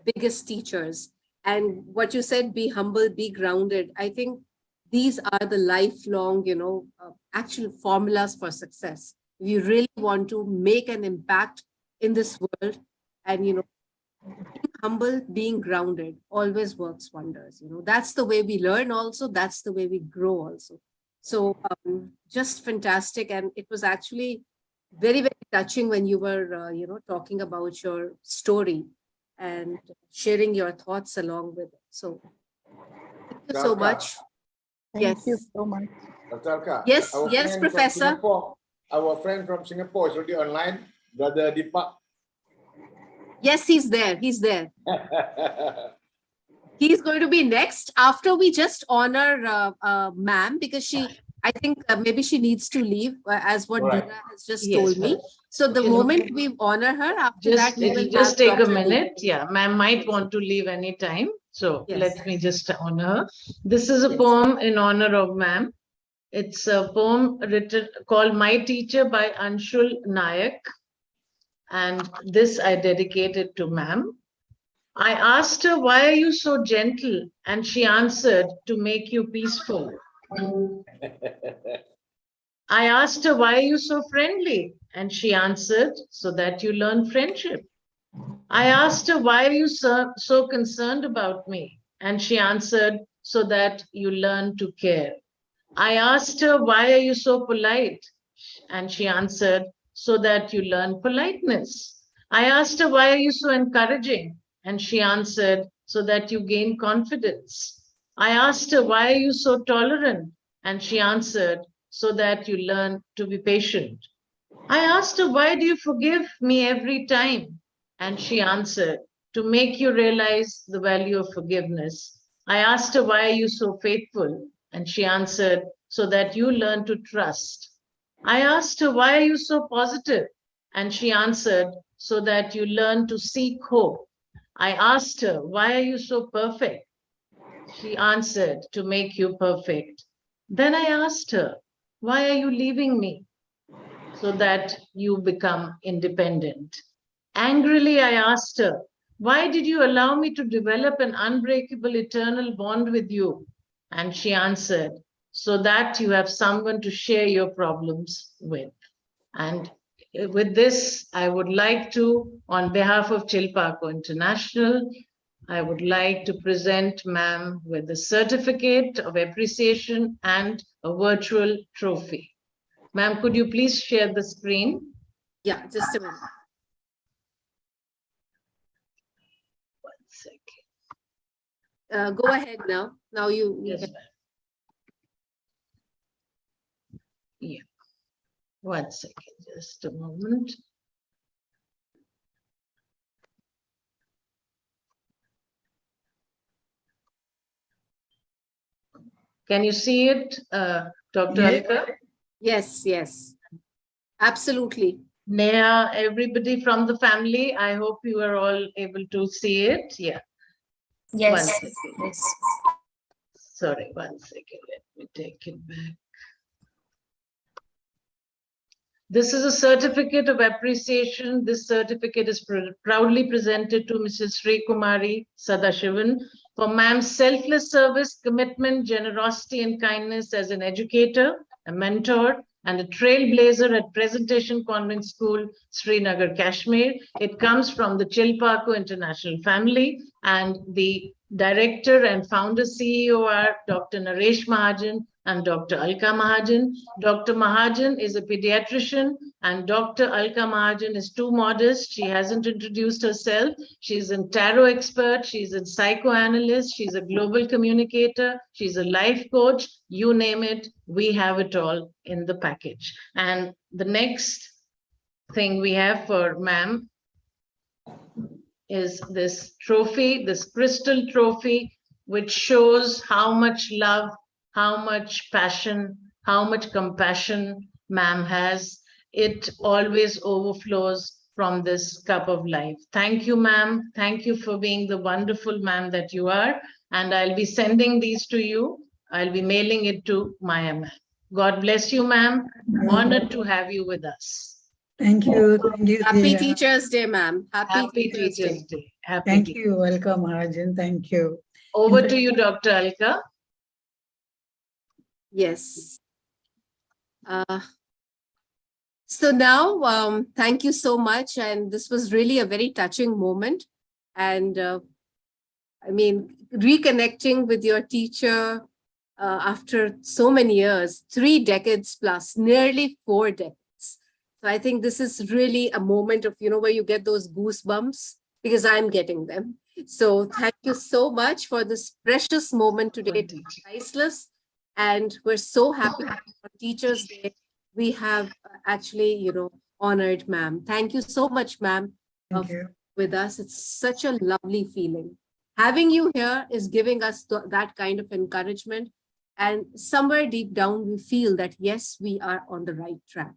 biggest teachers. And what you said, be humble, be grounded. I think these are the lifelong, actual formulas for success. If you really want to make an impact in this world, and, being humble, being grounded always works wonders. That's the way we learn also. That's the way we grow also. So just fantastic. And it was actually very, very touching when you were, talking about your story and sharing your thoughts along with it. So thank you so much. Thank you so much. Dr. Alka, Yes, yes, Professor. Our friend from Singapore is already online, Brother Deepak. Yes, he's there. He's there. He's going to be next after we just honor ma'am, because I think maybe she needs to leave, as what Dina has just told me. So the moment we honor her, after that, we will just take Dr. a minute. Yeah, ma'am might want to leave anytime. So let me just honor her. This is a poem in honor of ma'am. It's a poem written called My Teacher by Anshul Nayak. And this I dedicated to ma'am. I asked her, why are you so gentle? And she answered, to make you peaceful. I asked her, why are you so friendly? And she answered, so that you learn friendship. I asked her, why are you so concerned about me? And she answered, so that you learn to care. I asked her, why are you so polite? And she answered, so that you learn politeness. I asked her, why are you so encouraging? And she answered, so that you gain confidence. I asked her, why are you so tolerant? And she answered, so that you learn to be patient. I asked her, why do you forgive me every time? And she answered, to make you realize the value of forgiveness. I asked her, why are you so faithful? And she answered, so that you learn to trust. I asked her, why are you so positive? And she answered, so that you learn to seek hope. I asked her, why are you so perfect? She answered, to make you perfect. Then I asked her, why are you leaving me? So that you become independent. Angrily, I asked her, why did you allow me to develop an unbreakable eternal bond with you? And she answered, so that you have someone to share your problems with. And with this, I would like to, on behalf of Chilparco International, I would like to present ma'am with a certificate of appreciation and a virtual trophy. Ma'am, could you please share the screen? Yeah, just a minute. 1 second. Go ahead now. Now you Yes, can. ma'am. Yeah. 1 second, just a moment. Can you see it, Dr. Yeah. Alka? Yes, yes. Absolutely. Neha, everybody from the family, I hope you are all able to see it. Yeah. Yes. 1 second. Yes. Sorry, 1 second. Let me take it back. This is a certificate of appreciation. This certificate is proudly presented to Mrs. Sri Kumari Sadashivan for ma'am's selfless service, commitment, generosity, and kindness as an educator, a mentor, and a trailblazer at Presentation Convent School, Srinagar, Kashmir. It comes from the Chilparco International family, and the director and founder CEO are Dr. Naresh Mahajan and Dr. Alka Mahajan. Dr. Mahajan is a pediatrician and Dr. Alka Mahajan is too modest. She hasn't introduced herself. She's a tarot expert. She's a psychoanalyst. She's a global communicator. She's a life coach. You name it, we have it all in the package. And the next thing we have for ma'am is this trophy, this crystal trophy, which shows how much love, how much passion, how much compassion ma'am has. It always overflows from this cup of life. Thank you, ma'am. Thank you for being the wonderful ma'am that you are. And I'll be sending these to you. I'll be mailing it to Maya ma'am. God bless you, ma'am. Honored to have you with us. Thank you. Thank you. Happy Dear. Teachers Day, ma'am. Happy Teachers Day. Happy Thank Teachers. you. Welcome, Mahajan. Thank you. Over to you, Dr. Alka. Yes. So now, thank you so much. And this was really a very touching moment. And I mean, reconnecting with your teacher after so many years, 3 decades plus, nearly 4 decades. So I think this is really a moment of, where you get those goosebumps, because I'm getting them. So thank you so much for this precious moment today. It's priceless. And we're so happy on Teachers Day. We have actually, honored ma'am. Thank you so much, ma'am, with us. It's such a lovely feeling. Having you here is giving us that kind of encouragement. And somewhere deep down, we feel that, yes, we are on the right track.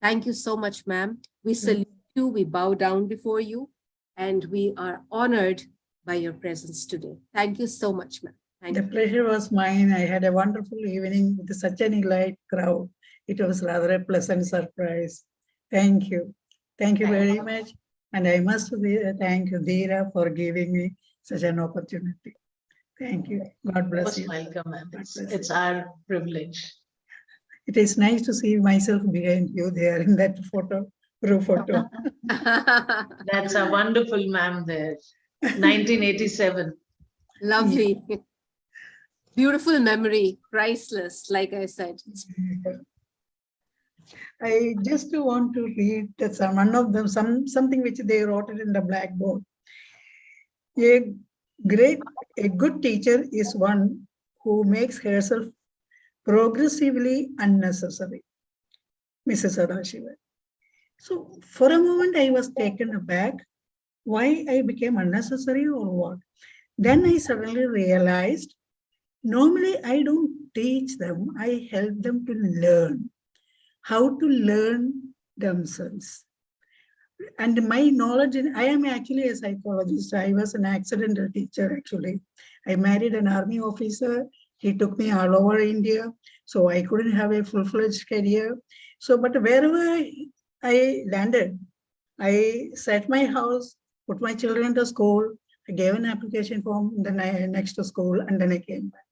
Thank you so much, ma'am. We salute you. We bow down before you. And we are honored by your presence today. Thank you so much, ma'am. The pleasure was mine. I had a wonderful evening with such an elite crowd. It was rather a pleasant surprise. Thank you. Thank you very much. And I must thank you, Dheera, for giving me such an opportunity. Thank you. God bless you. Welcome, ma'am. It's our privilege. It is nice to see myself behind you there in that photo, group photo. That's a wonderful ma'am there. 1987. Lovely. Beautiful memory, priceless, like I said. I just want to read that one of them, something which they wrote it in the blackboard. A good teacher is one who makes herself progressively unnecessary, Mrs. Sadashiva. So for a moment, I was taken aback why I became unnecessary or what. Then I suddenly realized, normally I don't teach them, I help them to learn how to learn themselves. And my knowledge, I am actually a psychologist. I was an accidental teacher actually. I married an army officer. He took me all over India. So I couldn't have a full-fledged career. So, but wherever I landed, I set my house, put my children to school, I gave an application form, then I next to school, and then I came back.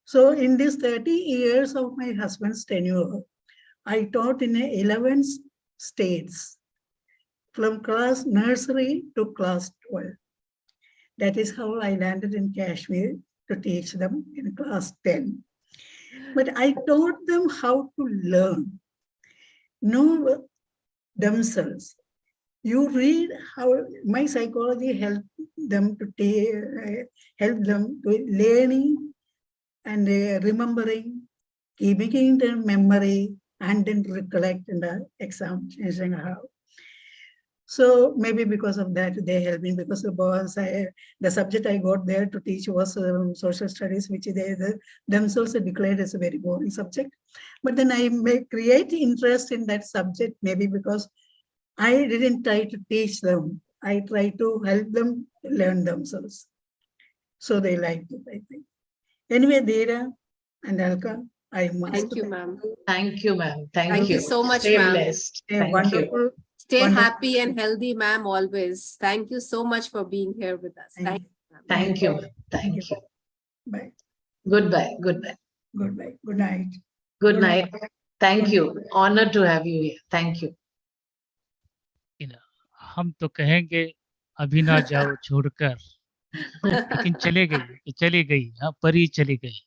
So in these 30 years of my husband's tenure, I taught in 11 states, from class nursery to class 12. That is how I landed in Kashmir to teach them in class 10. But I taught them how to learn, know themselves. You read how my psychology helped them to help them to learning and remembering, keeping it in memory, and then recollect in the examination. So maybe because of that, they helped me, because the subject I got there to teach was social studies, which they themselves declared as a very boring subject. But then I may create interest in that subject, maybe because I didn't try to teach them. I tried to help them learn themselves. So they liked it, I think. Anyway, Dheera and Alka, I must Thank you, ma'am. Thank you, ma'am. Thank Thank you. you so much, Stay ma'am. blessed. Stay Thank wonderful. you. Stay Wonderful. happy and healthy, ma'am, always. Thank you so much for being here with us. Thank you, ma'am. Thank you. Thank you. Bye. Goodbye. Goodbye. Goodbye. Good night. Good night. Thank you. Honored to have you here. Thank you. हम तो कहेंगे अभी ना जाओ छोड़कर, लेकिन चली गई, हाँ, परी चली गई.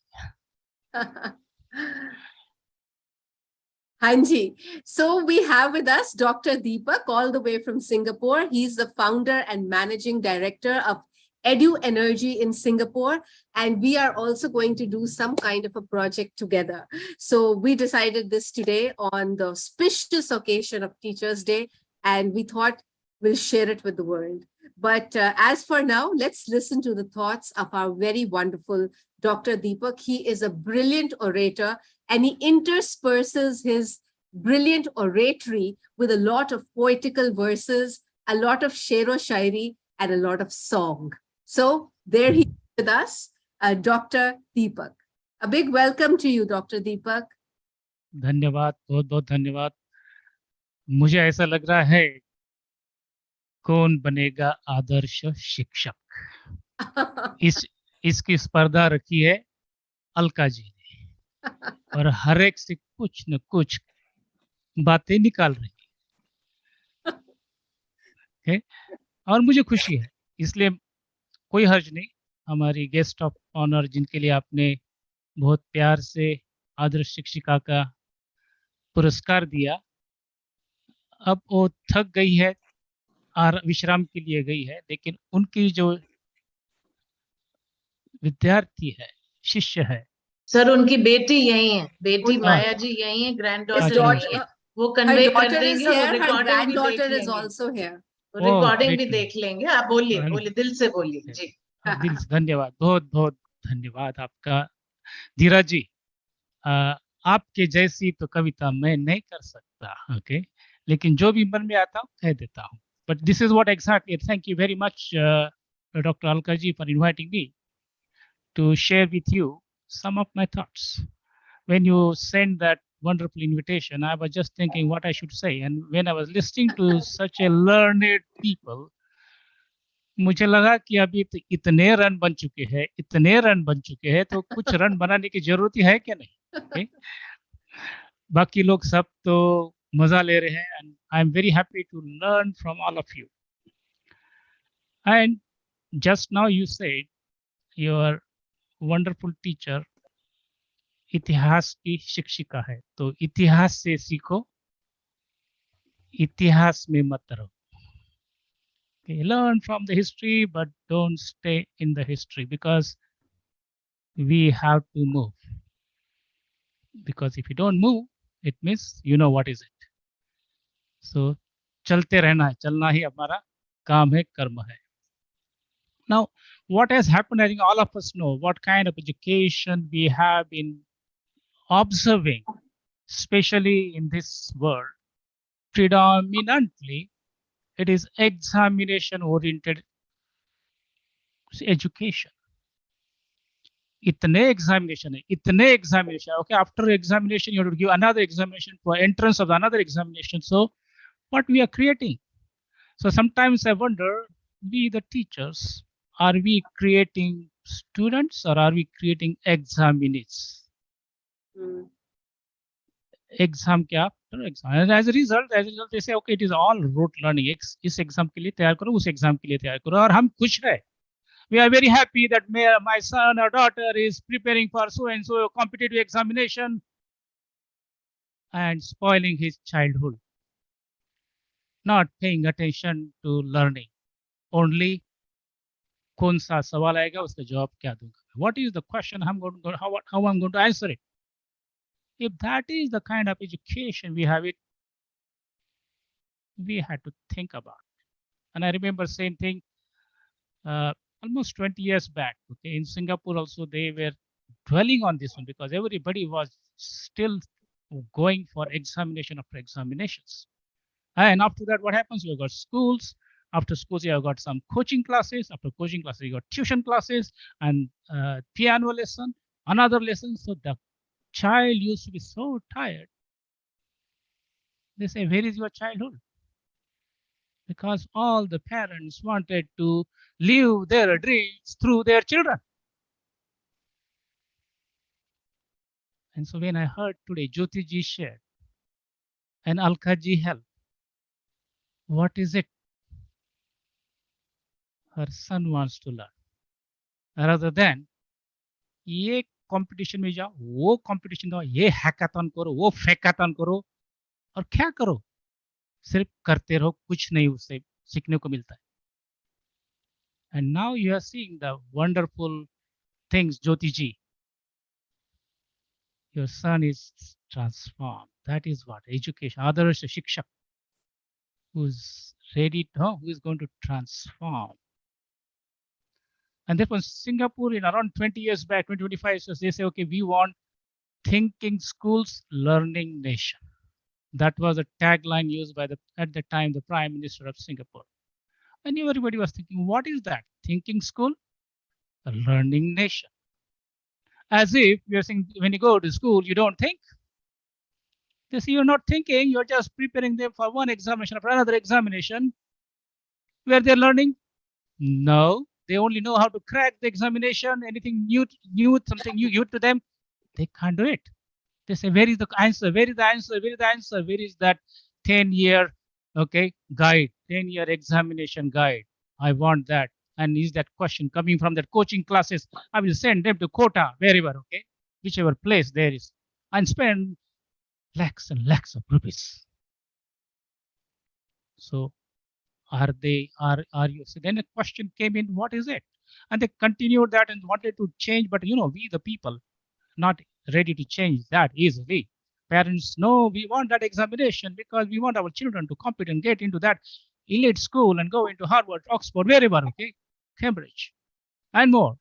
Hanji. So we have with us Dr. Deepak, all the way from Singapore. He's the founder and managing director of Edu Energy in Singapore. And we are also going to do some kind of a project together. So we decided this today on the auspicious occasion of Teachers' Day, and we thought we'll share it with the world. But as for now, let's listen to the thoughts of our very wonderful Dr. Deepak. He is a brilliant orator, and he intersperses his brilliant oratory with a lot of poetical verses, a lot of shero shairi, and a lot of song. So there he is with us, Dr. Deepak. A big welcome to you, Dr. Deepak. धन्यवाद, बहुत बहुत धन्यवाद. मुझे ऐसा लग रहा है, कौन बनेगा आदर्श शिक्षक, इसकी स्पर्धा रखी है अलका जी ने, और हर एक से कुछ न कुछ बातें निकाल रही है, और मुझे खुशी है. इसलिए कोई हर्ज नहीं. हमारी गेस्ट ऑफ ऑनर, जिनके लिए आपने बहुत प्यार से आदर्श शिक्षिका का पुरस्कार दिया, अब वो थक गई है और विश्राम के लिए गई है, लेकिन उनकी जो विद्यार्थी है, शिष्य है, सर, उनकी बेटी यही है, बेटी माया जी यही है, ग्रैंडडॉटर यही है. वो कन्वे कर देंगे, और रिकॉर्डिंग भी देख लेंगे. रिकॉर्डिंग भी देख लेंगे. आप बोलिए, बोलिए, दिल से बोलिए जी. दिल से धन्यवाद, बहुत बहुत धन्यवाद आपका धीरज जी. आपके जैसी तो कविता मैं नहीं कर सकता, ओके, लेकिन जो भी मन में आता हूँ कह देता हूँ. But this is what exactly. Thank you very much, Dr. Alka ji, for inviting me to share with you some of my thoughts. When you sent that wonderful invitation, I was just thinking what I should say. And when I was listening to such a learned people, मुझे लगा कि अभी तो इतने run बन चुके हैं, तो कुछ रन बनाने की जरूरत ही है क्या नहीं. Okay? बाकी लोग सब तो मजा ले रहे हैं, and I'm very happy to learn from all of you. And just now you said your wonderful teacher इतिहास की शिक्षिका है, तो इतिहास से सीखो, इतिहास में मत रहो. Okay, learn from the history, but don't stay in the history, because we have to move. Because if you don't move, it means you know what is it. So चलते रहना है, चलना ही हमारा काम है, कर्म है. Now, what has happened, I think all of us know what kind of education we have been observing, especially in this world. Predominantly, it is examination oriented education. इतने examination है, इतने examination. Okay, after examination, you have to give another examination for entrance of another examination. So, what we are creating? So sometimes I wonder, we the teachers, are we creating students or are we creating examinees? Exam क्या? Exam. And as a result, they say, okay, it is all rote learning. इस exam के लिए तैयार करो, उस exam के लिए तैयार करो, और हम खुश हैं. We are very happy that my son or daughter is preparing for so and so competitive examination and spoiling his childhood, not paying attention to learning. Only कौन सा सवाल आएगा उसका जवाब क्या दूंगा. What is the question? How I'm going to answer it? If that is the kind of education we have, we had to think about. And I remember same thing almost 20 years back. Okay, in Singapore also they were dwelling on this one because everybody was still going for examination after examinations. And after that, what happens? You got schools. After schools, you have got some coaching classes. After coaching classes, you got tuition classes and piano lesson, another lesson. So the child used to be so tired. They say, where is your childhood? Because all the parents wanted to live their dreams through their children. And so when I heard today Jyoti ji shared and Alka ji helped, what is it her son wants to learn? Rather than ये competition में जाओ, वो competition दो, ये hackathon करो, वो फैकाथन करो, और क्या करो? सिर्फ करते रहो, कुछ नहीं उससे सीखने को मिलता है. And now you are seeing the wonderful things, Jyoti ji. Your son is transformed. That is what education. Others, shikshak, who's ready to, who is going to transform. And therefore, Singapore in around 20 years back, 2025, so they say, okay, we want thinking schools, learning nation. That was a tagline used by at the time, the Prime Minister of Singapore. And everybody was thinking, what is that? Thinking school, a learning nation. As if you're saying, when you go to school, you don't think. They say you're not thinking, you're just preparing them for one examination after another examination. Where they're learning? No, they only know how to crack the examination, anything new, something new to them. They can't do it. They say, where is the answer? Where is the answer? Where is the answer? Where is that 10-year guide, 10-year examination guide? I want that. And is that question coming from that coaching classes? I will send them to Kota, wherever, okay, whichever place there is, and spend lakhs and lakhs of rupees. So are you? So then a question came in, what is it? And they continued that and wanted to change, but we the people not ready to change that easily. Parents know we want that examination because we want our children to compete and get into that elite school and go into Harvard, Oxford, wherever, okay, Cambridge, and more.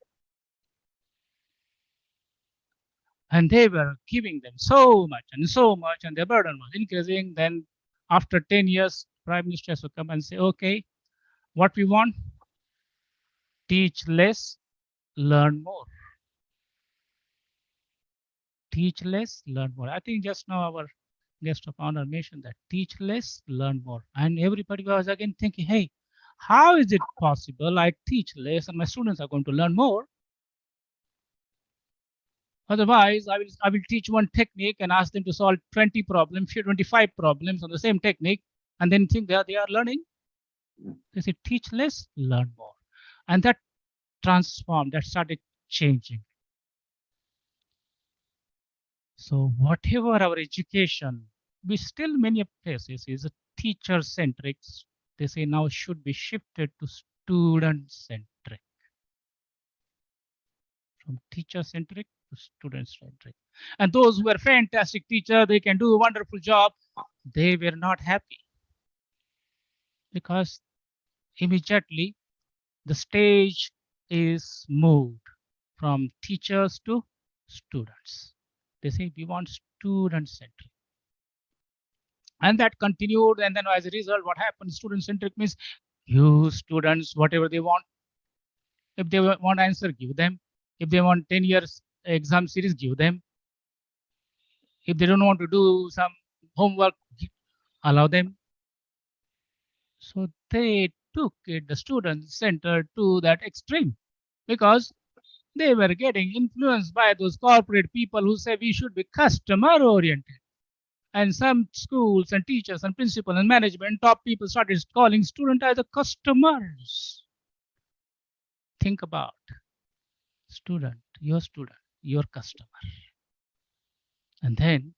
And they were giving them so much, and the burden was increasing. Then after 10 years, Prime Ministers will come and say, okay, what we want? Teach less, learn more. Teach less, learn more. I think just now our guest of honor mentioned that teach less, learn more. And everybody was again thinking, hey, how is it possible I teach less and my students are going to learn more? Otherwise, I will teach one technique and ask them to solve 20 problems, 25 problems on the same technique, and then think they are learning. They say teach less, learn more. And that transformed, that started changing. So whatever our education, we still many places is a teacher centric. They say now should be shifted to student centric. from teacher-centric to student-centric. And those who were fantastic teachers, they can do a wonderful job, they were not happy because immediately the stage is moved from teachers to students. They say we want student-centric. And that continued. And then as a result, what happened? Student-centric means you students, whatever they want. If they want answer, give them. If they want 10 years exam series, give them. If they don't want to do some homework, allow them. So they took it, the student center, to that extreme because they were getting influenced by those corporate people who say we should be customer oriented. And some schools and teachers and principal and management, top people started calling students as the customers. Think about student, your customer. And then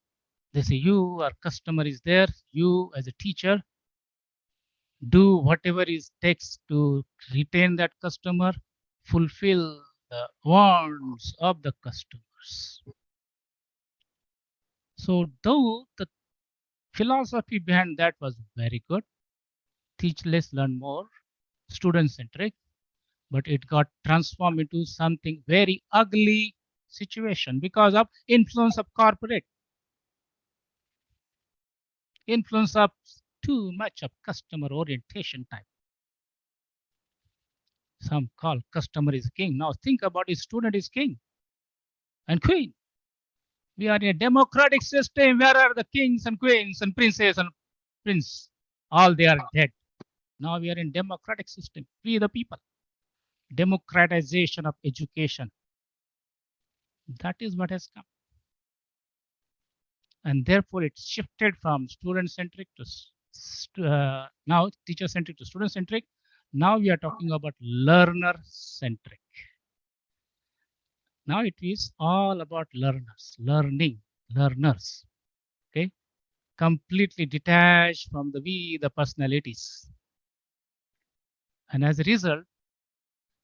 they say, our customer is there. You as a teacher, do whatever it takes to retain that customer, fulfill the wants of the customers. So though the philosophy behind that was very good, teach less, learn more, student-centric, but it got transformed into something very ugly situation because of influence of corporate, influence of too much of customer orientation type. Some call customer is king. Now think about it, student is king and queen. We are in a democratic system. Where are the kings and queens and princes and prince? All they are dead. Now we are in democratic system. We the people. Democratization of education. That is what has come. And therefore it shifted from student-centric to now teacher-centric to student-centric. Now we are talking about learner-centric. Now it is all about learners, learners, okay? Completely detached from the personalities. And as a result,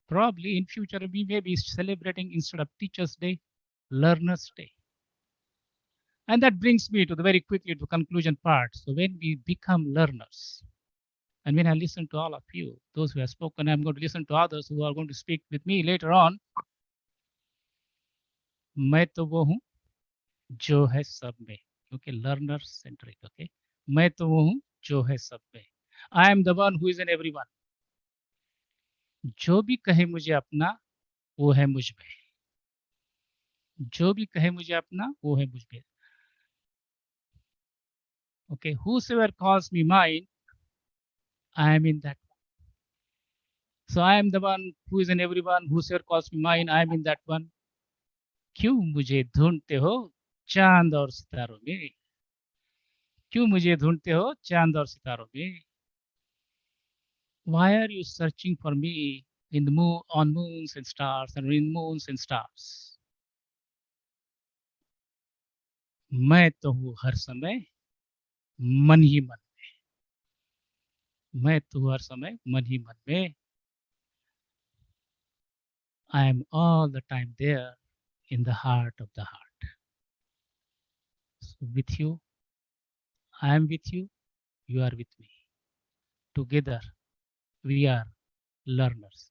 probably in future, we may be celebrating instead of Teachers' Day, Learners' Day. And that brings me to the very quickly to conclusion part. So when we become learners, and when I listen to all of you, those who have spoken, I'm going to listen to others who are going to speak with me later on. मैं तो वो हूँ जो है सब में, okay, learner centric, okay. मैं तो वो हूँ जो है सब में. I am the one who is in everyone. जो भी कहे मुझे अपना, वो है मुझ में. जो भी कहे मुझे अपना, वो है मुझ में. Okay, whosoever calls me mine, I am in that one. So I am the one who is in everyone. Whosoever calls me mine, I am in that one. क्यों मुझे ढूंढते हो चांद और सितारों में? क्यों मुझे ढूंढते हो चांद और सितारों में? Why are you searching for me in the moon, on moons and stars, and in moons and stars? मैं तो हूँ हर समय मन ही मन में. मैं तो हूँ हर समय मन ही मन में. I am all the time there in the heart of the heart. So with you, I am with you, you are with me. Together, we are learners.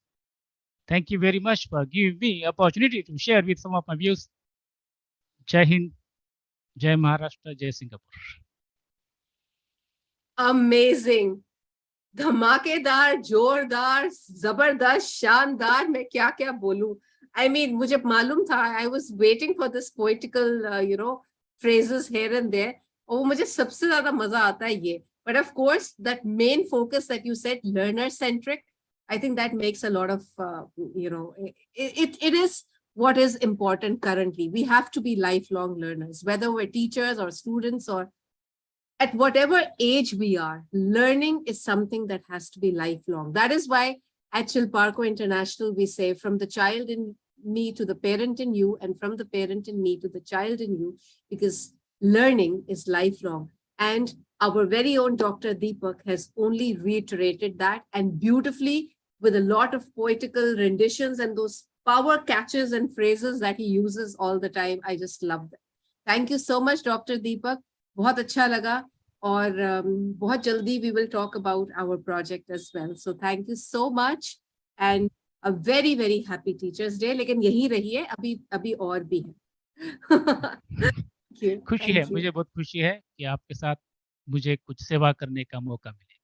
Thank you very much for giving me opportunity to share with some of my views. Jai Hind, Jai Maharashtra, Jai Singapore. Amazing. धमाकेदार, जोरदार, जबरदस्त, शानदार. मैं क्या क्या बोलूं. I mean, मुझे मालूम था. I was waiting for this poetical, phrases here and there. और मुझे सबसे ज़्यादा मजा आता है ये. But of course, that main focus that you said, learner-centric, I think that makes a lot of, it is what is important currently. We have to be lifelong learners, whether we're teachers or students or at whatever age we are. Learning is something that has to be lifelong. That is why at Chilparco International, we say from the child in me to the parent in you, and from the parent in me to the child in you, because learning is lifelong. And our very own Dr. Deepak has only reiterated that, and beautifully, with a lot of poetical renditions and those power catches and phrases that he uses all the time. I just love them. Thank you so much, Dr. Deepak. बहुत अच्छा लगा और बहुत जल्दी we will talk about our project as well. So thank you so much and a very, very happy Teachers Day. लेकिन यही रहिए, अभी और भी है. खुशी है, मुझे बहुत खुशी है कि आपके साथ मुझे कुछ सेवा करने का मौका मिले.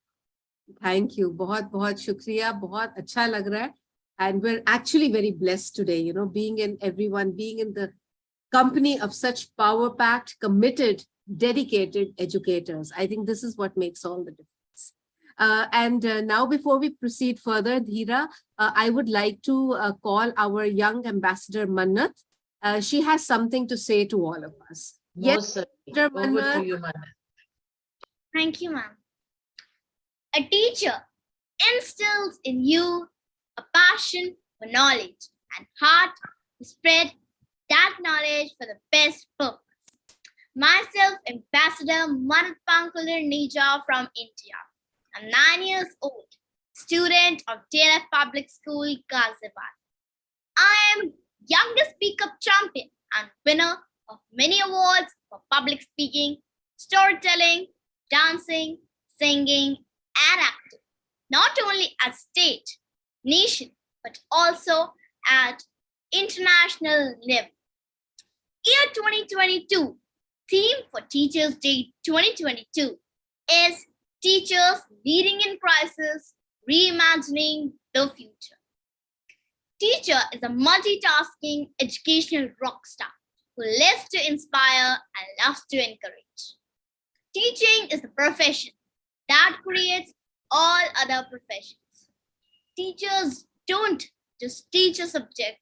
Thank you. बहुत बहुत शुक्रिया. बहुत अच्छा लग रहा है. And we're actually very blessed today, you know, being in the company of such power-packed, committed, dedicated educators. I think this is what makes all the difference. Now, before we proceed further, Dheera, I would like to call our young ambassador, Mannat. She has something to say to all of us. Yes, over to you, Mannat. Thank you, ma'am. A teacher instills in you a passion for knowledge and heart to spread that knowledge for the best purpose. Myself, Ambassador Mannat Pankular Nija from India. I'm 9 years old, student of TLF Public School, Ghaziabad. I am youngest speak-up champion and winner of many awards for public speaking, storytelling, dancing, singing, and acting, not only at state, nation, but also at international level. Year 2022, theme for Teachers Day 2022 is Teachers Leading in Crisis, Reimagining the Future. Teacher is a multitasking educational rock star who lives to inspire and loves to encourage. Teaching is the profession that creates all other professions. Teachers don't just teach a subject,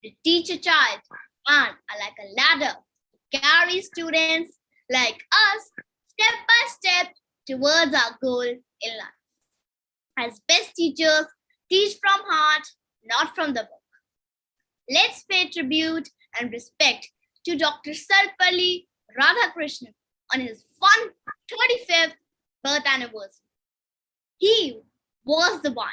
they teach a child and are like a ladder to carry students like us step by step towards our goal in life. As best teachers, teach from heart, not from the book. Let's pay tribute and respect to Dr. Sarpalli Radhakrishnan on his 135th birth anniversary. He was the one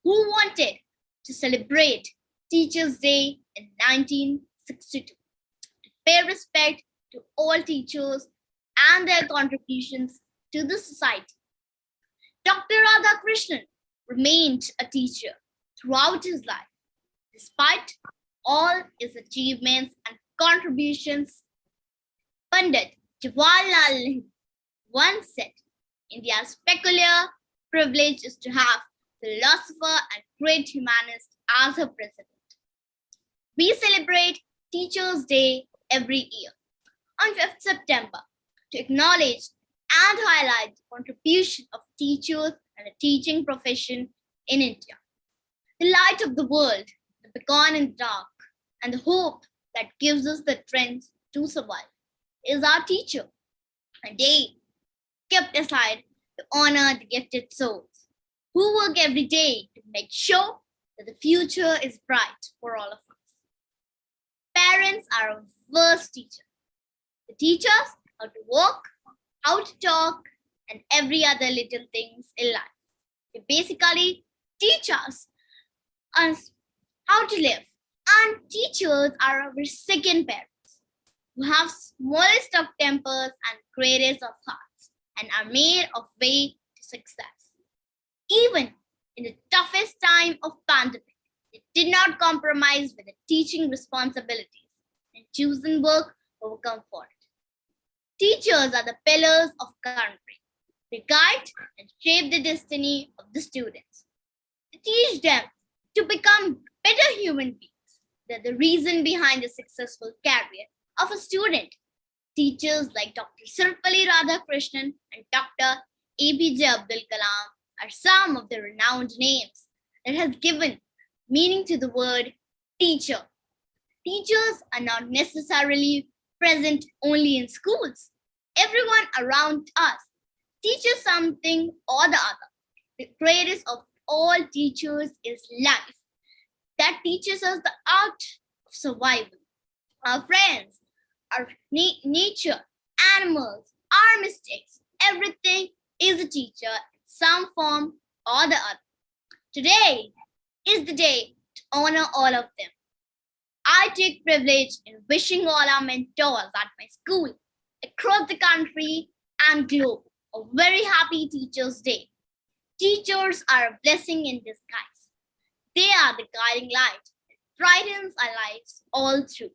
who wanted to celebrate Teachers' Day in 1962, to pay respect to all teachers and their contributions to the society. Dr. Radhakrishnan remained a teacher throughout his life. Despite all his achievements and contributions, Pandit Jawaharlal Nehru once said, India's peculiar privilege is to have philosopher and great humanist as her president. We celebrate Teachers' Day every year on 5th September to acknowledge and highlight the contribution of teachers and the teaching profession in India. The light of the world, the beacon in the dark, and the hope that gives us the strength to survive is our teacher. A day kept aside to honor the gifted souls who work every day to make sure that the future is bright for all of us. Parents are our first teacher. They teach us how to walk, how to talk, and every other little things in life. They basically teach us how to live. And teachers are our second parents, who have smallest of tempers and greatest of hearts, and are made of way to success. Even in the toughest time of pandemic, they did not compromise with the teaching responsibilities and choosing work over comfort. Teachers are the pillars of country. They guide and shape the destiny of the students. They teach them to become better human beings. They're the reason behind the successful career of a student. Teachers like Dr. Sarpalli Radhakrishnan and Dr. APJ Abdul Kalam are some of the renowned names that has given meaning to the word teacher. Teachers are not necessarily present only in schools. Everyone around us teaches something or the other. The greatest of all teachers is life. That teaches us the art of survival. Our friends, our nature, animals, our mistakes, everything is a teacher in some form or the other. Today is the day to honor all of them I take privilege in wishing all our mentors at my school, across the country and globe, a very happy Teachers' Day. Teachers are a blessing in disguise. They are the guiding light that brightens our lives all through.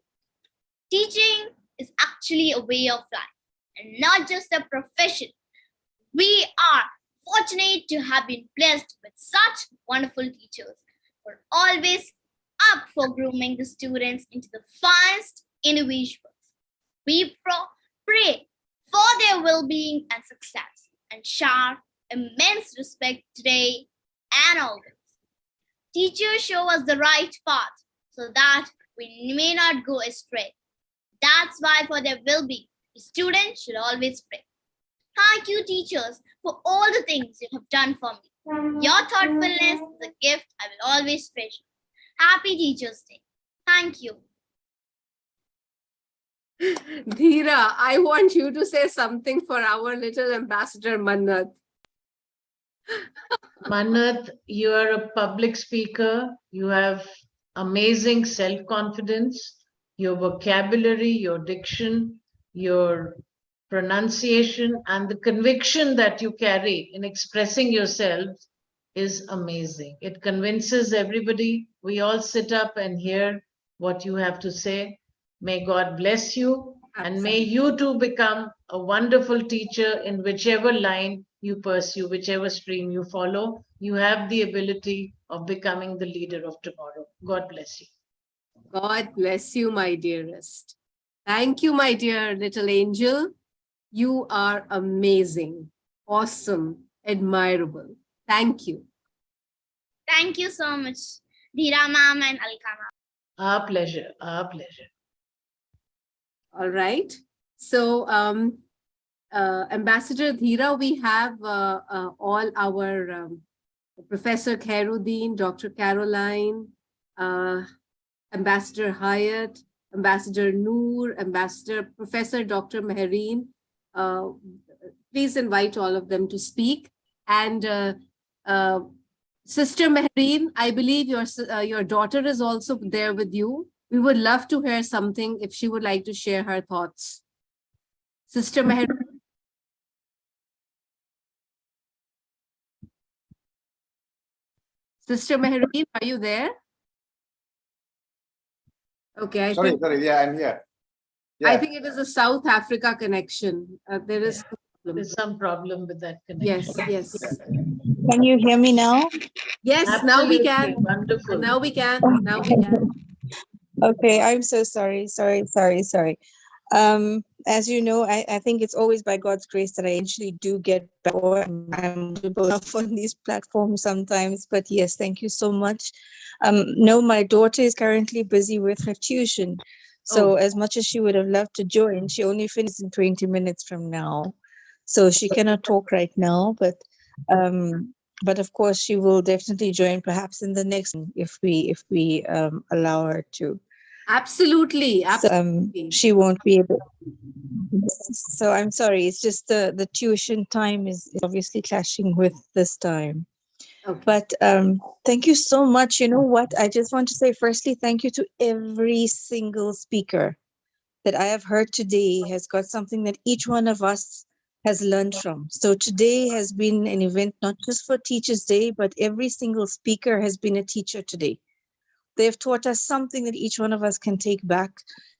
Teaching is actually a way of life and not just a profession. We are fortunate to have been blessed with such wonderful teachers who are always up for grooming the students into the finest individuals. We pray for their well-being and success and shower immense respect today and always. Teachers show us the right path so that we may not go astray. That's why for their well-being, the students should always pray. Thank you, teachers, for all the things you have done for me. Your thoughtfulness is a gift I will always treasure. Happy Teachers' Day. Thank you. Dheera, I want you to say something for our little ambassador Mannat. Mannat, you are a public speaker. You have amazing self-confidence. Your vocabulary, your diction, your pronunciation, and the conviction that you carry in expressing yourself is amazing. It convinces everybody. We all sit up and hear what you have to say. May God bless you, and may you too become a wonderful teacher in whichever line you pursue, whichever stream you follow. You have the ability of becoming the leader of tomorrow. God bless you. God bless you, my dearest. Thank you, my dear little angel. You are amazing, awesome, admirable. Thank you. Thank you so much, Dheera ma'am and Alka ma'am. Our pleasure, our pleasure. All right. So, Ambassador Dheera, we have all our Professor Khairuddin, Dr. Caroline, Ambassador Hyatt, Ambassador Noor, Ambassador Professor Dr. Mehreen. Please invite all of them to speak. And Sister Mehreen, I believe your daughter is also there with you. We would love to hear something if she would like to share her thoughts. Sister Mehreen. Sister Mehreen, are you there? Okay, Sorry, yeah, I'm here. Yeah. I think it is a South Africa connection. There's some problem with that connection. Yes. Can you hear me now? Yes, Absolutely. now we can. Wonderful. Now we can. Okay, I'm so sorry. As you know, I think it's always by God's grace that I actually do get back, or I'm enough on these platforms sometimes. But yes, thank you so much. No, my daughter is currently busy with her tuition. So as much as she would have loved to join, she only finishes in 20 minutes from now. So she cannot talk right now, but of course she will definitely join perhaps in the next if we allow her to. Absolutely. So, she won't be able. So I'm sorry, it's just the tuition time is obviously clashing with this time. Okay. But thank you so much. You know what? I just want to say firstly, thank you to every single speaker that I have heard today has got something that each one of us has learned from. So today has been an event not just for Teachers' Day, but every single speaker has been a teacher today. They've taught us something that each one of us can take back,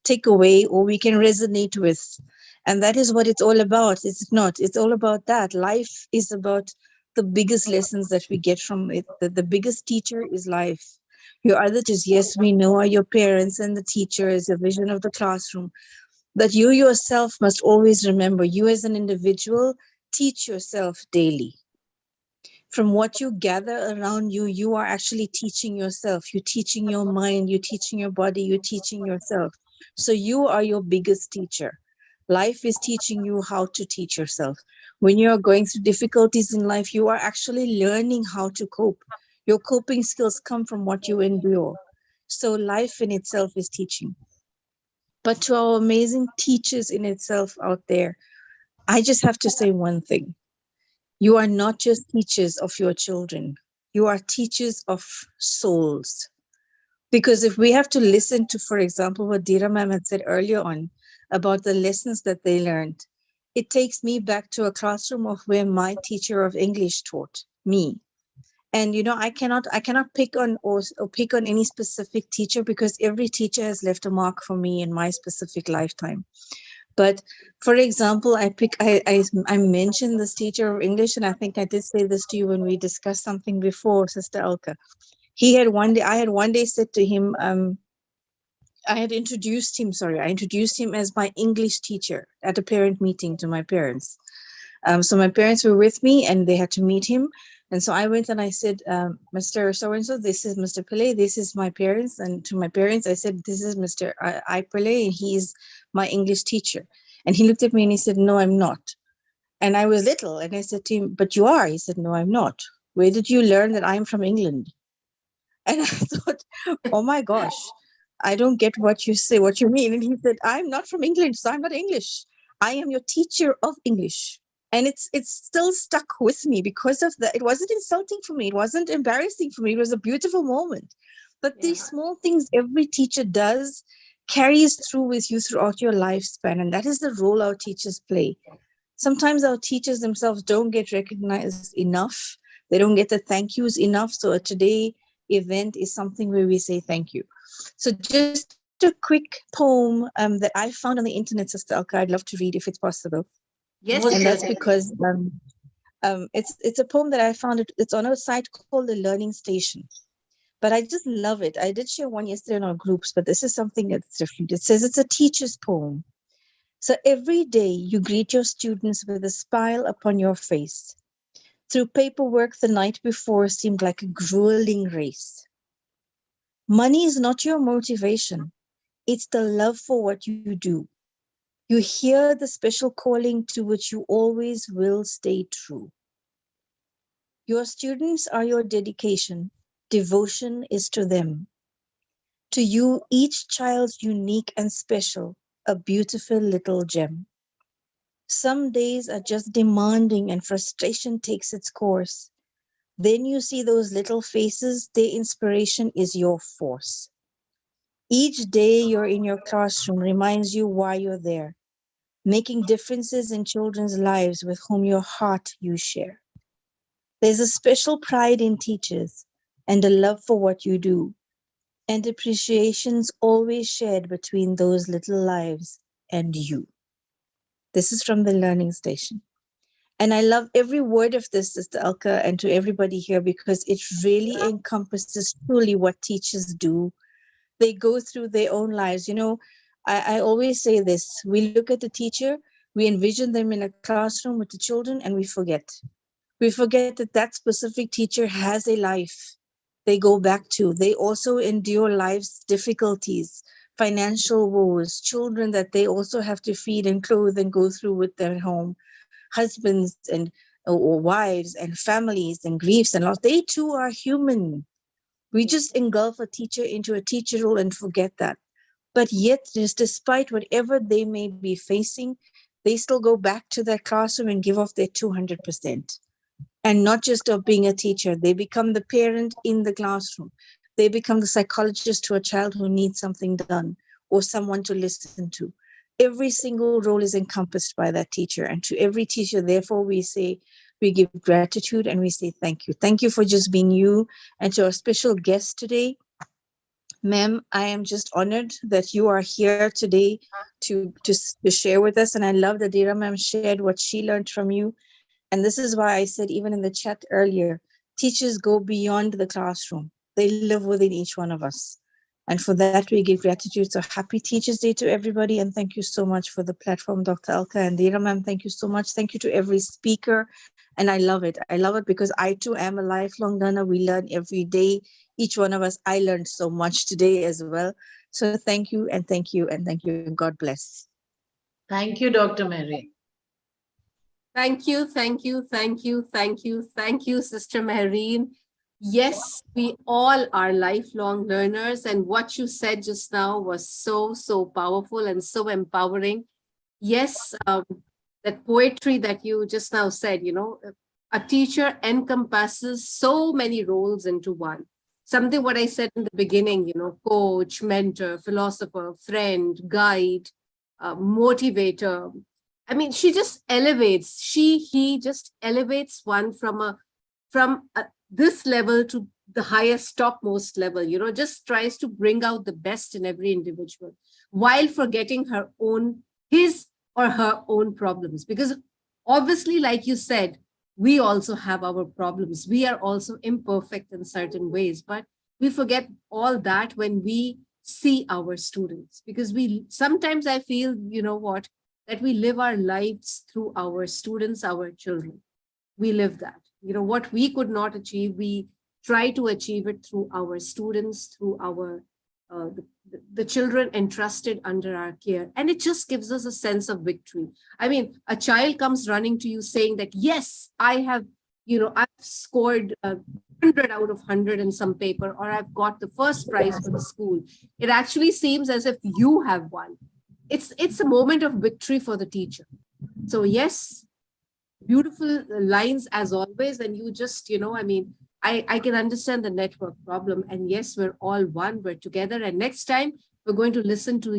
take away, or we can resonate with. And that is what it's all about, is it not? It's all about that. Life is about the biggest lessons that we get from it. The biggest teacher is life. Your other teachers, yes, we know, are your parents and the teachers, the vision of the classroom. But you yourself must always remember, you as an individual, teach yourself daily. From what you gather around you, you are actually teaching yourself. You're teaching your mind, you're teaching your body, you're teaching yourself. So you are your biggest teacher. Life is teaching you how to teach yourself. When you are going through difficulties in life, you are actually learning how to cope. Your coping skills come from what you endure. So life in itself is teaching. But to our amazing teachers in itself out there, I just have to say one thing. You are not just teachers of your children. You are teachers of souls. Because if we have to listen to, for example, what Dira ma'am had said earlier on about the lessons that they learned, it takes me back to a classroom of where my teacher of English taught me. And I cannot pick on or pick on any specific teacher, because every teacher has left a mark for me in my specific lifetime. But for example, I mentioned this teacher of English, and I think I did say this to you when we discussed something before, Sister Alka. I had one day said to him, I introduced him as my English teacher at a parent meeting to my parents. So my parents were with me and they had to meet him. And so I went and I said, Mr. So-and-so, this is Mr. Pillay, this is my parents. And to my parents, I said, this is Mr. I Pillay, and he's my English teacher. And he looked at me and he said, no, I'm not. And I was little. And I said to him, but you are. He said, no, I'm not. Where did you learn that I'm from England? And I thought, oh my gosh, I don't get what you say, what you mean. And he said, I'm not from England, so I'm not English. I am your teacher of English. And it's still stuck with me because of that. It wasn't insulting for me. It wasn't embarrassing for me. It was a beautiful moment. But these small things every teacher does carries through with you throughout your lifespan. And that is the role our teachers play. Sometimes our teachers themselves don't get recognized enough. They don't get the thank yous enough. So today event is something where we say thank you. So just a quick poem that I found on the internet, Sister Alka, I'd love to read if it's possible. Yes, and that's because it's a poem that I found. It's on a site called the Learning Station. But I just love it. I did share one yesterday in our groups, but this is something that's different. It says it's a teacher's poem. So every day you greet your students with a smile upon your face. Through paperwork the night before seemed like a grueling race. Money is not your motivation. It's the love for what you do. You hear the special calling to which you always will stay true. Your students are your dedication. Devotion is to them. To you, each child's unique and special, a beautiful little gem. Some days are just demanding and frustration takes its course. Then you see those little faces, their inspiration is your force. Each day you're in your classroom reminds you why you're there, making differences in children's lives with whom your heart you share. There's a special pride in teachers and a love for what you do, and appreciations always shared between those little lives and you. This is from the Learning Station. And I love every word of this, Sister Alka, and to everybody here, because it really encompasses truly what teachers do. They go through their own lives. I always say this. We look at the teacher, we envision them in a classroom with the children, and we forget. We forget that that specific teacher has a life they go back to. They also endure life's difficulties, financial woes, children that they also have to feed and clothe and go through with their home, husbands and or wives and families and griefs and loss. They too are human. We just engulf a teacher into a teacher role and forget that. But yet, just despite whatever they may be facing, they still go back to their classroom and give off their 200%. And not just of being a teacher, they become the parent in the classroom. They become the psychologist to a child who needs something done or someone to listen to. Every single role is encompassed by that teacher. And to every teacher, therefore, we give gratitude and we say thank you. Thank you for just being you. And to our special guest today, ma'am, I am just honored that you are here today to share with us. And I love that Dira ma'am shared what she learned from you. And this is why I said, even in the chat earlier, teachers go beyond the classroom. They live within each one of us. And for that, we give gratitude. So happy Teachers Day to everybody. And thank you so much for the platform, Dr. Alka and Dira ma'am. Thank you so much. Thank you to every speaker. And I love it. I love it because I too am a lifelong learner. We learn every day. Each one of us, I learned so much today as well. So thank you and thank you and thank you. And God bless. Thank you, Dr. Mary. Thank you, thank you, thank you, thank you, thank you, Sister Mehreen. Yes, we all are lifelong learners, and what you said just now was so, so powerful and so empowering. Yes, that poetry that you just now said, a teacher encompasses so many roles into one. something what I said in the beginning, coach, mentor, philosopher, friend, guide, motivator. I mean, she just elevates, he just elevates one from this level to the highest topmost level, just tries to bring out the best in every individual while forgetting his or her own problems. Because obviously, like you said, we also have our problems. We are also imperfect in certain ways, but we forget all that when we see our students, because sometimes I feel, that we live our lives through our students, our children. We live that. What we could not achieve, we try to achieve it through our students, through our the children entrusted under our care. And it just gives us a sense of victory. I mean, a child comes running to you saying that, yes, I have, I've scored 100 out of 100 in some paper, or I've got the first prize for the school. It actually seems as if you have won. It's a moment of victory for the teacher. So yes, beautiful lines as always. And you just, I can understand the network problem. And yes, we're all one, we're together. And next time we're going to listen to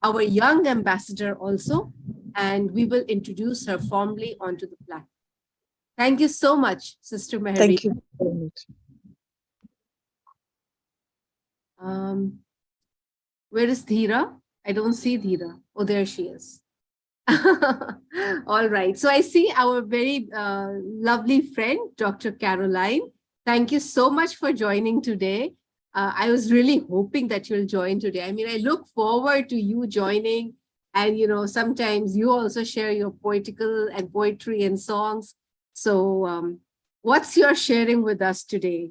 our young ambassador also, and we will introduce her formally onto the platform. Thank you so much, Sister Mehereen. Thank you very much. Where is Dhira? I don't see Dhira. Oh, there she is. All right. So I see our very lovely friend, Dr. Caroline. Thank you so much for joining today. I was really hoping that you'll join today. I mean, I look forward to you joining. And, sometimes you also share your poetry and songs. So what's your sharing with us today,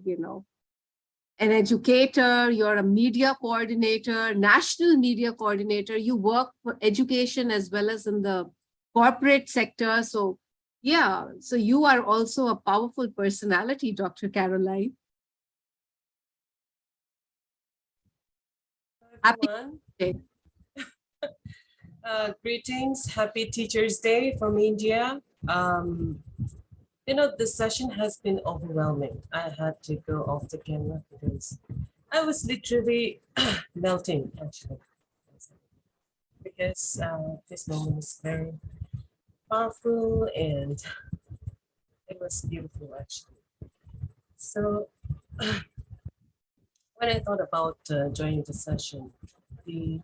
An educator, you're a media coordinator, national media coordinator. You work for education as well as in the corporate sector. So yeah, so you are also a powerful personality, Dr. Caroline. Everyone. Greetings, happy Teachers Day from India. The session has been overwhelming. I had to go off the camera because I was literally melting, actually, because this moment is very powerful and it was beautiful, actually. So when I thought about joining the session, the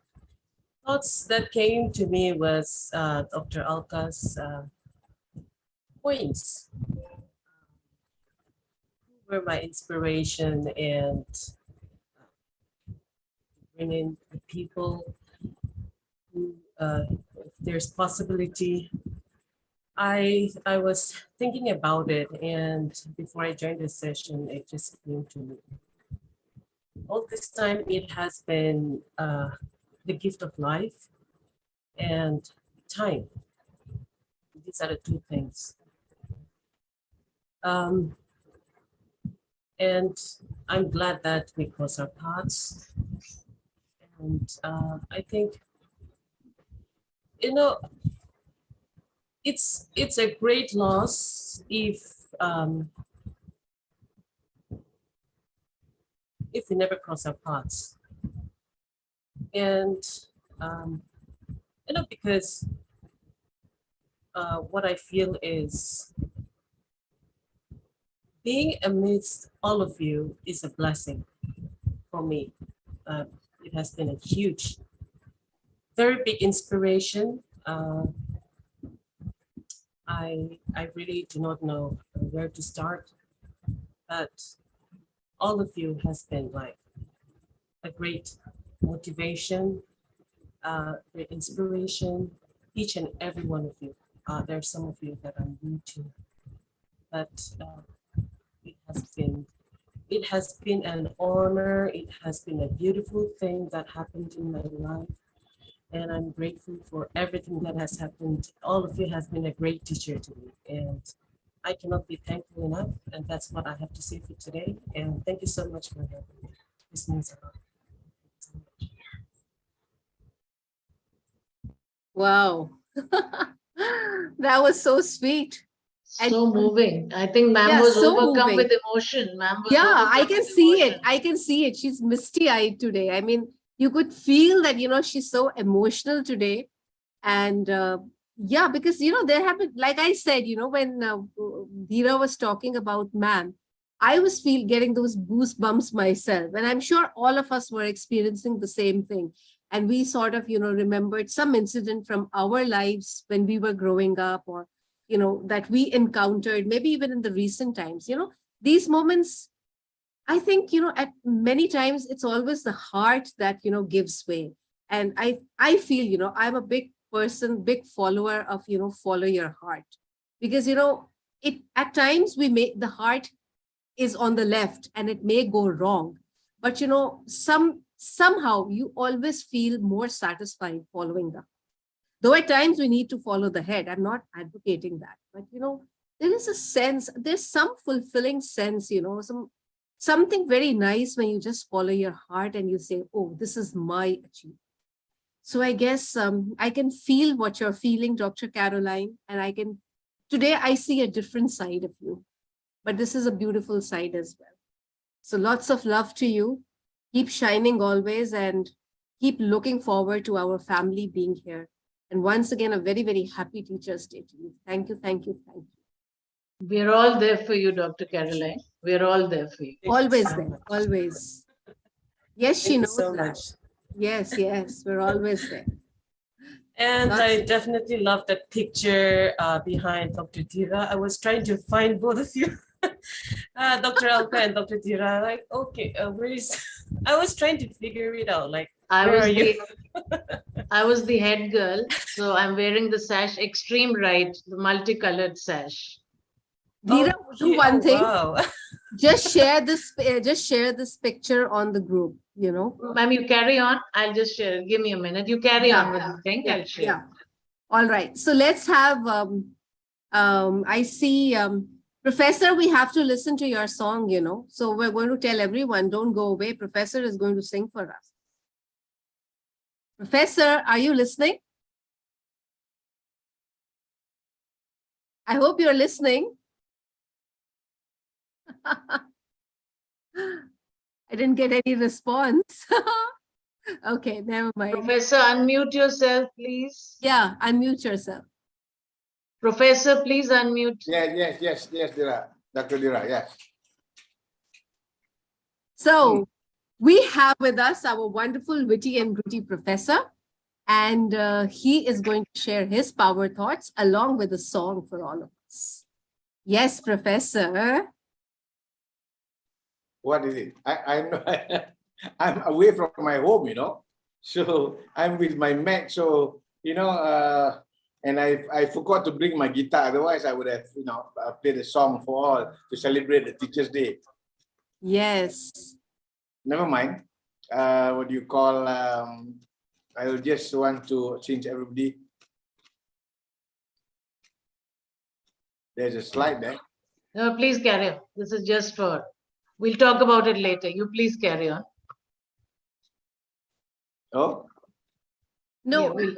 thoughts that came to me was Dr. Alka's points were my inspiration, and bringing the people who, if there's possibility. I was thinking about it, and before I joined this session, it just came to me. All this time, it has been the gift of life and time. These are the two things. And I'm glad that we cross our paths. And I think, it's a great loss if we never cross our paths. And because what I feel is being amidst all of you is a blessing for me. It has been a huge, very big inspiration. I really do not know where to start, but all of you has been like a great motivation, great inspiration, each and every one of you. There are some of you that I'm new to, but it has been an honor. It has been a beautiful thing that happened in my life. And I'm grateful for everything that has happened. All of you has been a great teacher to me, and I cannot be thankful enough. And that's what I have to say for today. And thank you so much for having me. This means a lot. Wow. That was so sweet. So moving. I think ma'am Yeah, was so overcome moving. with emotion. Ma'am was Yeah, I overcome can with see it. emotion. I can see it. She's misty-eyed today. I mean, you could feel that, she's so emotional today. And yeah, because, there have been, like I said, when Dheera was talking about ma'am, I was getting those goosebumps myself. And I'm sure all of us were experiencing the same thing. And we sort of, remembered some incident from our lives when we were growing up, or, that we encountered, maybe even in the recent times. These moments, I think, at many times it's always the heart that, gives way. And I feel, I'm a big person, big follower of, follow your heart. Because, it at times the heart is on the left and it may go wrong. But, somehow you always feel more satisfied following the heart. Though at times we need to follow the head. I'm not advocating that. But, there is a sense, there's some fulfilling sense, something very nice when you just follow your heart and you say, oh, this is my achievement. So I guess I can feel what you're feeling, Dr. Caroline, and today I see a different side of you, but this is a beautiful side as well. So lots of love to you. Keep shining always and keep looking forward to our family being here. And once again, a very, very happy Teachers' Day to you. Thank you, thank you, thank you. We're all there for you, Dr. Caroline. We're all there for you. Always there, always. Yes, she knows so that. much. Yes, we're always there. And I definitely love that picture behind Dr. Dheera. I was trying to find both of you, Dr. Alka and Dr. Dheera. Like, okay, where is? I was trying to figure it out. Like, where are you? I was the head girl, so I'm wearing the sash extreme right, the multicolored sash. Dheera, do one thing. Wow. Just share this picture on the group, Ma'am, you carry on. I'll just share it. Give me a minute. You carry on with the thing. I'll share. Yeah. All right. So let's have, I see, Professor, we have to listen to your song, So we're going to tell everyone, don't go away. Professor is going to sing for us. Professor, are you listening? I hope you're listening. I didn't get any response. Okay, never mind. Professor, unmute yourself, please. Yeah, unmute yourself. Professor, please unmute. Yes, Dheera. Dr. Dheera, yes. So we have with us our wonderful, witty and gritty professor, and he is going to share his power thoughts along with a song for all of us. Yes, Professor. What is it? I'm away from my home, So I'm with my Mac. So, and I forgot to bring my guitar. Otherwise, I would have, played a song for all to celebrate the Teachers' Day. Yes. Never mind. What do you call? I just want to change everybody. There's a slide there. No, please carry on. This is just for. We'll talk about it later. You please carry on. Oh. No. Yeah,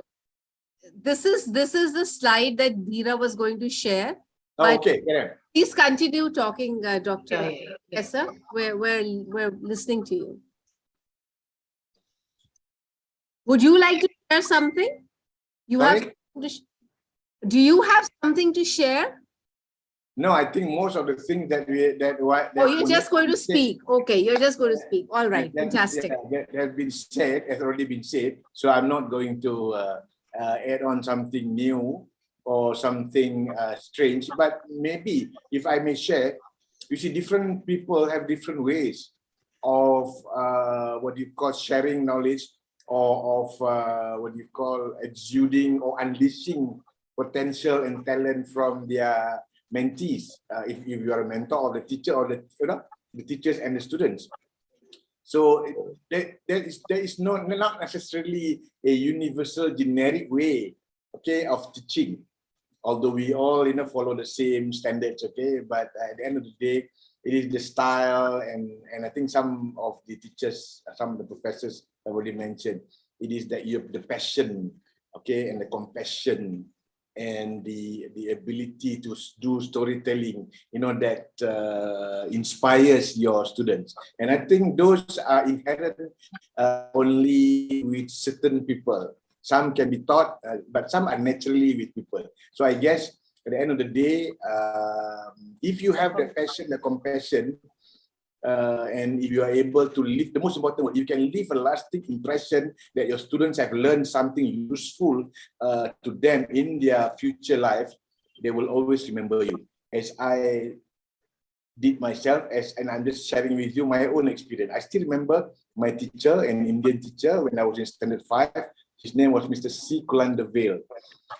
this is the slide that Dheera was going to share. Oh, okay, yeah. Please continue talking, Dr. Yes, sir. We're listening to you. Would you like to share something? Do you have something to share? No, I think most of the things that you're just going to speak. Okay, you're just going to speak. All right, fantastic. That has been said, has already been said. So I'm not going to add on something new or something strange. But maybe, if I may share, you see, different people have different ways of what you call sharing knowledge, or of what you call exuding or unleashing potential and talent from their mentees, if you are a mentor or the teacher, or the teachers and the students. So there is not necessarily a universal generic way, okay, of teaching, although we all follow the same standards, okay. But at the end of the day, it is the style, and I think some of the teachers, some of the professors have already mentioned, it is that you have the passion, okay, and the compassion and the ability to do storytelling, that inspires your students. And I think those are inherent only with certain people. Some can be taught, but some are naturally with people. So I guess at the end of the day, if you have the passion, the compassion, and if you are able to leave, the most important one, you can leave a lasting impression that your students have learned something useful to them in their future life, they will always remember you. As I did myself, and I'm just sharing with you my own experience. I still remember my teacher, an Indian teacher, when I was in standard 5. His name was Mr. C. Kulandavale.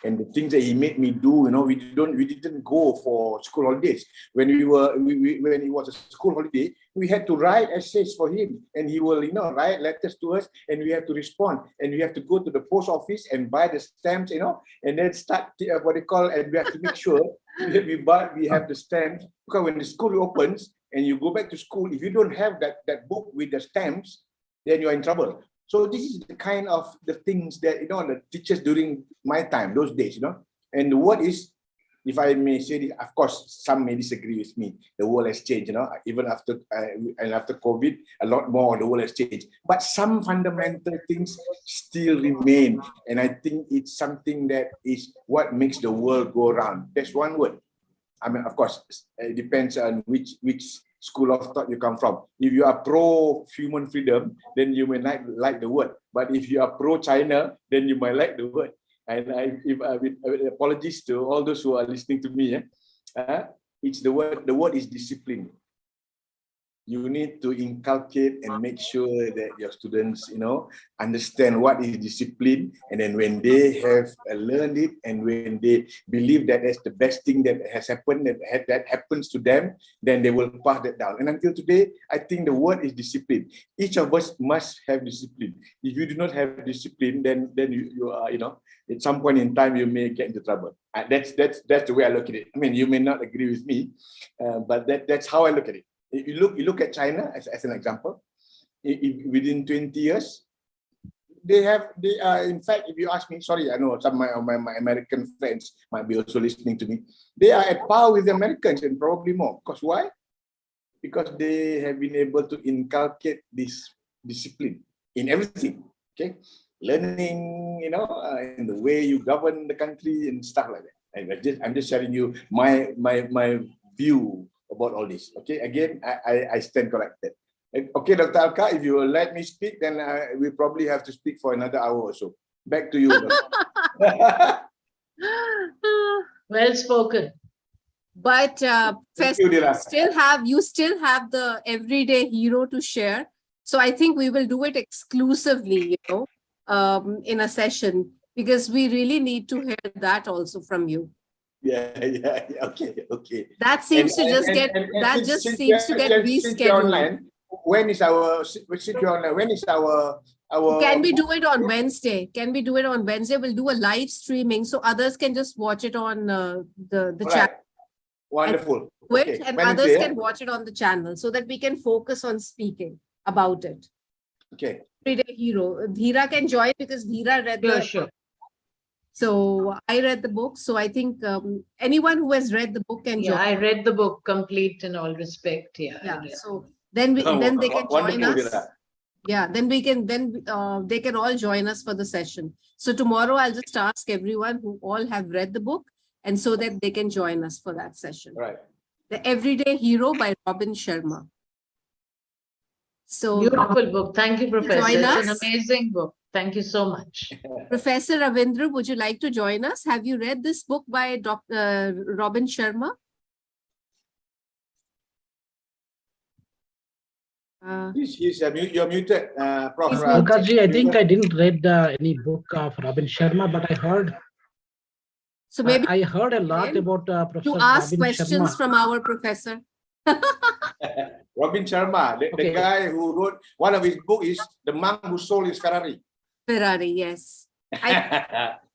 And the things that he made me do, we didn't go for school holidays. When when it was a school holiday, we had to write essays for him, and he will, write letters to us, and we have to respond, and we have to go to the post office and buy the stamps, and then start what they call, and we have to make sure that we have the stamps, because when the school opens and you go back to school, if you don't have that book with the stamps, then you are in trouble. So this is the kind of the things that, the teachers during my time, those days, and the word is, if I may say this, of course, some may disagree with me. The world has changed, even after COVID, a lot more, the world has changed. But some fundamental things still remain. And I think it's something that is what makes the world go around. That's one word. I mean, of course, it depends on which school of thought you come from. If you are pro-human freedom, then you may not like the word. But if you are pro-China, then you might like the word. And with apologies to all those who are listening to me, it's the word. The word is discipline. You need to inculcate and make sure that your students, understand what is discipline. And then when they have learned it, and when they believe that that's the best thing that has happened, that happens to them, then they will pass that down. And until today, I think the word is discipline. Each of us must have discipline. If you do not have discipline, then you are, at some point in time, you may get into trouble. That's the way I look at it. I mean, you may not agree with me, but that's how I look at it. You look at China as an example. Within 20 years, they are, in fact, if you ask me, sorry, I know some of my American friends might be also listening to me. They are at par with the Americans, and probably more. Because why? Because they have been able to inculcate this discipline in everything. Okay, learning, in the way you govern the country and stuff like that. And I'm just sharing you my view about all this. Okay, again, I stand corrected. Okay, Dr. Alka, if you will let me speak, then we probably have to speak for another hour or so. Back to you. Well spoken. But you still have the everyday hero to share. So I think we will do it exclusively, in a session, because we really need to hear that also from you. Yeah, okay. That seems to just get rescheduled. When is our Can we do it on Wednesday? We'll do a live streaming so others can just watch it on the channel. Wonderful. And others can watch it on the channel so that we can focus on speaking about it. Okay. Everyday hero. Dhira can join because Dhira read the book. So I read the book. So I think anyone who has read the book can join. I read the book complete in all respect. Yeah. So then they can join us. Yeah, then they can all join us for the session. So tomorrow I'll just ask everyone who all have read the book, and so that they can join us for that session. Right. The Everyday Hero by Robin Sharma. So beautiful book. Thank you, Professor. It's an amazing book. Thank you so much. Professor Ravindra, would you like to join us? Have you read this book by Dr. Robin Sharma? You're muted, Prof. Alkaji, I think I didn't read any book of Robin Sharma, but I heard. So maybe I heard a lot about Professor to ask Robin questions Sharma. from our professor. Robin Sharma, the guy who wrote one of his books is The Monk Who Sold His Ferrari. Ferrari, yes.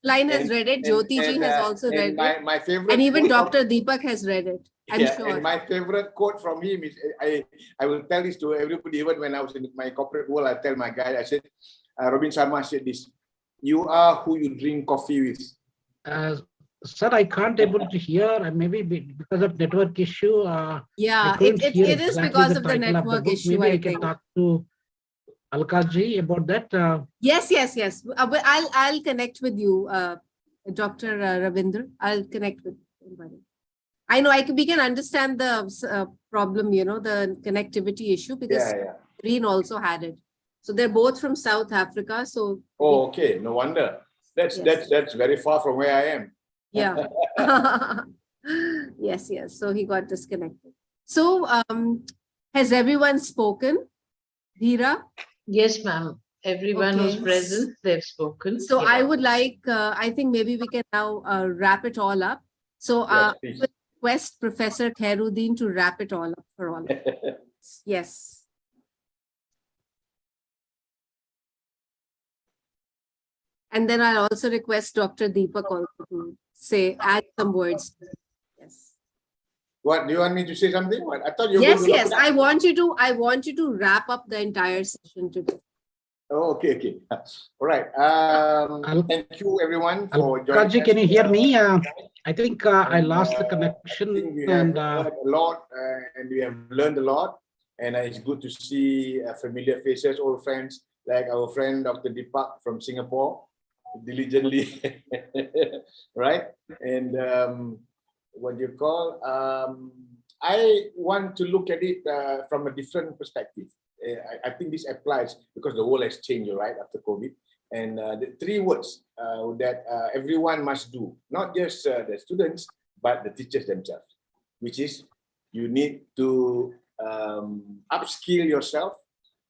Line has read it. Jyoti ji has also read it. My favorite, and even Dr. Deepak has read it. I'm sure. And my favorite quote from him is, I will tell this to everybody, even when I was in my corporate world, I tell my guy, I said, Robin Sharma said this, you are who you drink coffee with. Sir, I can't able to hear, maybe because of network issue. I Yeah, couldn't hear it is exactly because the of the title of the network book. issue, Maybe I I can think. talk to Alkaji about that. Yes. But I'll connect with you, Dr. Ravinder. I'll connect with everybody. I know we can understand the problem, the connectivity issue, because Yeah. Green also had it. So they're both from South Africa. So Oh, okay. No wonder. That's very far from where I am. yeah. Yes. So he got disconnected. So has everyone spoken? Dhira? Yes, ma'am. Everyone who's Okay. present, they've spoken. So Yeah. I would like, I think maybe we can now wrap it all up. So Yes, I please. would request Professor Khairuddin to wrap it all up for all of us. Yes. And then I'll also request Dr. Deepak also to add some words. Yes. What, do you want me to say something? What? I thought you were going to Yes. I want you to wrap up the entire session today. Oh, okay. All right. Thank you everyone for joining Alkaji, us. can you hear me? I think I lost the I connection. think we have heard a lot and we have learned a lot. And it's good to see familiar faces, old friends, like our friend Dr. Deepak from Singapore, diligently, right? And what do you call? I want to look at it from a different perspective. I think this applies because the world has changed, right, after COVID. And the 3 words that everyone must do, not just the students, but the teachers themselves, which is you need to upskill yourself,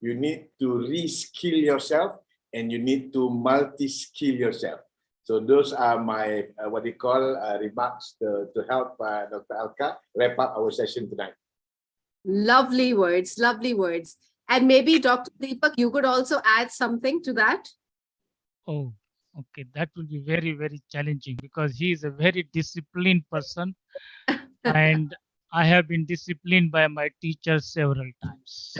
you need to reskill yourself, and you need to multi-skill yourself. So those are my remarks to help Dr. Alka wrap up our session tonight. Lovely words. And maybe Dr. Deepak, you could also add something to that. Oh, okay. That will be very, very challenging because he is a very disciplined person. And I have been disciplined by my teacher several times.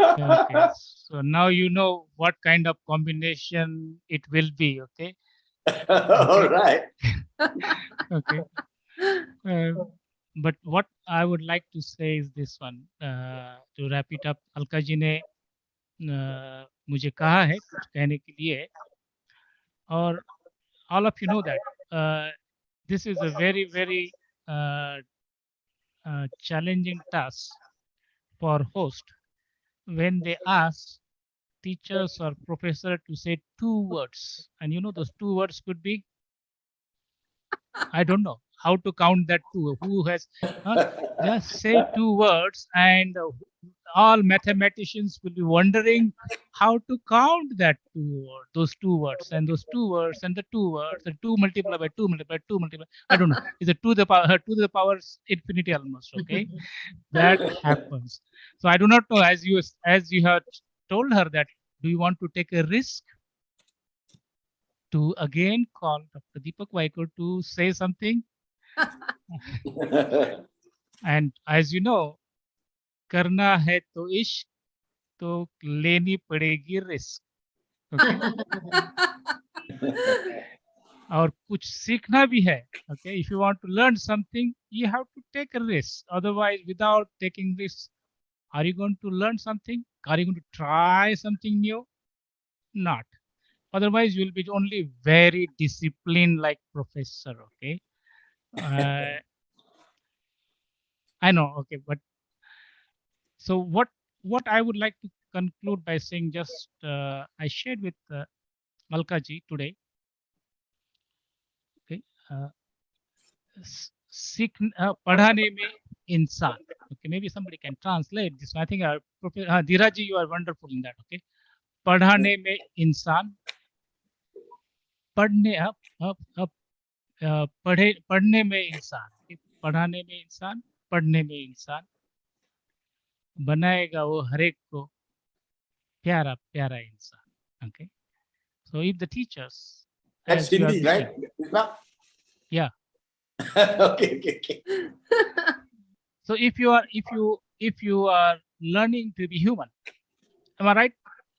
Okay. So now you know what kind of combination it will be. Okay. All right. Okay. But what I would like to say is this one. To wrap it up, Alka ji ने मुझे कहा है कुछ कहने के लिए, और all of you know that this is a very, very challenging task for host when they ask teachers or professor to say 2 words, and you know those 2 words could be, I don't know how to count that 2. Who has just say 2 words, and all mathematicians will be wondering how to count that 2 those 2 words, and those 2 words, and the 2 words, the 2 multiplied by 2 multiplied by 2 multiplied. I don't know. Is it to the power infinity almost? Okay, that happens. So I do not know. As you have told her that, do you want to take a risk to again call Dr. Deepak Vaiko to say something? And as you know, करना है तो इश्क तो लेनी पड़ेगी risk. Okay? और कुछ सीखना भी है. Okay, if you want to learn something, you have to take a risk. Otherwise, without taking risks, are you going to learn something? Are you going to try something new? Not. Otherwise, you will be only very disciplined like professor. Okay. I know. Okay, but so what I would like to conclude by saying, just I shared with Alka ji today. Okay, पढ़ाने में इंसान. Okay, maybe somebody can translate this. I think Dhira ji, you are wonderful in that. Okay, पढ़ाने में इंसान, पढ़ने में इंसान, पढ़ाने में इंसान, पढ़ने में इंसान, बनाएगा वो हर एक को प्यारा प्यारा इंसान. Okay, so if the teachers, that's Hindi, right? Yeah. Okay. So if you are learning to be human, am I right,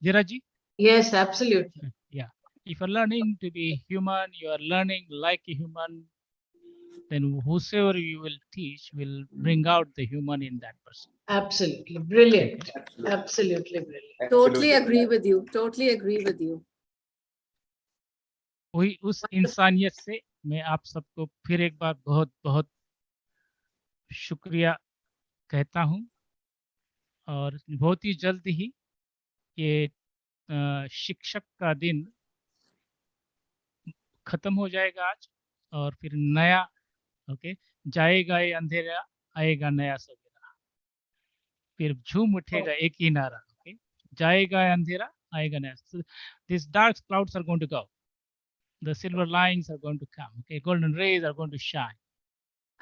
Dhira ji? Yes, absolutely. Yeah. If you're learning to be human, you are learning like a human, then whosoever you will teach will bring out the human in that person. Absolutely brilliant. Absolutely brilliant. Totally agree with you. Totally agree with you. वही उस इंसानियत से मैं आप सबको फिर एक बार बहुत बहुत शुक्रिया कहता हूँ और बहुत ही जल्द ही ये शिक्षक का दिन खत्म हो जाएगा आज और फिर नया ओके जाएगा ये अंधेरा आएगा नया सवेरा फिर झूम उठेगा एक ही नारा ओके जाएगा ये अंधेरा आएगा नया this dark clouds are going to go the silver lines are going to come okay golden rays are going to shine.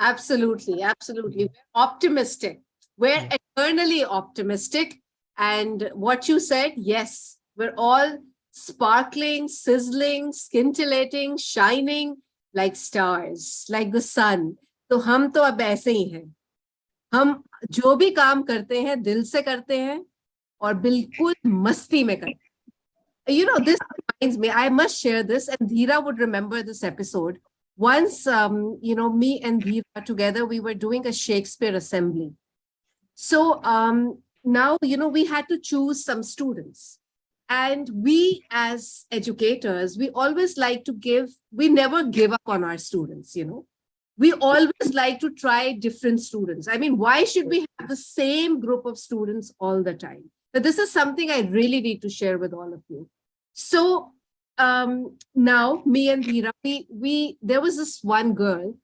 Absolutely, absolutely. We're optimistic. We're eternally optimistic. And what you said, yes, we're all sparkling, sizzling, scintillating, shining like stars, like the sun. तो हम तो अब ऐसे ही हैं. हम जो भी काम करते हैं दिल से करते हैं और बिल्कुल मस्ती में करते हैं. You know, this reminds me, I must share this, and Dheera would remember this episode. Once, you know, me and Dheera together, we were doing a Shakespeare assembly. So now, you know, we had to choose some students. And we as educators, we always like to we never give up on our students, you know. We always like to try different students. I mean, why should we have the same group of students all the time? But this is something I really need to share with all of you. So now me and Dheera, there was this one girl.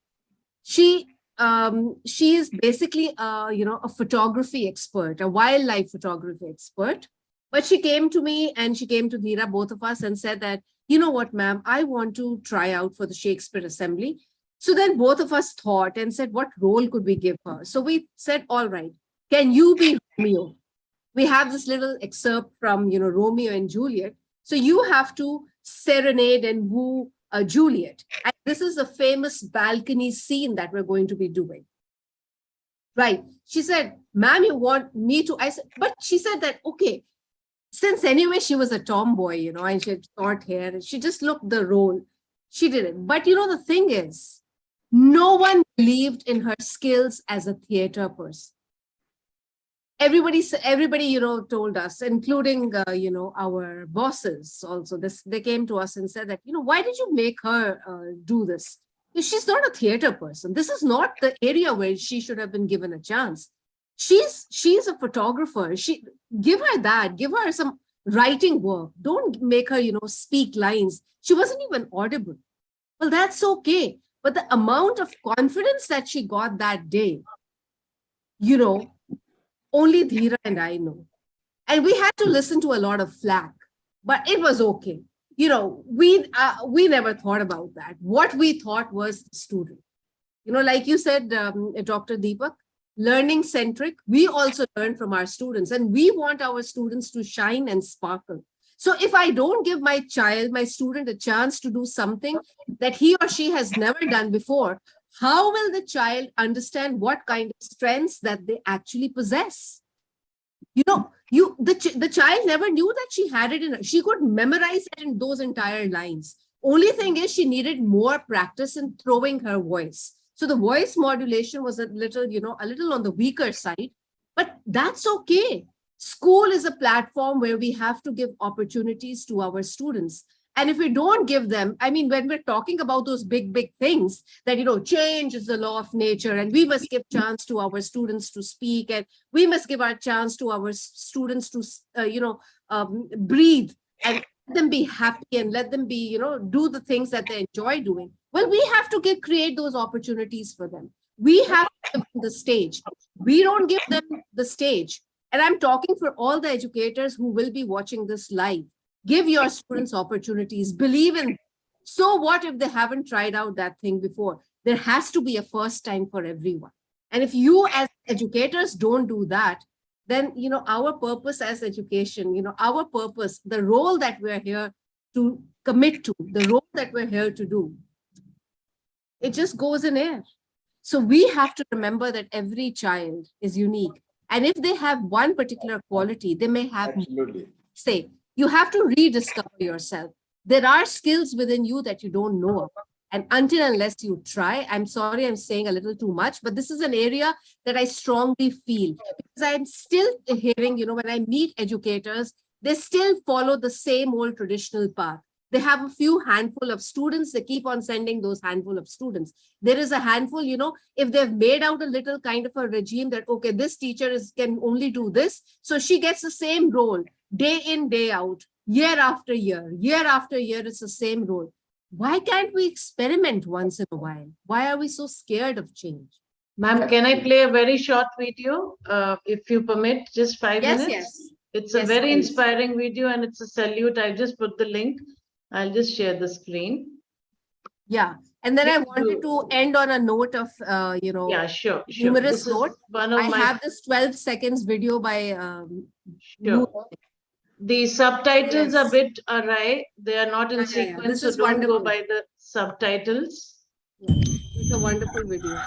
She is basically you know, a photography expert, a wildlife photography expert. But she came to me and she came to Dheera, both of us, and said that, you know what, ma'am, I want to try out for the Shakespeare assembly. So then both of us thought and said, what role could we give her? So we said, all right, can you be Romeo? We have this little excerpt from, you know, Romeo and Juliet. So you have to serenade and woo Juliet. And this is a famous balcony scene that we're going to be doing. Right. She said, ma'am, you want me to? I said, but she said that, okay, since anyway, she was a tomboy, you know, and she had short hair, and she just looked the role. She did it. But you know, the thing is, no one believed in her skills as a theater person. Everybody, you know, told us, including, you know, our bosses also, they came to us and said that, you know, why did you make her do this? She's not a theater person. This is not the area where she should have been given a chance. She's a photographer. Give her that, give her some writing work. Don't make her, you know, speak lines. She wasn't even audible. Well, that's okay. But the amount of confidence that she got that day, you know, only Dheera and I know. And we had to listen to a lot of flack, but it was okay. You know, we never thought about that. What we thought was the student. You know, like you said, Dr. Deepak, learning centric, we also learn from our students, and we want our students to shine and sparkle. So if I don't give my child, my student, a chance to do something that he or she has never done before, how will the child understand what kind of strengths that they actually possess? You know, the child never knew that she had it in her. She could memorize it in those entire lines. Only thing is she needed more practice in throwing her voice. So the voice modulation was a little, you know, a little on the weaker side, but that's okay. School is a platform where we have to give opportunities to our students. And if we don't give them, I mean, when we're talking about those big, big things that, you know, change is the law of nature, and we must give chance to our students to speak, and we must give our chance to our students to, you know, breathe, and let them be happy, and let them be, you know, do the things that they enjoy doing. Well, we have to create those opportunities for them. We have to give them the stage. We don't give them the stage. And I'm talking for all the educators who will be watching this live. Give your students opportunities, believe in them. So what if they haven't tried out that thing before? There has to be a first time for everyone. And if you as educators don't do that, then, you know, our purpose as education, you know, our purpose, the role that we're here to commit to, the role that we're here to do, it just goes in air. So we have to remember that every child is unique. And if they have one particular quality, they may have, absolutely, say, you have to rediscover yourself. There are skills within you that you don't know about. And until unless you try, I'm sorry, I'm saying a little too much, but this is an area that I strongly feel, because I'm still hearing, when I meet educators, they still follow the same old traditional path. They have a few handful of students, they keep on sending those handful of students. There is a handful, if they've made out a little kind of a regime that, okay, this teacher can only do this, so she gets the same role day in, day out, year after year, it's the same role. Why can't we experiment once in a while? Why are we so scared of change? Ma'am, can I play a very short video, if you permit, just 5 minutes? Yes. It's a very please. inspiring video and it's a salute. I just put the link. I'll just share the screen. Yeah. And then I wanted to end on a note of, Yeah, sure. humorous This is note. one of I my have this 12 seconds video by Sure. The subtitles are a Yes. bit awry. They are not in sequence, This so is don't go wonderful. by the subtitles. It's a wonderful video.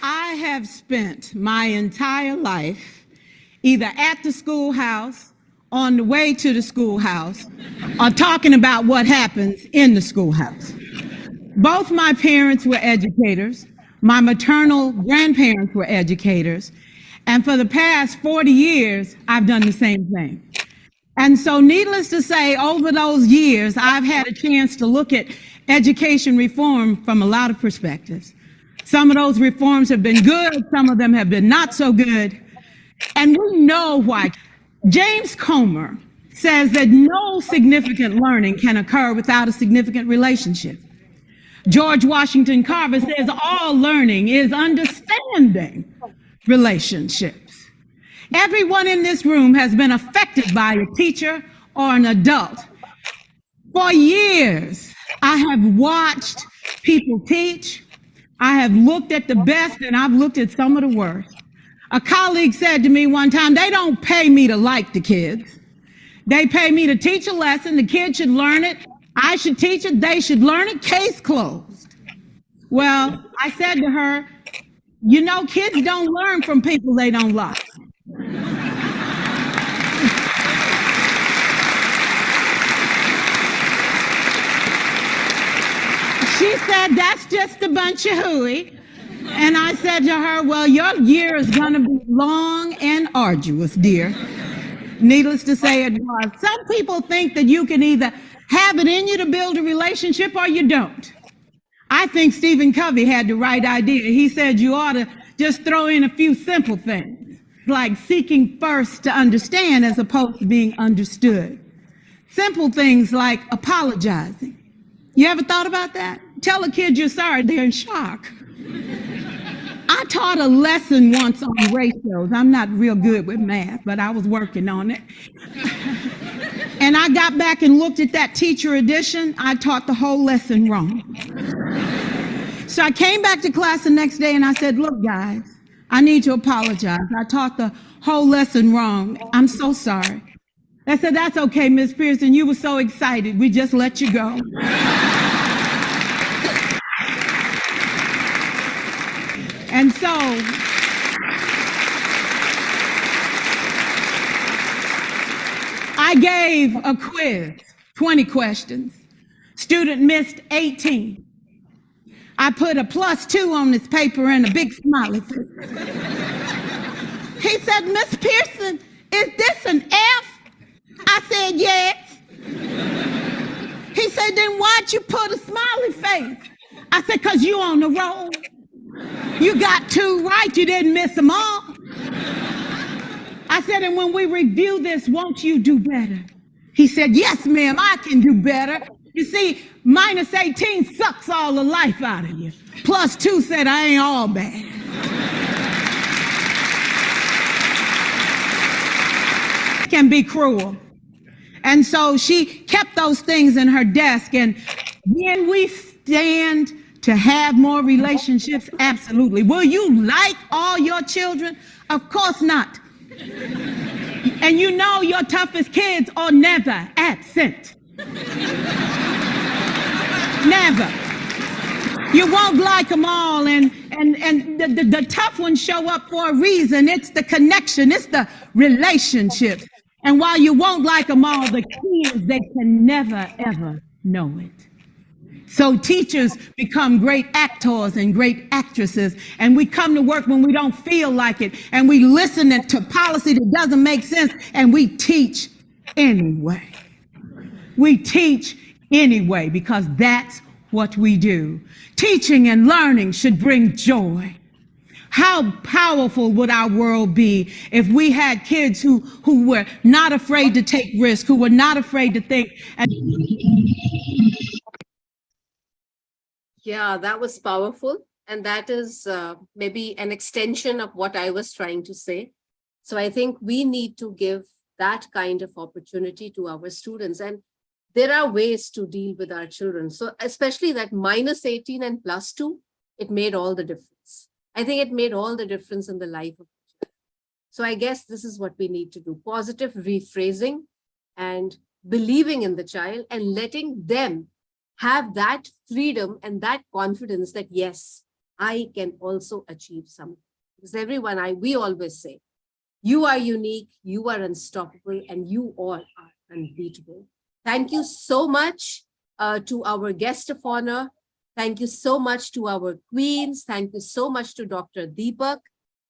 I have spent my entire life either at the schoolhouse, on the way to the schoolhouse, or talking about what happens in the schoolhouse. Both my parents were educators. My maternal grandparents were educators. And for the past 40 years, I've done the same thing. And so needless to say, over those years, I've had a chance to look at education reform from a lot of perspectives. Some of those reforms have been good, some of them have been not so good. And we know why. James Comer says that no significant learning can occur without a significant relationship. George Washington Carver says all learning is understanding relationships. Everyone in this room has been affected by a teacher or an adult. For years, I have watched people teach. I have looked at the best and I've looked at some of the worst. A colleague said to me one time, they don't pay me to like the kids. They pay me to teach a lesson. The kids should learn it. I should teach it. They should learn it. Case closed. Well, I said to her, kids don't learn from people they don't like. She said, that's just a bunch of hooey. And I said to her, well, your year is going to be long and arduous, dear. Needless to say, it was. Some people think that you can either have it in you to build a relationship or you don't. I think Stephen Covey had the right idea. He said you ought to just throw in a few simple things, like seeking first to understand as opposed to being understood. Simple things like apologizing. You ever thought about that? Tell a kid you're sorry, they're in shock. I taught a lesson once on ratios. I'm not real good with math, but I was working on it. And I got back and looked at that teacher edition. I taught the whole lesson wrong. So I came back to class the next day and I said, look, guys, I need to apologize. I taught the whole lesson wrong. I'm so sorry. They said, that's okay, Miss Pearson. You were so excited. We just let you go. And so I gave a quiz, 20 questions. Student missed 18. I put a +2 on this paper and a big smiley face. He said, Miss Pearson, is this an F? I said, yes. He said, then why'd you put a smiley face? I said, because you on the roll. You got 2 right, you didn't miss them all. I said, and when we review this, won't you do better? He said, yes, ma'am, I can do better. You see, -18 sucks all the life out of you. +2 said, I ain't all bad. Can be cruel. And so she kept those things in her desk. And when we stand to have more relationships, absolutely. Will you like all your children? Of course not. And your toughest kids are never absent. Never. You won't like them all, and the tough ones show up for a reason. It's the connection, it's the relationship. And while you won't like them all, the key is they can never, ever know it. So teachers become great actors and great actresses, and we come to work when we don't feel like it, and we listen to policy that doesn't make sense, and we teach anyway. We teach anyway because that's what we do. Teaching and learning should bring joy. How powerful would our world be if we had kids who were not afraid to take risks, who were not afraid to think. Yeah, that was powerful. And that is maybe an extension of what I was trying to say. So I think we need to give that kind of opportunity to our students. And there are ways to deal with our children. So especially that -18 and +2, it made all the difference. I think it made all the difference in the life of the child. So I guess this is what we need to do. Positive rephrasing and believing in the child and letting them have that freedom and that confidence that, yes, I can also achieve something. Because everyone, we always say, you are unique, you are unstoppable, and you all are unbeatable. Thank you so much to our guest of honor. Thank you so much to our queens. Thank you so much to Dr. Deepak.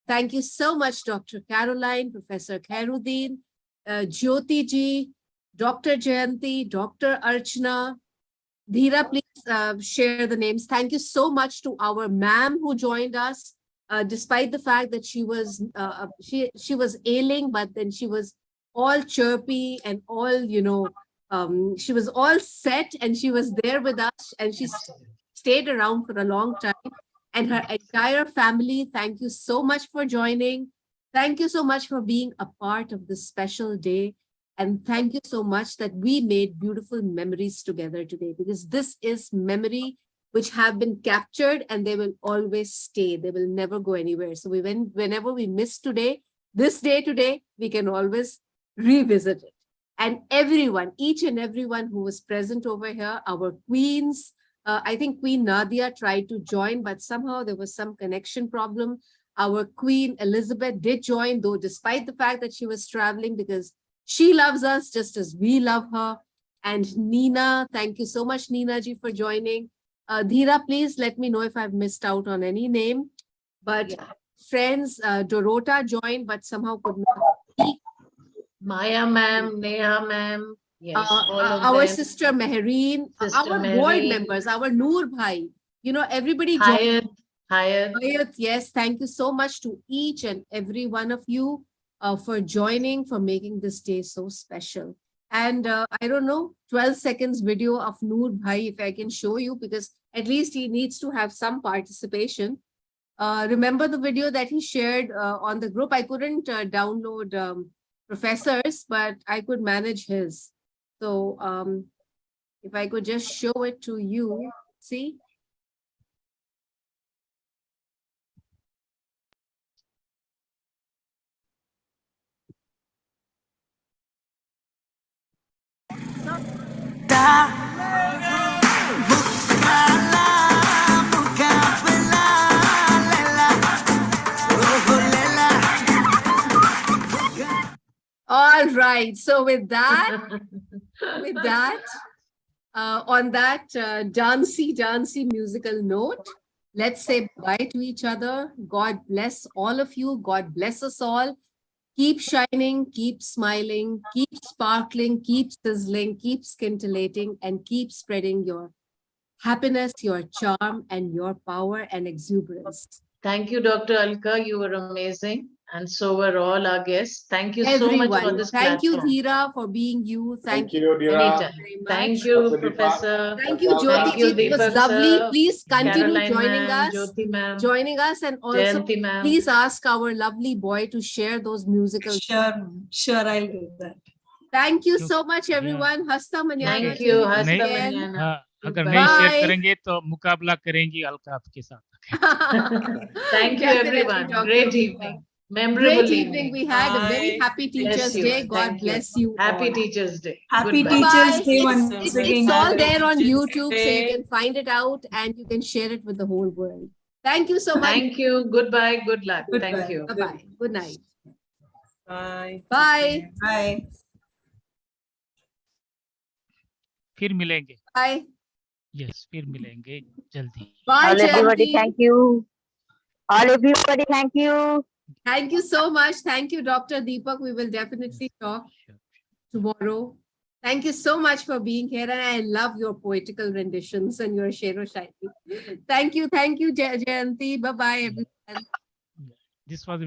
Thank you so much, Dr. Caroline, Professor Khairuddin, Jyoti ji, Dr. Jayanti, Dr. Archana. Dheera, please share the names. Thank you so much to our ma'am who joined us, despite the fact that she was ailing, but then she was all chirpy and all, she was all set and she was there with us and she stayed around for a long time. And her entire family, thank you so much for joining. Thank you so much for being a part of this special day. And thank you so much that we made beautiful memories together today, because this is memory which have been captured and they will always stay. They will never go anywhere. So whenever we miss today, this day today, we can always revisit it. And everyone, each and everyone who was present over here, our queens, I think Queen Nadia tried to join, but somehow there was some connection problem. Our Queen Elizabeth did join, though, despite the fact that she was traveling, because she loves us just as we love her. And Nina, thank you so much, Nina ji, for joining. Dheera, please let me know if I've missed out on any name. But friends, Dorota joined, but somehow could not speak. Maya ma'am, Neha ma'am. Yes, all of our them. sister Mehreen, our board members, our Noor Bhai, everybody joined. Hayat, yes, thank you so much to each and every one of you for joining, for making this day so special. And I don't know, 12 seconds video of Noor Bhai, if I can show you, because at least he needs to have some participation. Remember the video that he shared on the group? I couldn't download Professor's, but I could manage his. So if I could just show it to you, see? All right. So with that, on that dancey musical note, let's say bye to each other. God bless all of you. God bless us all. Keep shining, keep smiling, keep sparkling, keep sizzling, keep scintillating, and keep spreading your happiness, your charm, and your power and exuberance. Thank you, Dr. Alka. You were amazing. And so were all our guests. Thank you so much for this Thank you, platform. Dheera, for being you. Thank you, Dheera. Thank you, Professor. Thank you, Jyoti. Thank you, It was Deepak lovely. sir, Please continue Caroline joining ma'am, us. Jyoti ma'am, and also Jayanti ma'am. please ask our lovely boy to share those musical. Sure, I'll do that. Thank you so much, everyone. Hasta manana. Thank you. Hasta manana. अगर नहीं share करेंगे तो मुकाबला करेंगी अलका आपके साथ. Thank you, everyone. Great evening. Memorable Great evening we had. A very happy Teachers you. Day. God Thank you. bless you. Happy all. Teachers Day. Happy Goodbye. Teachers Day It's, once it's, again. it's all Happy there on Teachers YouTube, so you Day. can find it out and you can share it with the whole world. Thank you so much. Thank you. Goodbye. Good luck. Thank you. Bye-bye. Good night. Bye. Bye. Bye. फिर मिलेंगे. Bye. Yes, फिर मिलेंगे जल्दी. Bye, All everybody, Jayanti. thank you. All everybody, thank you. Thank you so much. Thank you, Dr. Deepak. We will definitely talk tomorrow. Thank you so much for being here. And I love your poetical renditions and your Shero Shairi. Thank you. Thank you, Jayanti. Bye-bye, everyone. This was